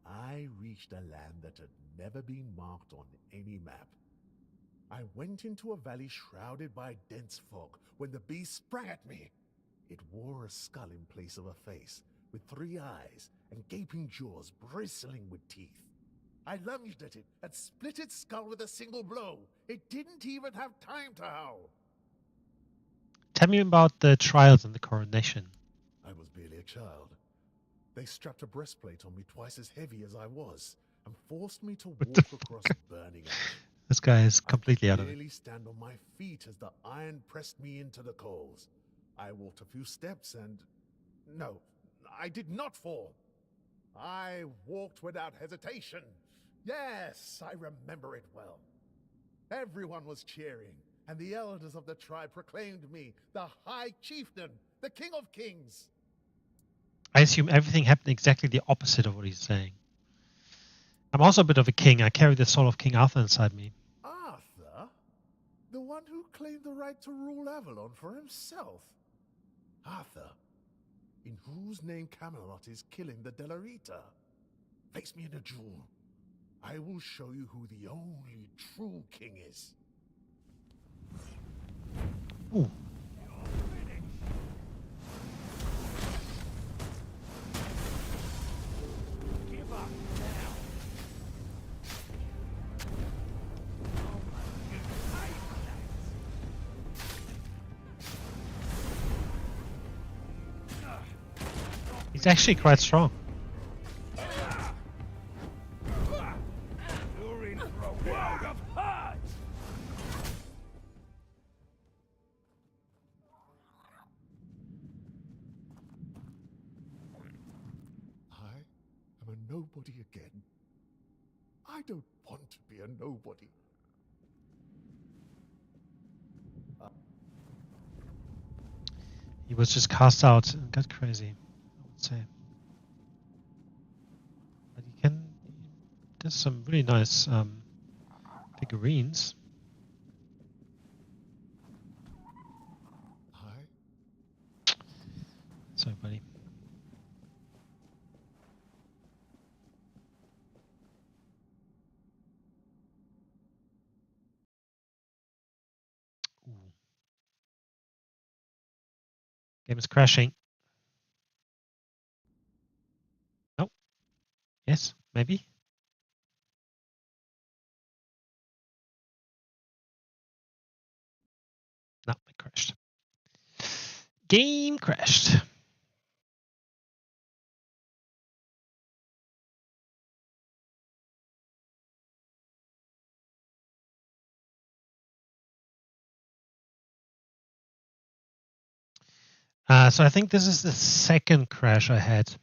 I reached a land that had never been marked on any map. I went into a valley shrouded by dense fog when the beast sprang at me. It wore a skull in place of a face, with 3 eyes and gaping jaws bristling with teeth. I lunged at it and split its skull with a single blow. It didn't even have time to howl. Tell me about the trials and the coronation. I was barely a child. They strapped a breastplate on me twice as heavy as I was and forced me to walk across burning ash. This guy is completely out I of could it. barely stand on my feet as the iron pressed me into the coals. I walked a few steps and... No, I did not fall. I walked without hesitation. Yes, I remember it well. Everyone was cheering, and the elders of the tribe proclaimed me the High Chieftain, the King of Kings. I assume everything happened exactly the opposite of what he's saying. I'm also a bit of a king. I carry the soul of King Arthur inside me. Arthur? The one who claimed the right to rule Avalon for himself? Arthur, in whose name Camelot is killing the De La Rita. Face me in a duel. I will show you who the only true king is. Ooh. Give up now. He's actually quite strong. You're in for a world of hurt. I am a nobody again. I don't want to be a nobody. He was just cast out and got crazy, I would say. But he can. There's some really nice figurines. Hi. Sorry, buddy. Ooh. Game is crashing. Nope. Yes, maybe. No, it crashed. Game crashed. So I think this is the second crash I had.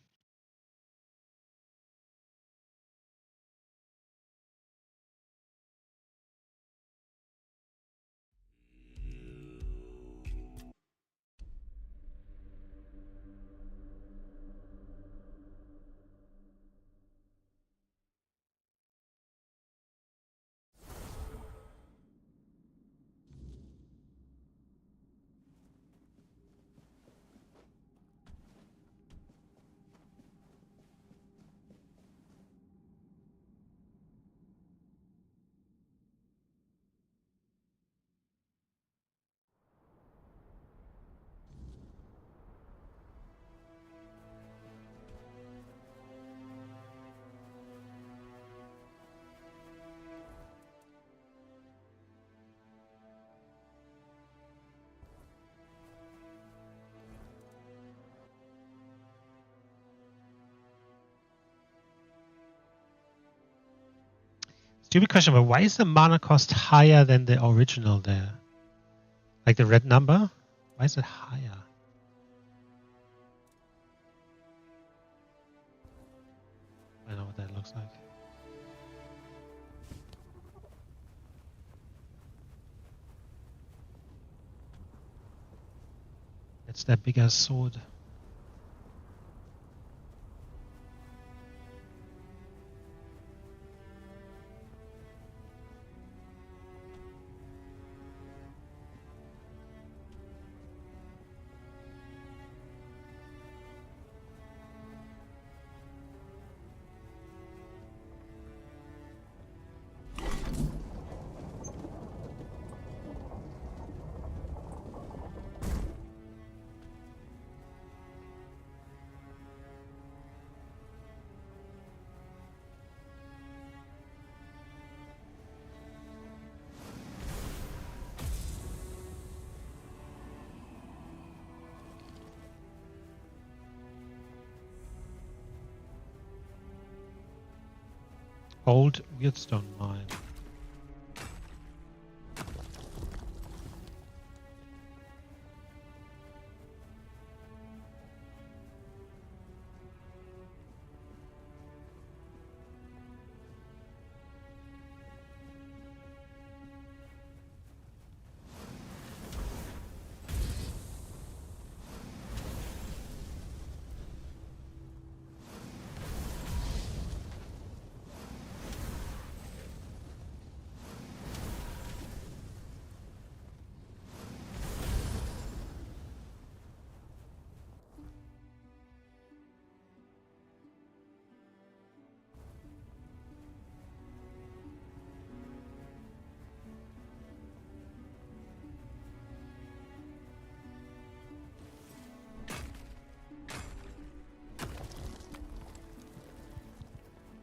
Stupid question, but why is the mana cost higher than the original there? Like the red number? Why is it higher? I know what that looks like. It's that bigger sword. Old Weirdstone Mine.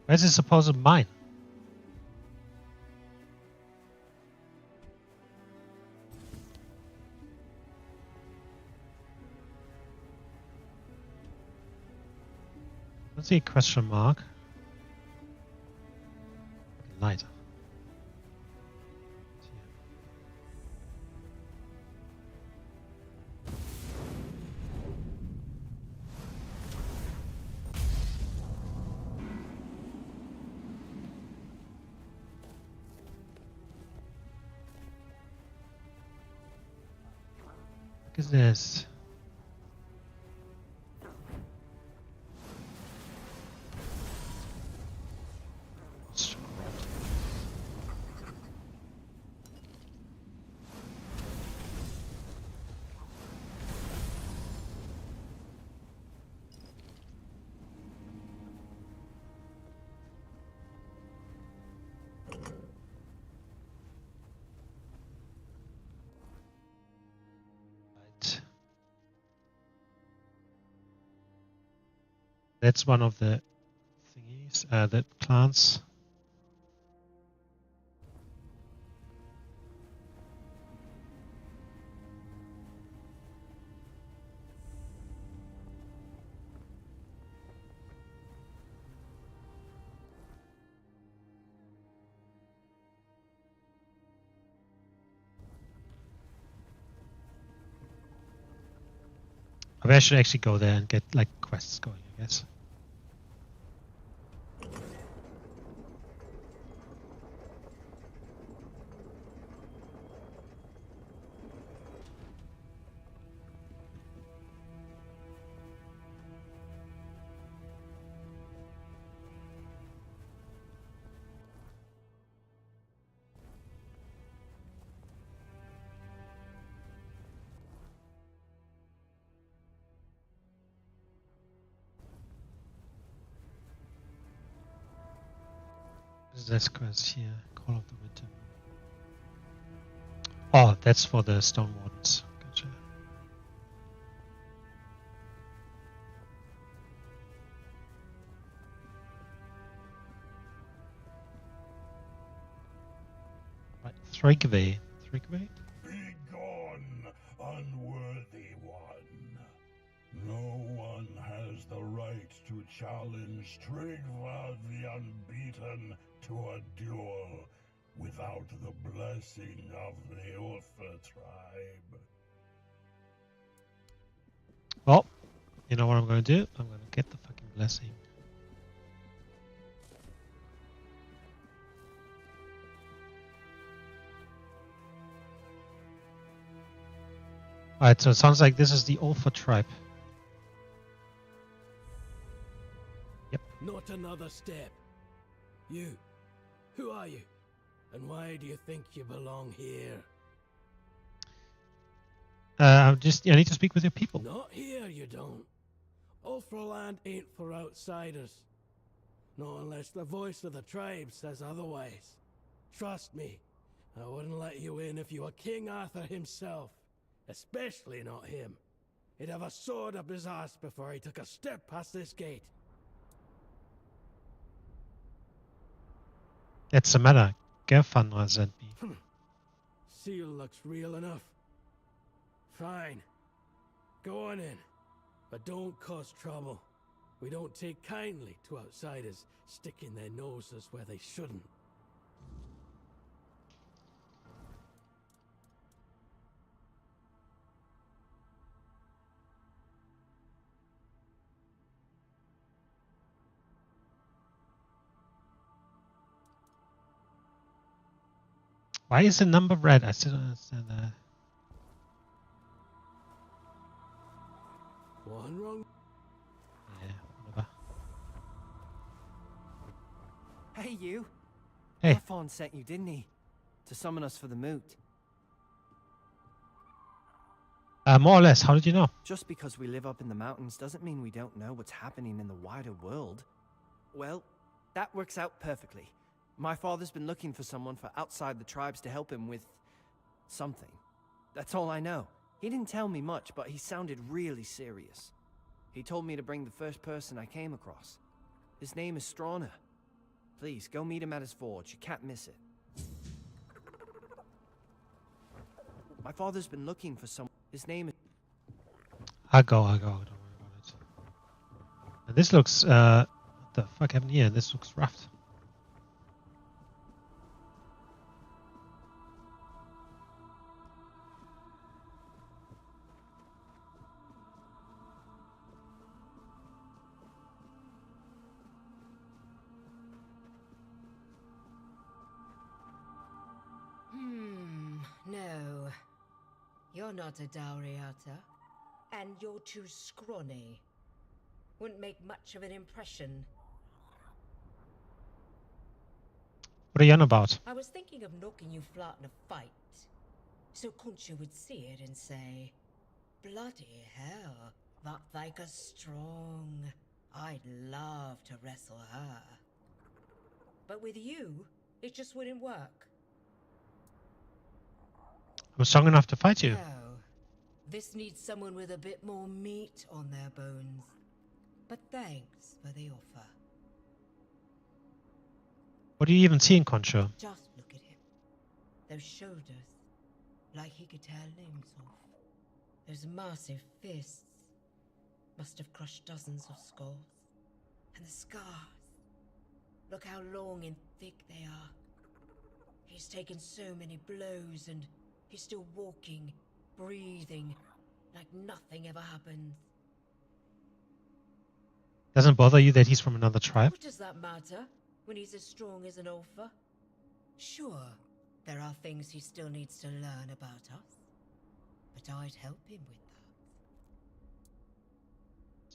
Where's the supposed mine? Let's see a question mark. Light. What is this? That's one of the thingies, the clans. I should actually go there and get like quests going, I guess. This quest here, Call of the Winter. Oh, that's for the Stone Wardens. Gotcha. Right, Thrigve. Thrigve? Begone, unworthy one. No one has the right to challenge Trigva the Unbeaten to a duel without the blessing of the Ulfa tribe. Well, you know what I'm going to do? I'm going to get the fucking blessing. Alright, so it sounds like this is the Ulfa tribe. Yep. Not another step. You. Who are you? And why do you think you belong here? I need to speak with your people. Not here, you don't. Ulfraland ain't for outsiders. Not unless the voice of the tribe says otherwise. Trust me, I wouldn't let you in if you were King Arthur himself. Especially not him. He'd have a sword up his ass before he took a step past this gate. That's the matter. Gerfanra sent me. Seal looks real enough. Fine. Go on in. But don't cause trouble. We don't take kindly to outsiders sticking their noses where they shouldn't. Why is the number red? I still don't understand that. One wrong. Yeah, whatever. Hey, you. Hey. Avalon sent you, didn't he? To summon us for the moot. More or less. How did you know? Just because we live up in the mountains doesn't mean we don't know what's happening in the wider world. Well, that works out perfectly. My father's been looking for someone for outside the tribes to help him with something. That's all I know. He didn't tell me much, but he sounded really serious. He told me to bring the first person I came across. His name is Strana. Please, go meet him at his forge. You can't miss it. My father's been looking for someone. His name is... I'll go. Don't worry about it. And this looks... what the fuck happened here? This looks rough. No. You're not a Dauriata, and you're too scrawny. Wouldn't make much of an impression. What are you on about? I was thinking of knocking you flat in a fight, so Concha would see it and say, "Bloody hell, that Thyka's strong. I'd love to wrestle her." But with you, it just wouldn't work. I'm strong enough to fight you. No. This needs someone with a bit more meat on their bones. But thanks for the offer. What do you even see in Concho? Just look at him. Those shoulders, like he could tear limbs off. Those massive fists must have crushed dozens of skulls. And the scars. Look how long and thick they are. He's taken so many blows and he's still walking, breathing, like nothing ever happened. Doesn't bother you that he's from another tribe? What does that matter when he's as strong as an Ulfa? Sure, there are things he still needs to learn about us, but I'd help him with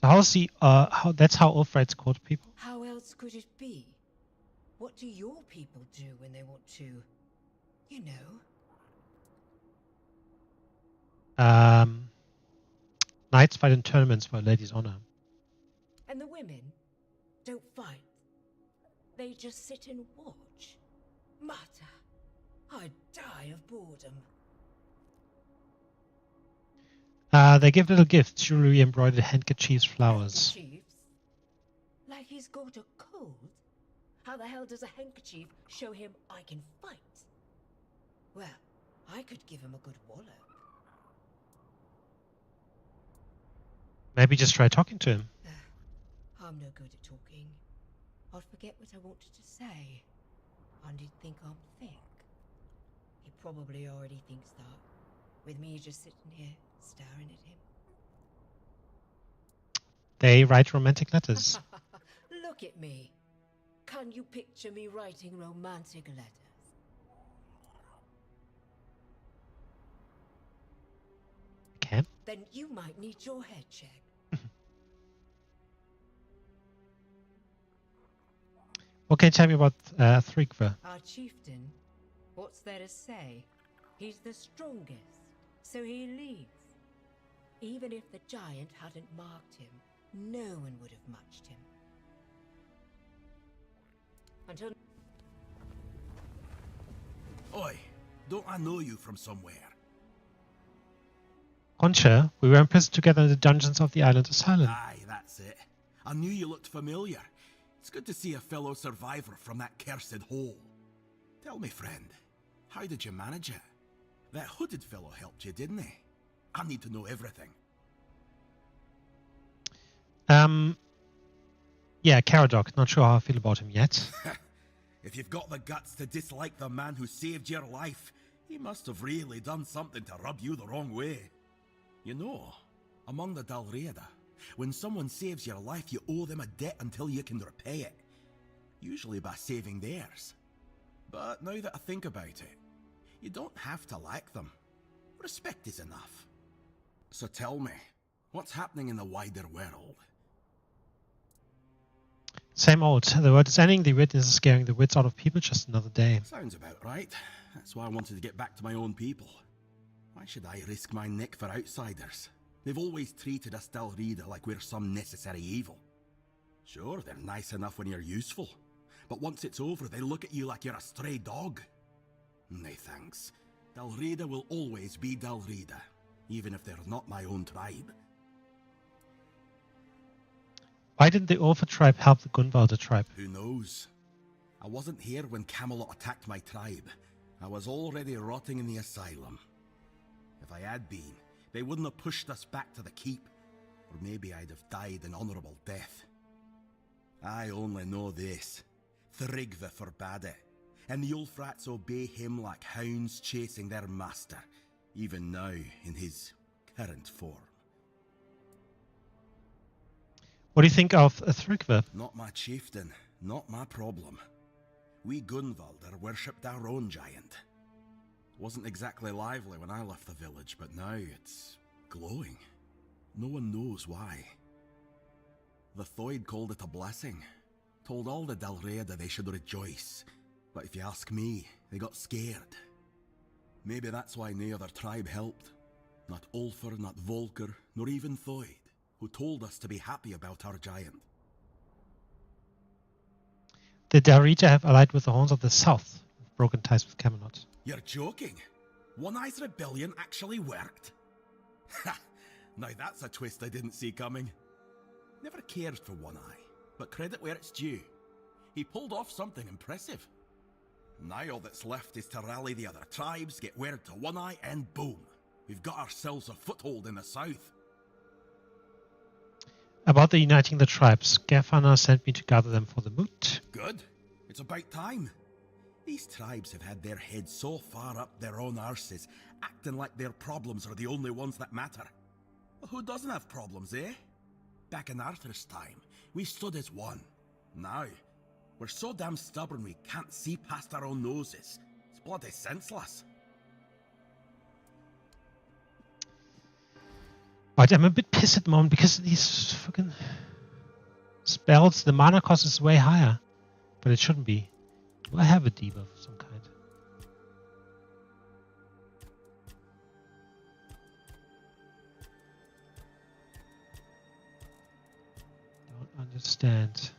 that. So how's he? That's how Ulfrites caught people. How else could it be? What do your people do when they want to, you know? Knights fight in tournaments for a lady's honor. And the women don't fight. They just sit and watch. Mata, I'd die of boredom. They give little gifts, jewelry, embroidered handkerchiefs, flowers. Handkerchiefs? Like he's got a cold? How the hell does a handkerchief show him I can fight? Well, I could give him a good wallop. Maybe just try talking to him. I'm no good at talking. I'd forget what I wanted to say. And he'd think I'm thick. He probably already thinks that. With me just sitting here, staring at him. They write romantic letters. Look at me. Can you picture me writing romantic letters? Can? Then you might need your head checked. What can you tell me about Thrigva? Our chieftain, what's there to say? He's the strongest, so he leads. Even if the giant hadn't marked him, no one would have matched him. Until... Oi, don't I know you from somewhere? Concha, we were imprisoned together in the dungeons of the island Asylum. Aye, that's it. I knew you looked familiar. It's good to see a fellow survivor from that cursed hole. Tell me, friend, how did you manage it? That hooded fellow helped you, didn't he? I need to know everything. Yeah, Kirimdor. Not sure how I feel about him yet. If you've got the guts to dislike the man who saved your life, he must have really done something to rub you the wrong way. You know, among the Dalriada, when someone saves your life, you owe them a debt until you can repay it. Usually by saving theirs. But now that I think about it, you don't have to like them. Respect is enough. So tell me, what's happening in the wider world? Same old. The world is ending, the witness is scaring the wits out of people, just another day. Sounds about right. That's why I wanted to get back to my own people. Why should I risk my neck for outsiders? They've always treated us Dalriada like we're some necessary evil. Sure, they're nice enough when you're useful, but once it's over, they look at you like you're a stray dog. Nay, thanks. Dalriada will always be Dalriada, even if they're not my own tribe. Why didn't the Orpha tribe help the Gunvalder tribe? Who knows? I wasn't here when Camelot attacked my tribe. I was already rotting in the asylum. If I had been, they wouldn't have pushed us back to the keep, or maybe I'd have died an honourable death. I only know this. Thrigva forbade it, and the Ulfrats obey him like hounds chasing their master, even now in his current form. What do you think of Thrigva? Not my chieftain, not my problem. We Gunvalder worshipped our own giant. Wasn't exactly lively when I left the village, but now it's glowing. No one knows why. The Thoid called it a blessing. Told all the Dalriada they should rejoice. But if you ask me, they got scared. Maybe that's why no other tribe helped. Not Ulfr, not Volker, nor even Thoid, who told us to be happy about our giant. The Dalrita have allied with the Horns of the South, with broken ties with Camelot. You're joking? One Eye's rebellion actually worked? Ha! Now that's a twist I didn't see coming. Never cared for One Eye, but credit where it's due. He pulled off something impressive. Now all that's left is to rally the other tribes, get word to One Eye, and boom! We've got ourselves a foothold in the south. About the uniting the tribes, Gafana sent me to gather them for the moot. Good. It's about time. These tribes have had their heads so far up their own arses, acting like their problems are the only ones that matter. Well, who doesn't have problems, eh? Back in Arthur's time, we stood as one. Now, we're so damn stubborn we can't see past our own noses. It's bloody senseless. But I'm a bit pissed at the moment because these fucking spells, the mana cost is way higher. But it shouldn't be. Do I have a debuff of some kind? Don't understand.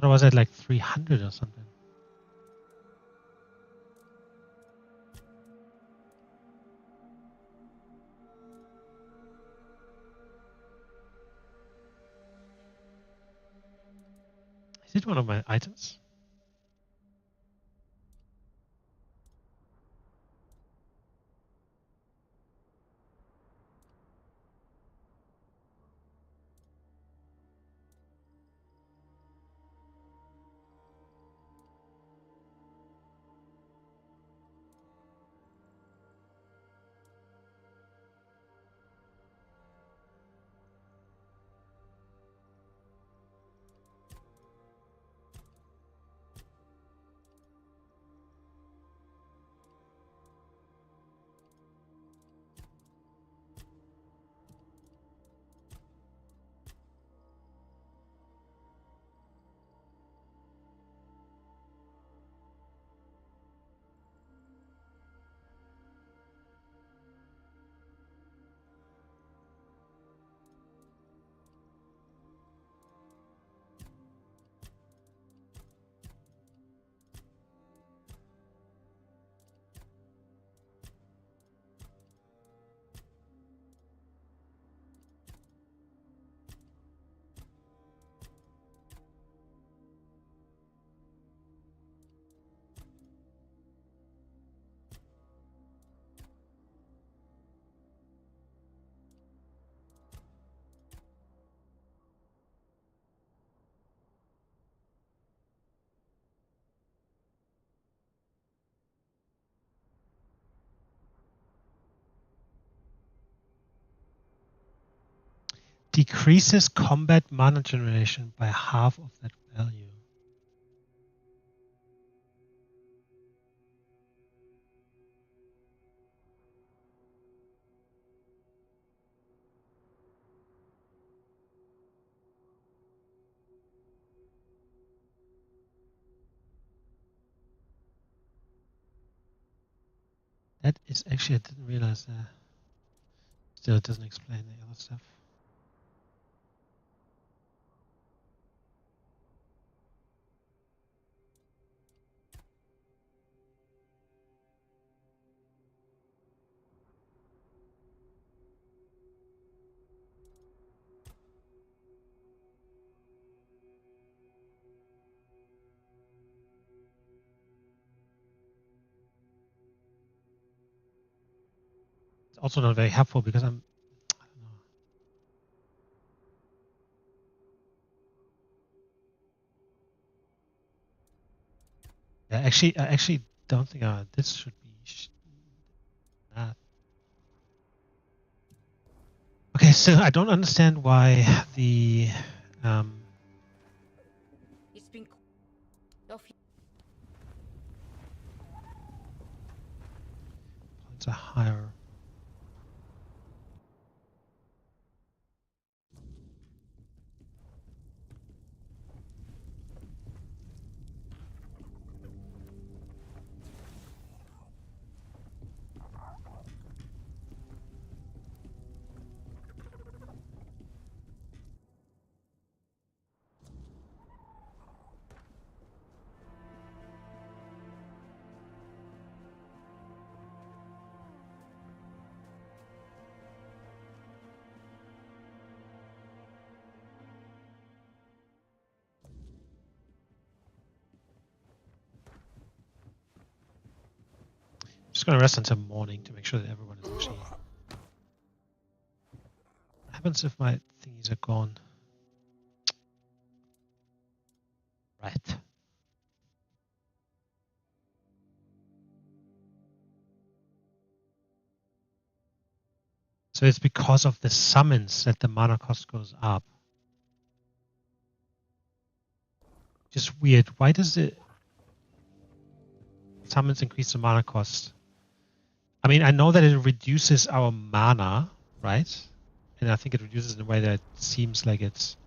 Or was it like 300 or something? Is it one of my items? Decreases combat mana generation by half of that value. That is actually, I didn't realize that. Still, it doesn't explain the other stuff. It's also not very helpful because I'm, I don't know. Yeah, I actually don't think this should be that. Okay, so I don't understand why the It's been off. points are higher. Just gonna rest until morning to make sure that everyone is actually. What happens if my thingies are gone? Right. So it's because of the summons that the mana cost goes up. Just weird. Why does it summons increase the mana cost? I mean, I know that it reduces our mana, right? And I think it reduces in a way that it seems like it's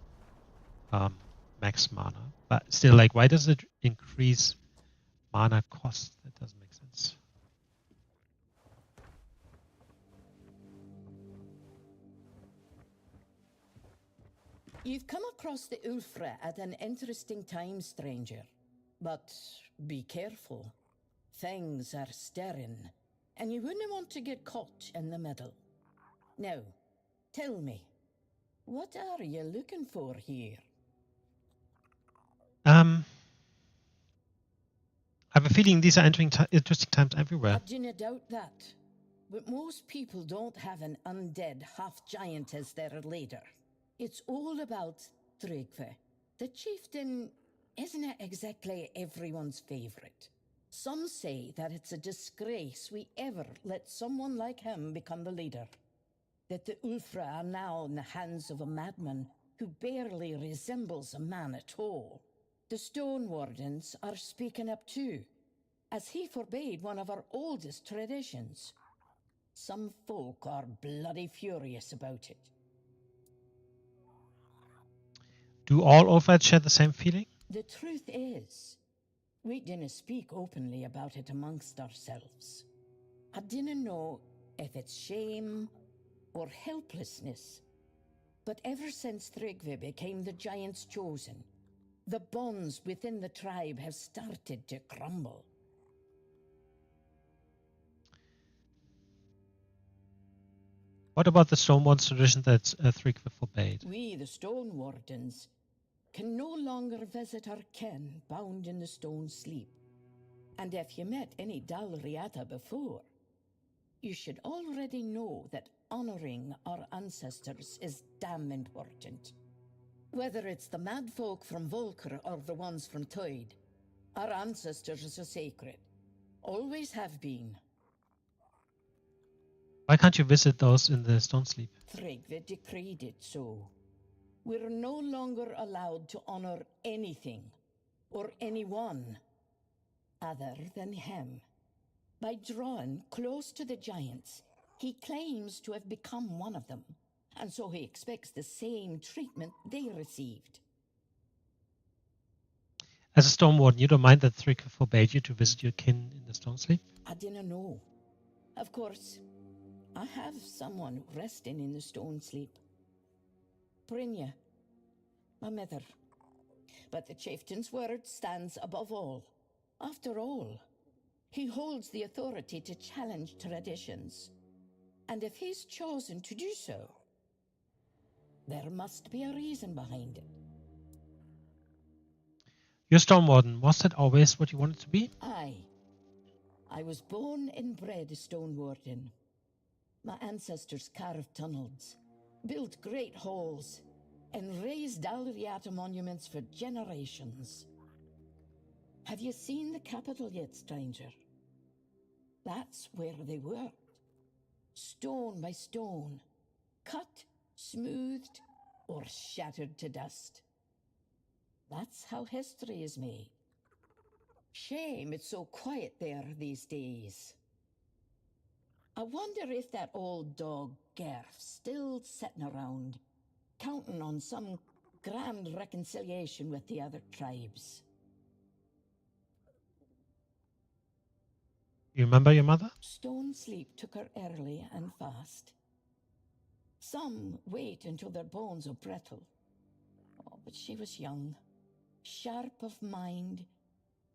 max mana. But still, like, why does it increase mana cost? That doesn't make sense. You've come across the Ulfra at an interesting time, stranger. But be careful. Things are stirring, and you wouldn't want to get caught in the middle. Now, tell me, what are you looking for here? I have a feeling these are entering interesting times everywhere. I do not doubt that. But most people don't have an undead half-giant as their leader. It's all about Tryggve. The chieftain isn't exactly everyone's favorite. Some say that it's a disgrace we ever let someone like him become the leader. That the Ulfra are now in the hands of a madman who barely resembles a man at all. The Stone Wardens are speaking up too, as he forbade one of our oldest traditions. Some folk are bloody furious about it. Do all Ulfrides share the same feeling? The truth is, we didn't speak openly about it amongst ourselves. I didn't know if it's shame or helplessness. But ever since Tryggve became the Giant's chosen, the bonds within the tribe have started to crumble. What about the Stoneborn's tradition that Tryggve forbade? We, the Stone Wardens, can no longer visit our kin bound in the stone sleep. And if you met any Dalriata before, you should already know that honoring our ancestors is damn important. Whether it's the mad folk from Volker or the ones from Tainted, our ancestors are sacred. Always have been. Why can't you visit those in the Stone Sleep? Tryggve decreed it so. We're no longer allowed to honor anything or anyone other than him. By drawing close to the giants, he claims to have become one of them, and so he expects the same treatment they received. As a Stone Warden, you don't mind that Tryggve forbade you to visit your kin in the Stone Sleep? I didn't know. Of course, I have someone resting in the stone sleep. Brynja, my mother. But the chieftain's word stands above all. After all, he holds the authority to challenge traditions. And if he's chosen to do so, there must be a reason behind it. You're Stone Warden. Was that always what you wanted to be? Aye. I was born and bred a Stone Warden. My ancestors carved tunnels, built great halls, and raised Dalriata monuments for generations. Have you seen the capital yet, stranger? That's where they worked. Stone by stone. Cut, smoothed, or shattered to dust. That's how history is made. Shame it's so quiet there these days. I wonder if that old dog Gerf's still sitting around, counting on some grand reconciliation with the other tribes. You remember your mother? Stone sleep took her early and fast. Some wait until their bones are brittle. Oh, but she was young, sharp of mind,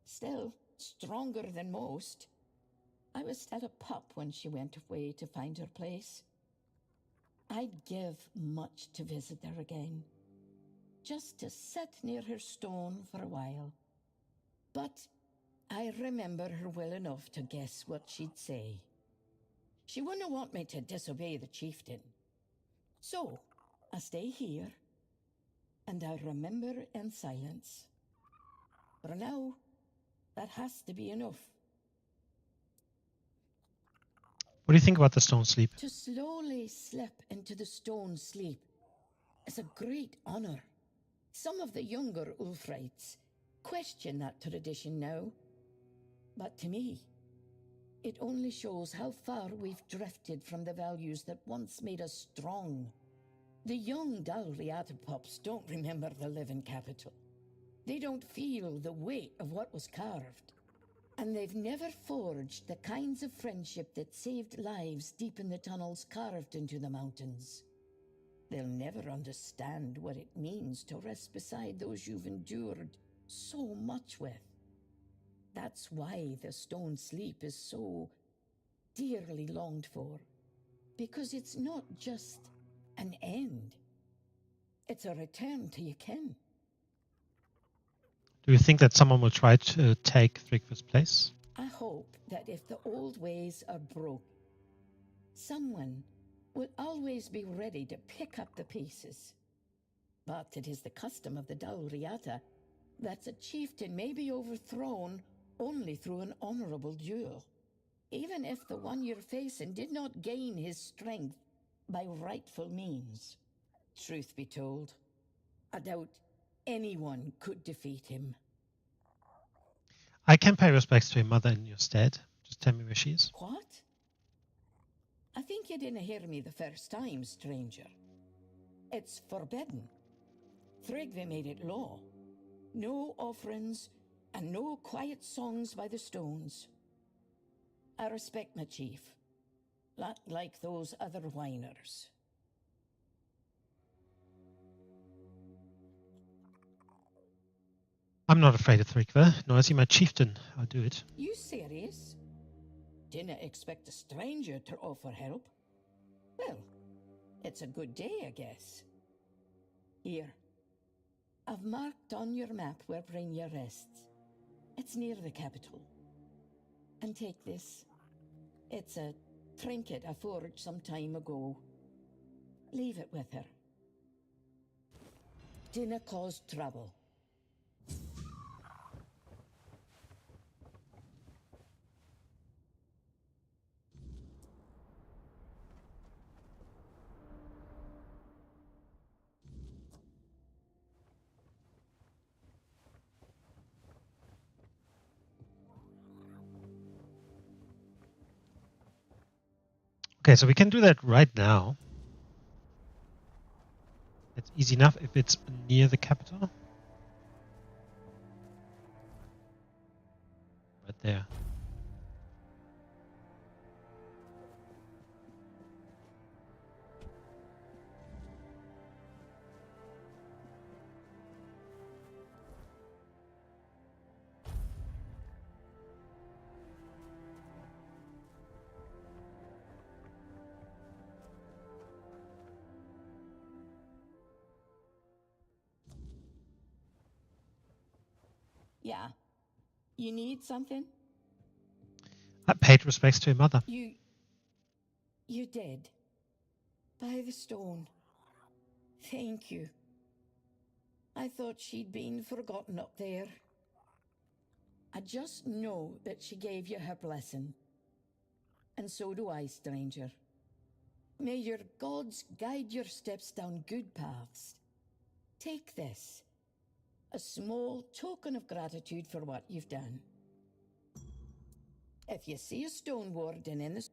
still stronger than most. I was still a pup when she went away to find her place. I'd give much to visit her again, just to sit near her stone for a while. But I remember her well enough to guess what she'd say. She wouldn't want me to disobey the chieftain. So, I stay here, and I remember in silence. For now, that has to be enough. What do you think about the stone sleep? To slowly slip into the stone sleep is a great honor. Some of the younger Ulfrites question that tradition now. But to me, it only shows how far we've drifted from the values that once made us strong. The young Dalriata pups don't remember the living capital. They don't feel the weight of what was carved. And they've never forged the kinds of friendship that saved lives deep in the tunnels carved into the mountains. They'll never understand what it means to rest beside those you've endured so much with. That's why the stone sleep is so dearly longed for. Because it's not just an end. It's a return to your kin. Do you think that someone will try to take Thrygve's place? I hope that if the old ways are broke, someone will always be ready to pick up the pieces. But it is the custom of the Dalriata that a chieftain may be overthrown only through an honorable duel, even if the one you're facing did not gain his strength by rightful means. Truth be told, I doubt anyone could defeat him. I can pay respects to your mother in your stead. Just tell me where she is. What? I think you didn't hear me the first time, stranger. It's forbidden. Thrygve made it law. No offerings and no quiet songs by the stones. I respect my chief, not like those other whiners. I'm not afraid of Thrygve, nor is he my chieftain. I'll do it. You serious? Didn't expect a stranger to offer help. Well, it's a good day, I guess. Here, I've marked on your map where Brynja rests. It's near the capital. And take this. It's a trinket I forged some time ago. Leave it with her. Dinna cause trouble. Okay, so we can do that right now. It's easy enough if it's near the capital. Right there. Yeah. You need something? I paid respects to your mother. You did. By the stone. Thank you. I thought she'd been forgotten up there. I just know that she gave you her blessing. And so do I, stranger. May your gods guide your steps down good paths. Take this, a small token of gratitude for what you've done. If you see a stone warden in the...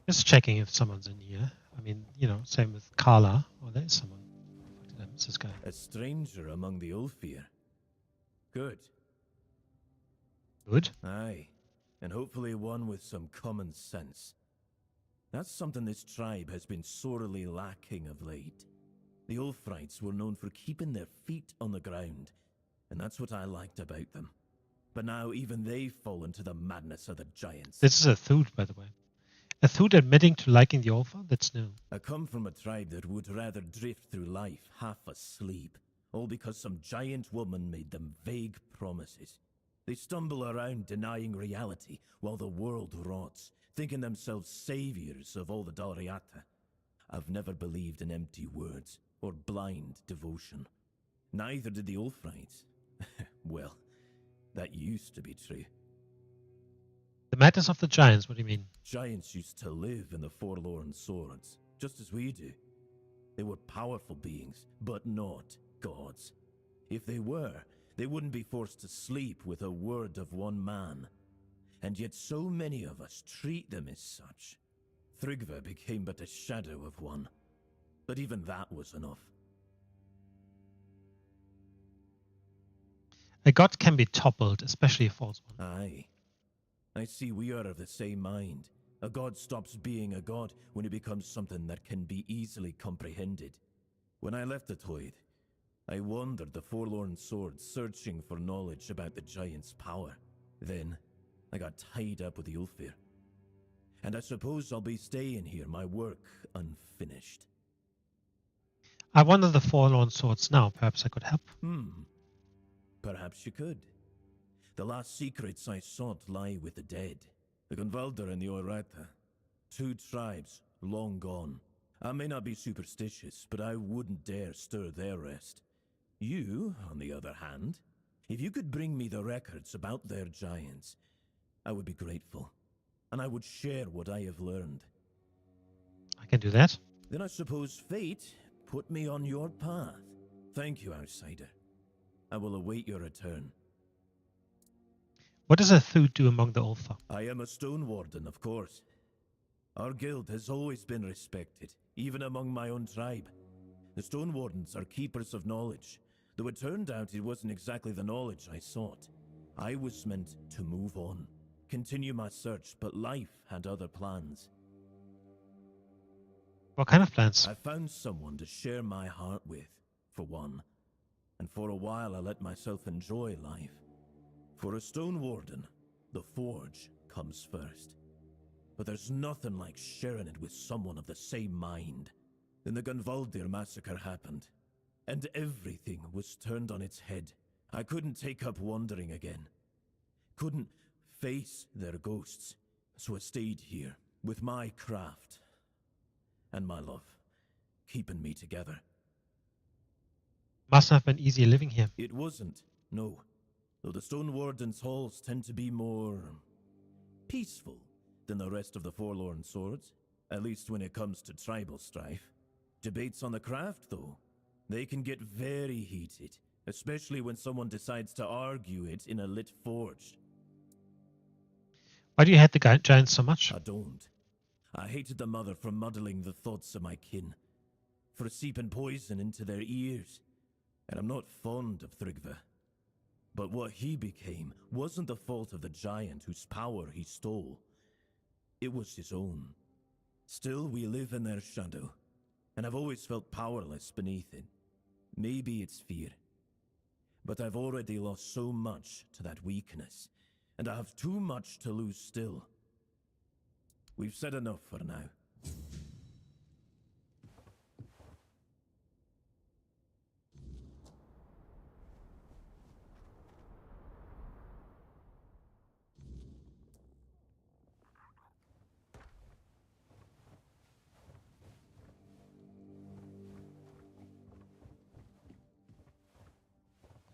Just checking if someone's in here. I mean, same with Carla. Oh, there's someone. Fuck, did I miss this guy? A stranger among the Ulfir. Good. Good? Aye. And hopefully one with some common sense. That's something this tribe has been sorely lacking of late. The Ulfrites were known for keeping their feet on the ground, and that's what I liked about them. But now even they've fallen to the madness of the giants. This is a Thoot, by the way. A Thoot admitting to liking the Alpha? That's new. I come from a tribe that would rather drift through life half asleep, all because some giant woman made them vague promises. They stumble around denying reality while the world rots, thinking themselves saviors of all the Dalriata. I've never believed in empty words or blind devotion. Neither did the Ulfrites. Well, that used to be true. The madness of the giants, what do you mean? Giants used to live in the Forlorn Swords, just as we do. They were powerful beings, but not gods. If they were, they wouldn't be forced to sleep with a word of one man. And yet so many of us treat them as such. Thrygve became but a shadow of one. But even that was enough. A god can be toppled, especially a false one. Aye. I see we are of the same mind. A god stops being a god when it becomes something that can be easily comprehended. When I left the Toyd, I wandered the Forlorn Swords searching for knowledge about the giant's power. Then, I got tied up with the Ulfir. And I suppose I'll be staying here, my work unfinished. I wander the Forlorn Swords now. Perhaps I could help. Perhaps you could. The last secrets I sought lie with the dead. The Gunvaldir and the Oirata. Two tribes, long gone. I may not be superstitious, but I wouldn't dare stir their rest. You, on the other hand, if you could bring me the records about their giants, I would be grateful. And I would share what I have learned. I can do that. Then I suppose fate put me on your path. Thank you, outsider. I will await your return. What does a Thoot do among the Ulfa? I am a stone warden, of course. Our guild has always been respected, even among my own tribe. The stone wardens are keepers of knowledge, though it turned out it wasn't exactly the knowledge I sought. I was meant to move on, continue my search, but life had other plans. What kind of plans? I found someone to share my heart with, for one. And for a while I let myself enjoy life. For a stone warden, the forge comes first. But there's nothing like sharing it with someone of the same mind. Then the Gunvaldir massacre happened, and everything was turned on its head. I couldn't take up wandering again. Couldn't face their ghosts, so I stayed here, with my craft. And my love, keeping me together. Must have been easier living here. It wasn't, no. Though the Stone Warden's halls tend to be more peaceful than the rest of the Forlorn Swords, at least when it comes to tribal strife. Debates on the craft, though, they can get very heated, especially when someone decides to argue it in a lit forge. Why do you hate the giants so much? I don't. I hated the mother for muddling the thoughts of my kin, for seeping poison into their ears. And I'm not fond of Thrygve. But what he became wasn't the fault of the giant whose power he stole. It was his own. Still, we live in their shadow, and I've always felt powerless beneath it. Maybe it's fear. But I've already lost so much to that weakness, and I have too much to lose still. We've said enough for now.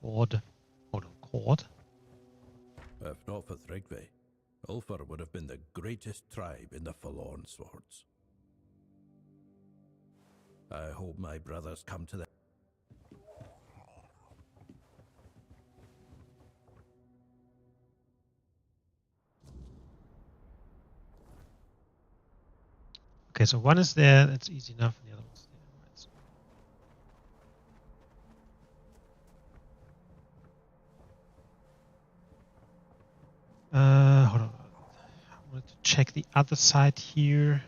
Cord. Hold on, cord. If not for Thrigve, Ulfr would have been the greatest tribe in the Forlorn Swords. I hope my brothers come to the... Okay, so one is there, that's easy enough, and the other one's there. Right. Hold on. I wanted to check the other side here.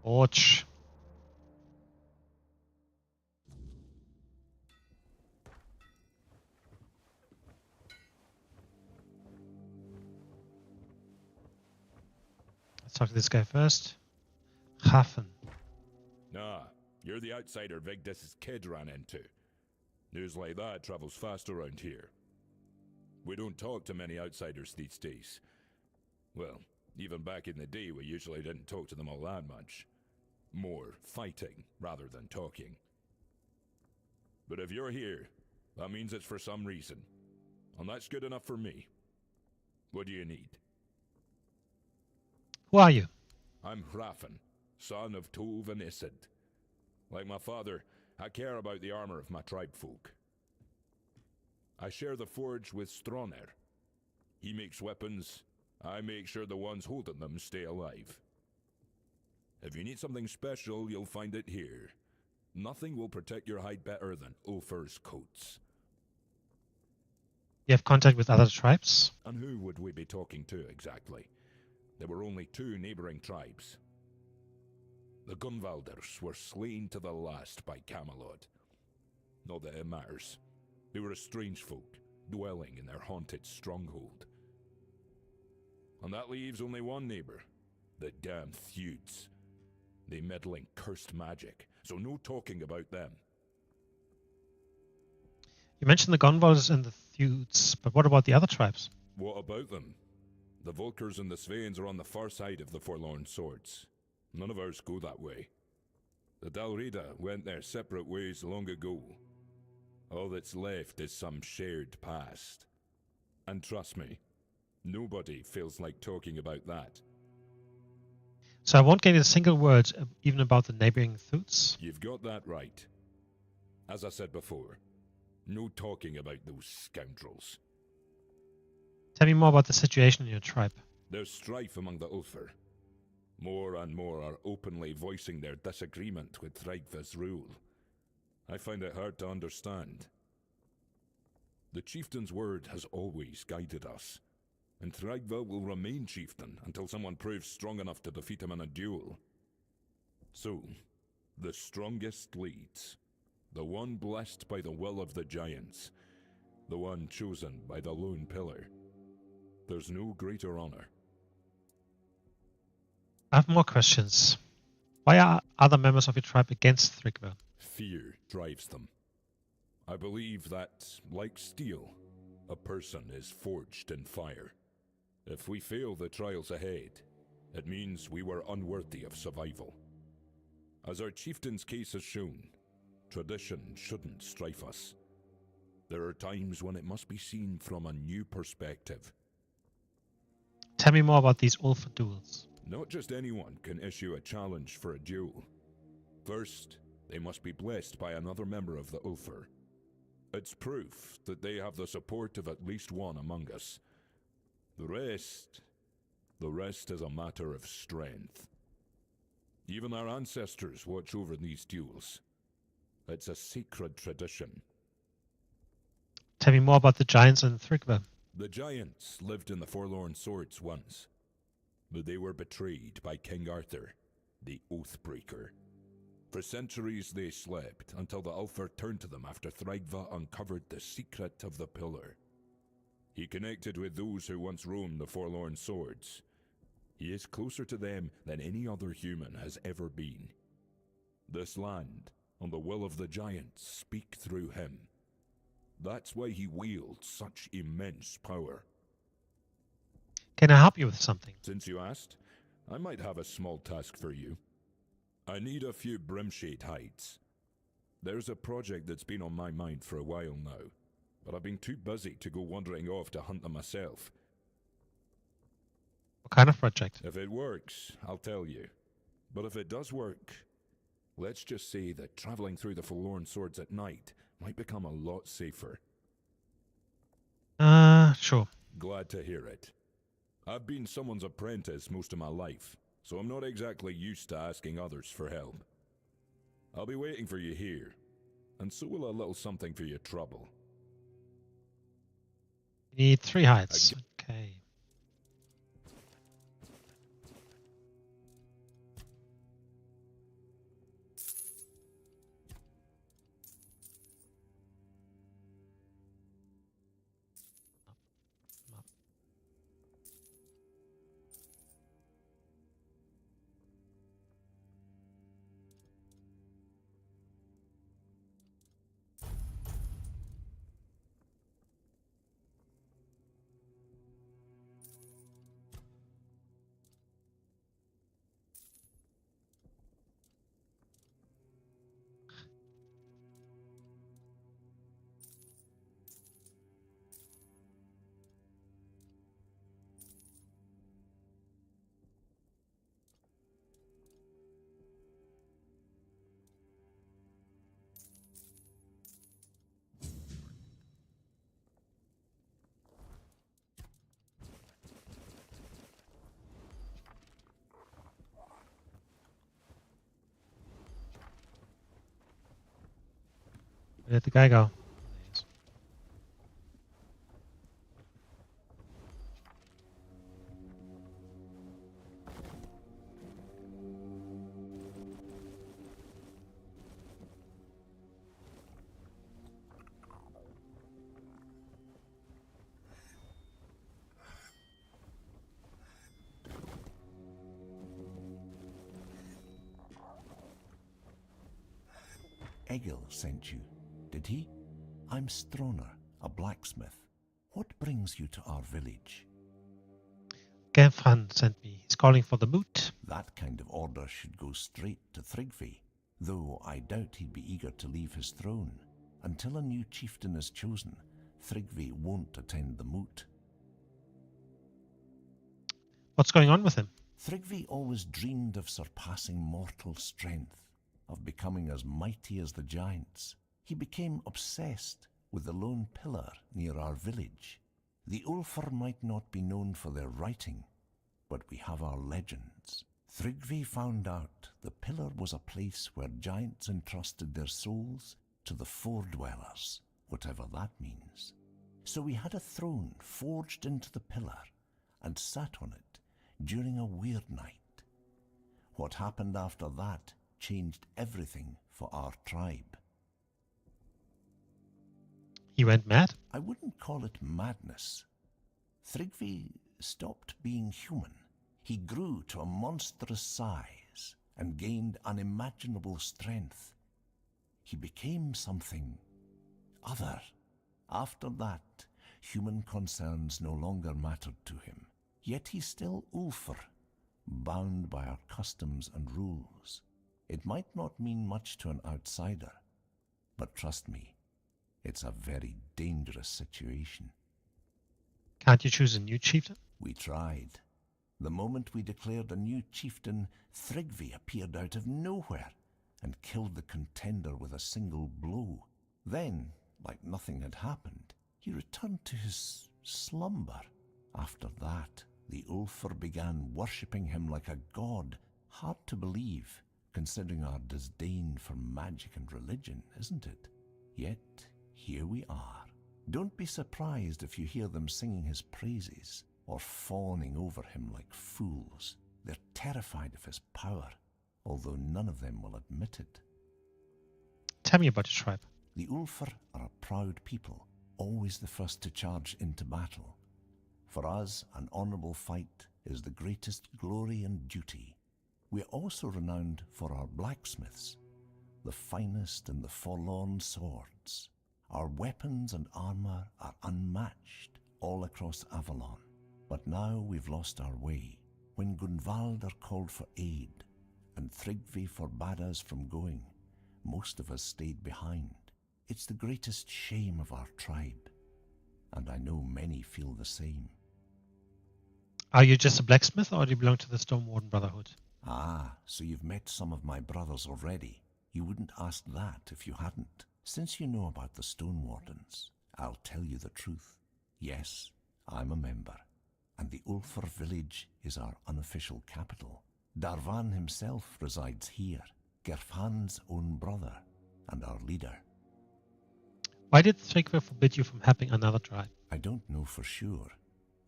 Watch. Let's talk to this guy first. Hafen. Nah, you're the outsider Vigdis's kid ran into. News like that travels fast around here. We don't talk to many outsiders these days. Well, even back in the day, we usually didn't talk to them all that much. More fighting rather than talking. But if you're here, that means it's for some reason. And that's good enough for me. What do you need? Who are you? I'm Hrafn, son of Tove and Isid. Like my father, I care about the armor of my tribe folk. I share the forge with Stroner. He makes weapons, I make sure the ones holding them stay alive. If you need something special, you'll find it here. Nothing will protect your hide better than Ulfr's coats. You have contact with other tribes? And who would we be talking to exactly? There were only 2 neighboring tribes. The Gunvalders were slain to the last by Camelot. Not that it matters. They were a strange folk, dwelling in their haunted stronghold. And that leaves only one neighbor, the damn Theuds. They meddle in cursed magic, so no talking about them. You mentioned the Gunvalders and the Theuds, but what about the other tribes? What about them? The Volkers and the Sveins are on the far side of the Forlorn Swords. None of ours go that way. The Dalrida went their separate ways long ago. All that's left is some shared past. And trust me, nobody feels like talking about that. So I won't get a single word even about the neighboring Theuds? You've got that right. As I said before, no talking about those scoundrels. Tell me more about the situation in your tribe. There's strife among the Ulfr. More and more are openly voicing their disagreement with Thrygve's rule. I find it hard to understand. The chieftain's word has always guided us, and Thrygve will remain chieftain until someone proves strong enough to defeat him in a duel. So, the strongest leads. The one blessed by the will of the giants. The one chosen by the lone pillar. There's no greater honor. I have more questions. Why are other members of your tribe against Thrygve? Fear drives them. I believe that, like steel, a person is forged in fire. If we fail the trials ahead, it means we were unworthy of survival. As our chieftain's case has shown, tradition shouldn't strife us. There are times when it must be seen from a new perspective. Tell me more about these Ulfa duels. Not just anyone can issue a challenge for a duel. First, they must be blessed by another member of the Ulfr. It's proof that they have the support of at least one among us. The rest is a matter of strength. Even our ancestors watch over these duels. It's a sacred tradition. Tell me more about the giants and Thrigva. The giants lived in the Forlorn Swords once, but they were betrayed by King Arthur, the Oathbreaker. For centuries they slept, until the Ulfr turned to them after Thrigva uncovered the secret of the pillar. He connected with those who once roamed the Forlorn Swords. He is closer to them than any other human has ever been. This land, and the will of the giants, speak through him. That's why he wields such immense power. Can I help you with something? Since you asked, I might have a small task for you. I need a few Brimshade hides. There's a project that's been on my mind for a while now, but I've been too busy to go wandering off to hunt them myself. What kind of project? If it works, I'll tell you. But if it does work, let's just say that traveling through the Forlorn Swords at night might become a lot safer. Sure. Glad to hear it. I've been someone's apprentice most of my life, so I'm not exactly used to asking others for help. I'll be waiting for you here, and so will a little something for your trouble. You need 3 hides. Okay. Where did the guy go? Egil sent you, did he? I'm Stroner, a blacksmith. What brings you to our village? Gefran sent me. He's calling for the moot. That kind of order should go straight to Thrigvi, though I doubt he'd be eager to leave his throne. Until a new chieftain is chosen, Thrigvi won't attend the moot. What's going on with him? Thrigvi always dreamed of surpassing mortal strength, of becoming as mighty as the giants. He became obsessed with the lone pillar near our village. The Ulfr might not be known for their writing, but we have our legends. Thrigvi found out the pillar was a place where giants entrusted their souls to the Fordwellers, whatever that means. So we had a throne forged into the pillar and sat on it during a weird night. What happened after that changed everything for our tribe. He went mad? I wouldn't call it madness. Thrigvi stopped being human. He grew to a monstrous size and gained unimaginable strength. He became something other. After that, human concerns no longer mattered to him. Yet he's still Ulfr, bound by our customs and rules. It might not mean much to an outsider, But trust me, it's a very dangerous situation. Can't you choose a new chieftain? We tried. The moment we declared a new chieftain, Thrigvi appeared out of nowhere and killed the contender with a single blow. Then, like nothing had happened, he returned to his slumber. After that, the Ulfr began worshipping him like a god. Hard to believe, considering our disdain for magic and religion, isn't it? Yet, here we are. Don't be surprised if you hear them singing his praises or fawning over him like fools. They're terrified of his power, although none of them will admit it. Tell me about your tribe. The Ulfr are a proud people, always the first to charge into battle. For us, an honourable fight is the greatest glory and duty. We are also renowned for our blacksmiths, the finest and the forlorn swords. Our weapons and armour are unmatched all across Avalon. But now we've lost our way. When Gunvaldr called for aid, and Thrigvi forbade us from going, most of us stayed behind. It's the greatest shame of our tribe, and I know many feel the same. Are you just a blacksmith, or do you belong to the Stonewarden Brotherhood? Ah, so you've met some of my brothers already. You wouldn't ask that if you hadn't. Since you know about the Stonewardens, I'll tell you the truth. Yes, I'm a member, and the Ulfr village is our unofficial capital. Darvan himself resides here, Gerfhan's own brother, and our leader. Why did Thrigvi forbid you from helping another tribe? I don't know for sure.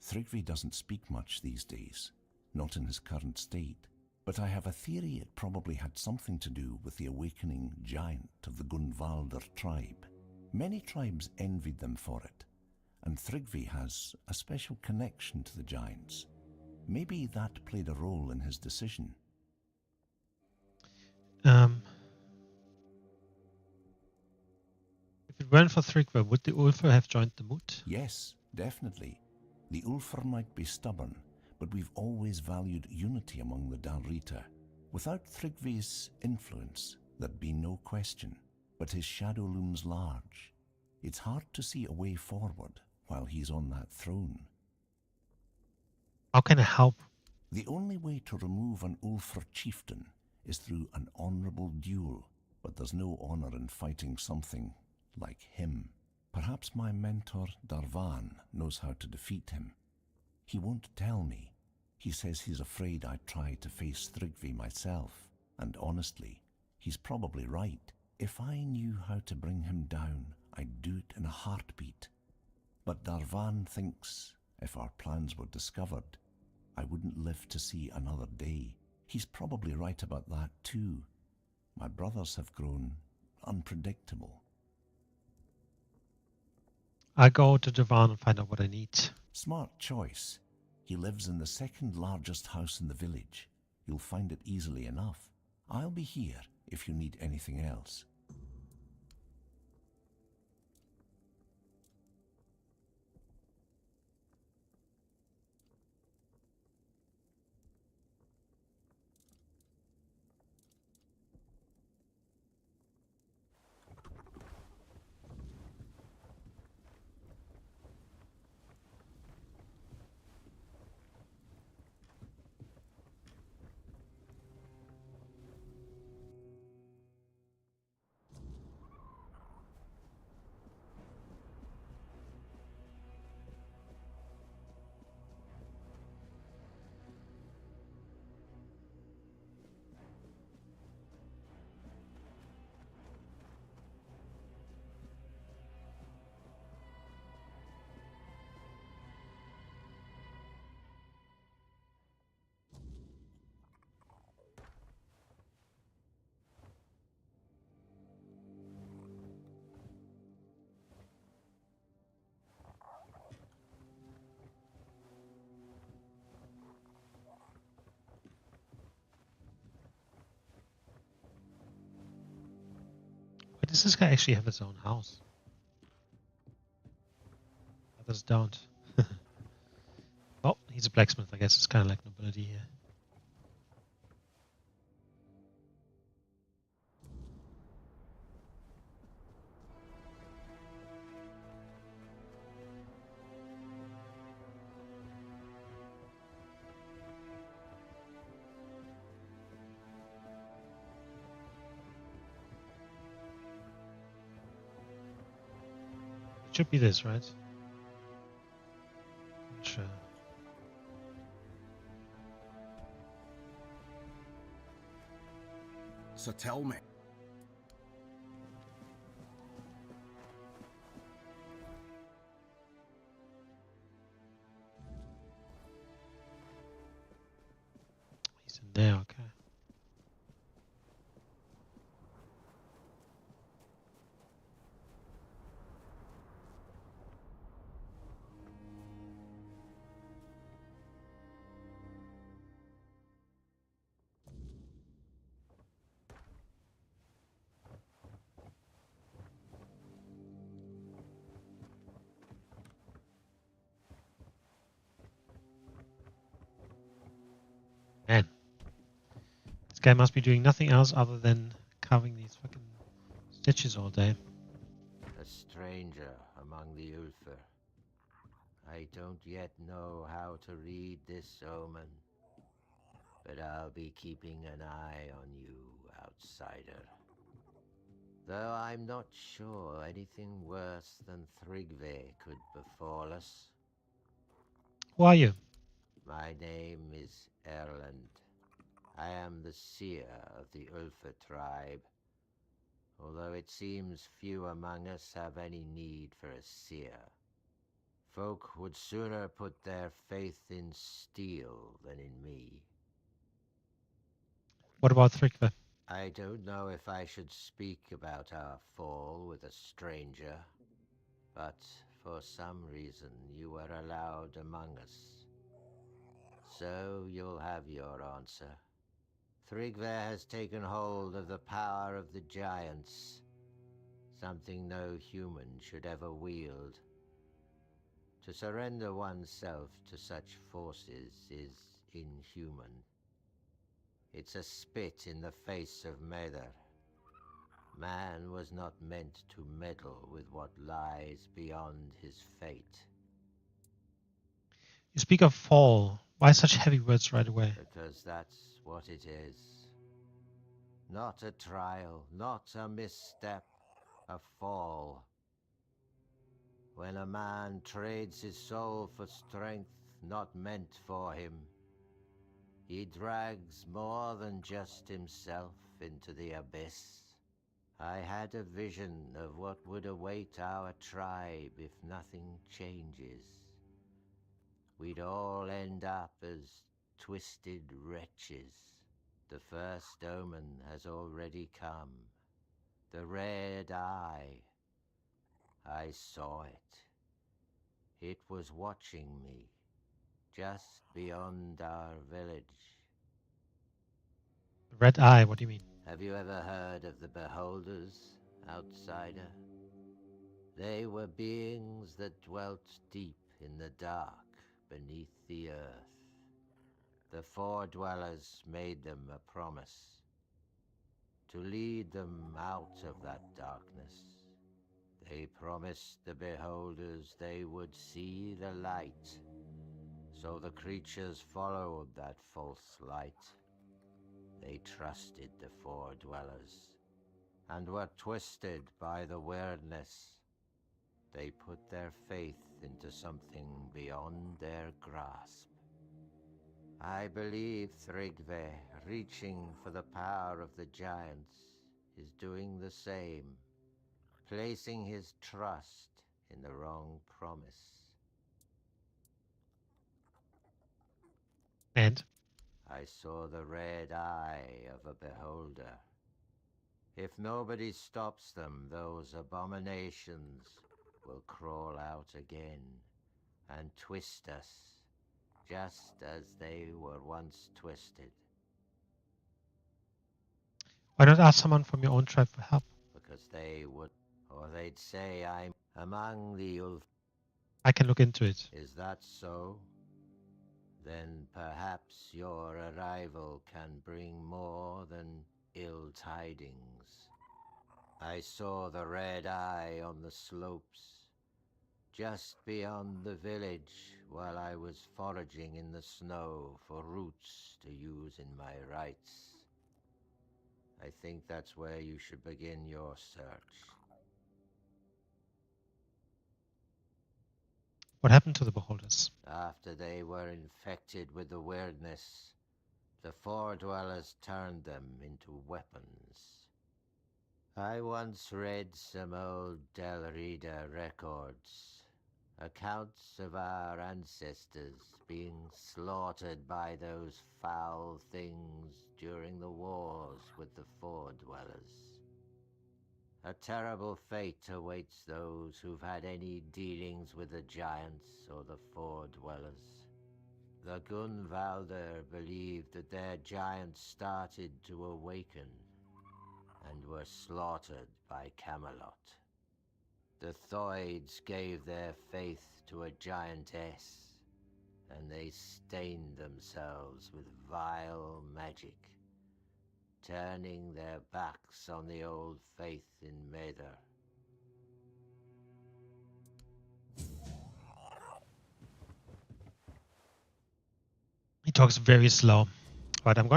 Thrigvi doesn't speak much these days, not in his current state. But I have a theory it probably had something to do with the awakening giant of the Gunvaldr tribe. Many tribes envied them for it, and Thrigvi has a special connection to the giants. Maybe that played a role in his decision. If it weren't for Thrigvi, would the Ulfr have joined the Moot? Yes, definitely. The Ulfr might be stubborn, but we've always valued unity among the Dalrita. Without Thrigvi's influence, there'd be no question, but his shadow looms large. It's hard to see a way forward while he's on that throne. How can I help? The only way to remove an Ulfr chieftain is through an honourable duel, but there's no honour in fighting something like him. Perhaps my mentor Darvan knows how to defeat him. He won't tell me. He says he's afraid I'd try to face Thrigvi myself, and honestly, he's probably right. If I knew how to bring him down, I'd do it in a heartbeat. But Darvan thinks if our plans were discovered, I wouldn't live to see another day. He's probably right about that too. My brothers have grown unpredictable. I go to Javan and find out what I need. Smart choice. He lives in the second largest house in the village. You'll find it easily enough. I'll be here if you need anything else. Why does this guy actually have his own house? Others don't. Oh, he's a blacksmith. I guess it's kind of like nobility here. Should be this, right? Sure. So tell me. He's in there, okay. Man. This guy must be doing nothing else other than carving these fucking stitches all day. A stranger among the Ulfr. I don't yet know how to read this omen, but I'll be keeping an eye on you, outsider. Though I'm not sure anything worse than Thrigve could befall us. Who are you? My name is Erland. I am the seer of the Ulfr tribe, although it seems few among us have any need for a seer. Folk would sooner put their faith in steel than in me. What about Thrigve? I don't know if I should speak about our fall with a stranger, but for some reason you were allowed among us. So you'll have your answer. Thrigve has taken hold of the power of the giants, something no human should ever wield. To surrender oneself to such forces is inhuman. It's a spit in the face of Mather. Man was not meant to meddle with what lies beyond his fate. You speak of fall. Why such heavy words right away? Because that's what it is. Not a trial, not a misstep, a fall. When a man trades his soul for strength not meant for him, he drags more than just himself into the abyss. I had a vision of what would await our tribe if nothing changes. We'd all end up as twisted wretches. The first omen has already come. The red eye. I saw it. It was watching me, just beyond our village. The red eye, what do you mean? Have you ever heard of the Beholders, outsider? They were beings that dwelt deep in the dark beneath the earth. The Four Dwellers made them a promise to lead them out of that darkness. They promised the Beholders they would see the light, so the creatures followed that false light. They trusted the Four Dwellers, and were twisted by the weirdness. They put their faith into something beyond their grasp. I believe Thrigve, reaching for the power of the giants, is doing the same, placing his trust in the wrong promise. And? I saw the red eye of a beholder. If nobody stops them, those abominations will crawl out again and twist us, just as they were once twisted. Why not ask someone from your own tribe for help? Because they would, or they'd say I'm among the Ulf. I can look into it. Is that so? Then perhaps your arrival can bring more than ill tidings. I saw the red eye on the slopes, just beyond the village, while I was foraging in the snow for roots to use in my rites. I think that's where you should begin your search. What happened to the beholders? After they were infected with the weirdness, the Four Dwellers turned them into weapons. I once read some old Del Rida records, accounts of our ancestors being slaughtered by those foul things during the wars with the Four Dwellers. A terrible fate awaits those who've had any dealings with the Giants or the Four Dwellers. The Gunvalder believed that their giants started to awaken and were slaughtered by Camelot. The Thoids gave their faith to a giantess, and they stained themselves with vile magic, turning their backs on the old faith in Maether. He talks very slow. Right, I'm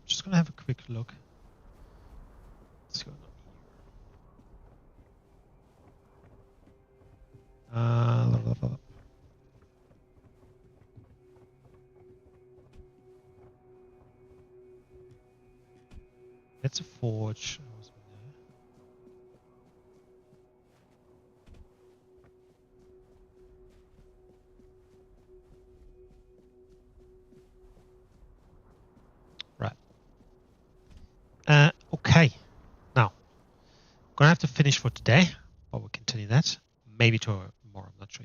just gonna have a quick look. What's going on? It's a forge. Right. Okay. Now, I'm gonna have to finish for today, but we'll continue that maybe tomorrow.